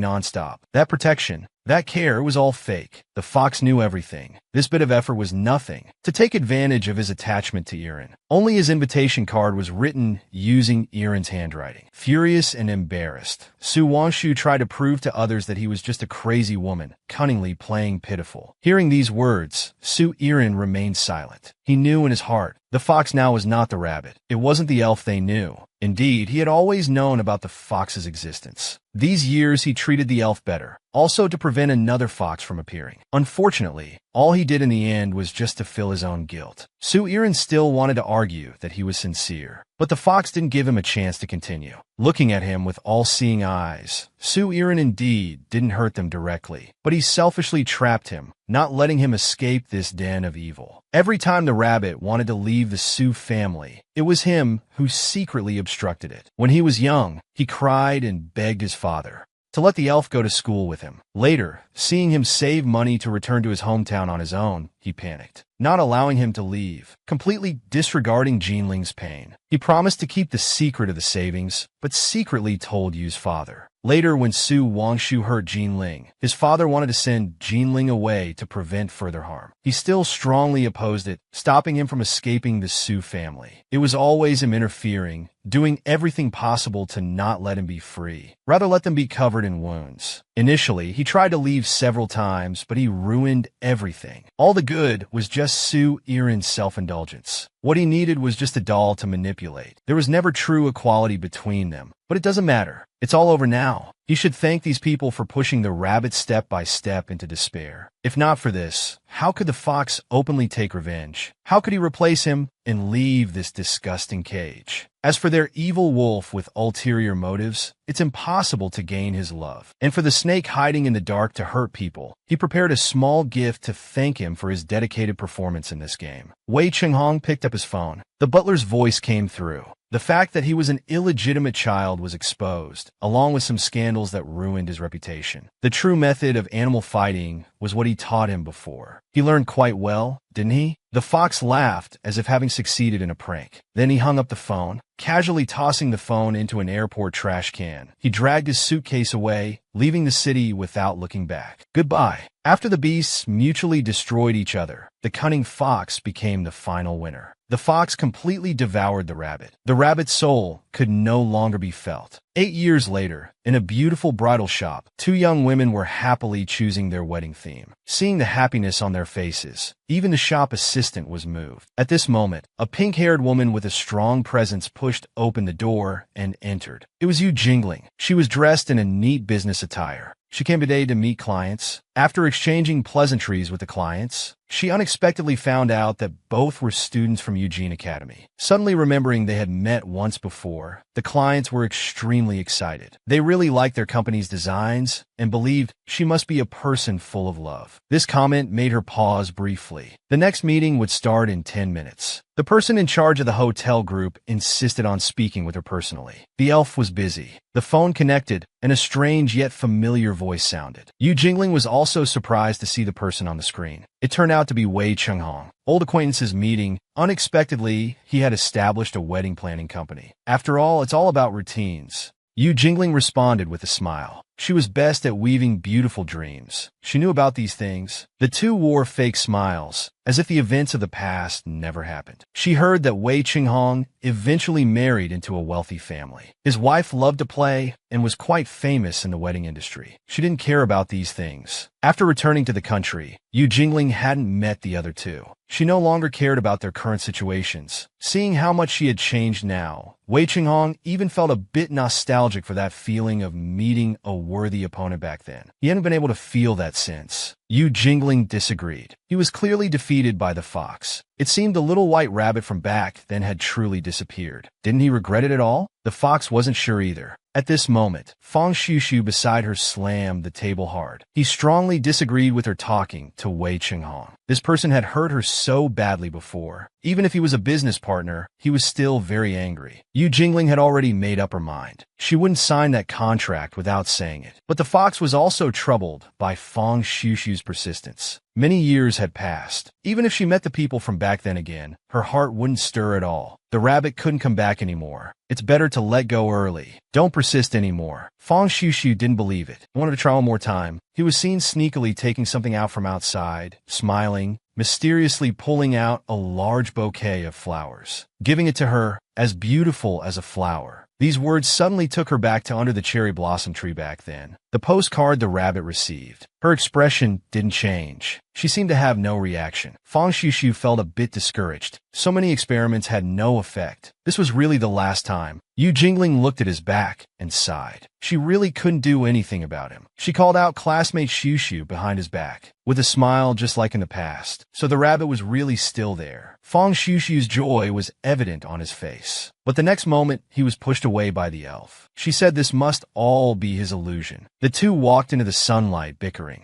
nonstop. That protection, that care was all fake. The fox knew everything. This bit of effort was nothing to take advantage of his attachment to Irin. Only his invitation card was written using Irin's handwriting. Furious and embarrassed, Su Wangshu tried to prove to others that he was just a crazy woman, cunningly playing pitiful. Hearing these words, Su Irin remained silent. He knew in his heart, the fox now was not the rabbit. It wasn't the elf they knew. Indeed, he had always known about the fox's existence. These years he treated the elf better, also to prevent another fox from appearing. Unfortunately, all he did in the end was just to fill his own guilt. Su Irin still wanted to argue that he was sincere, but the fox didn't give him a chance to continue. Looking at him with all-seeing eyes, Su Irin indeed didn't hurt them directly, but he selfishly trapped him, not letting him escape this den of evil. Every time the rabbit wanted to leave the Su family, it was him who secretly obstructed it. When he was young, he cried and begged his father to let the elf go to school with him. Later, seeing him save money to return to his hometown on his own, he panicked, not allowing him to leave, completely disregarding Jinling's pain. He promised to keep the secret of the savings, but secretly told Yu's father. Later, when Su Wangshu heard Jinling, his father wanted to send Jinling away to prevent further harm. He still strongly opposed it, stopping him from escaping the Su family. It was always him interfering, doing everything possible to not let him be free, rather let them be covered in wounds. Initially, he tried to leave several times, but he ruined everything. All the good was just Su Irin's self-indulgence. What he needed was just a doll to manipulate. There was never true equality between them, but it doesn't matter. It's all over now. He should thank these people for pushing the rabbit step by step into despair. If not for this, how could the fox openly take revenge? How could he replace him and leave this disgusting cage? As for their evil wolf with ulterior motives, it's impossible to gain his love. And for the snake hiding in the dark to hurt people, he prepared a small gift to thank him for his dedicated performance in this game. Wei Qinghong picked up his phone. The butler's voice came through. The fact that he was an illegitimate child was exposed, along with some scandals that ruined his reputation. The true method of animal fighting was what he taught him before. He learned quite well, didn't he? The fox laughed as if having succeeded in a prank. Then he hung up the phone, casually tossing the phone into an airport trash can. He dragged his suitcase away, leaving the city without looking back. Goodbye. After the beasts mutually destroyed each other, the cunning fox became the final winner. The fox completely devoured the rabbit. The rabbit's soul could no longer be felt. 8 years later, in a beautiful bridal shop, 2 young women were happily choosing their wedding theme. Seeing the happiness on their faces, even the shop assistant was moved. At this moment, a pink-haired woman with a strong presence pushed open the door and entered. It was Yu Jingling. She was dressed in a neat business attire. She came today to meet clients. After exchanging pleasantries with the clients, she unexpectedly found out that both were students from Eugene Academy. Suddenly remembering they had met once before, the clients were extremely excited. They really liked their company's designs and believed she must be a person full of love. This comment made her pause briefly. The next meeting would start in 10 minutes. The person in charge of the hotel group insisted on speaking with her personally. The elf was busy. The phone connected, and a strange yet familiar voice sounded. Yu Jingling was also surprised to see the person on the screen. It turned out to be Wei Qinghong. Old acquaintances meeting. Unexpectedly, he had established a wedding planning company. After all, it's all about routines. Yu Jingling responded with a smile. She was best at weaving beautiful dreams. She knew about these things. The two wore fake smiles, as if the events of the past never happened. She heard that Wei Qinghong eventually married into a wealthy family. His wife loved to play and was quite famous in the wedding industry. She didn't care about these things. After returning to the country, Yu Jingling hadn't met the other two. She no longer cared about their current situations. Seeing how much she had changed now, Wei Qinghong even felt a bit nostalgic for that feeling of meeting a worthy opponent back then. He hadn't been able to feel that since. Yu Jingling disagreed. He was clearly defeated by the fox. It seemed the little white rabbit from back then had truly disappeared. Didn't he regret it at all? The fox wasn't sure either. At this moment, Fang Shushu beside her slammed the table hard. He strongly disagreed with her talking to Wei Qinghong. This person had hurt her so badly before. Even if he was a business partner, he was still very angry. Yu Jingling had already made up her mind. She wouldn't sign that contract without saying it. But the fox was also troubled by Fang Shushu's persistence. Many years had passed. Even if she met the people from back then again, her heart wouldn't stir at all. The rabbit couldn't come back anymore. It's better to let go early. Don't persist anymore. Fang Shushu didn't believe it. He wanted to try one more time. He was seen sneakily taking something out from outside, smiling, mysteriously pulling out a large bouquet of flowers, giving it to her, as beautiful as a flower. These words suddenly took her back to under the cherry blossom tree back then. The postcard the rabbit received. Her expression didn't change. She seemed to have no reaction. Fang Shushu felt a bit discouraged. So many experiments had no effect. This was really the last time. Yu Jingling looked at his back and sighed. She really couldn't do anything about him. She called out classmate Shushu behind his back, with a smile just like in the past. So the rabbit was really still there. Fang Shushu's joy was evident on his face. But the next moment, he was pushed away by the elf. She said this must all be his illusion. The two walked into the sunlight, bickering.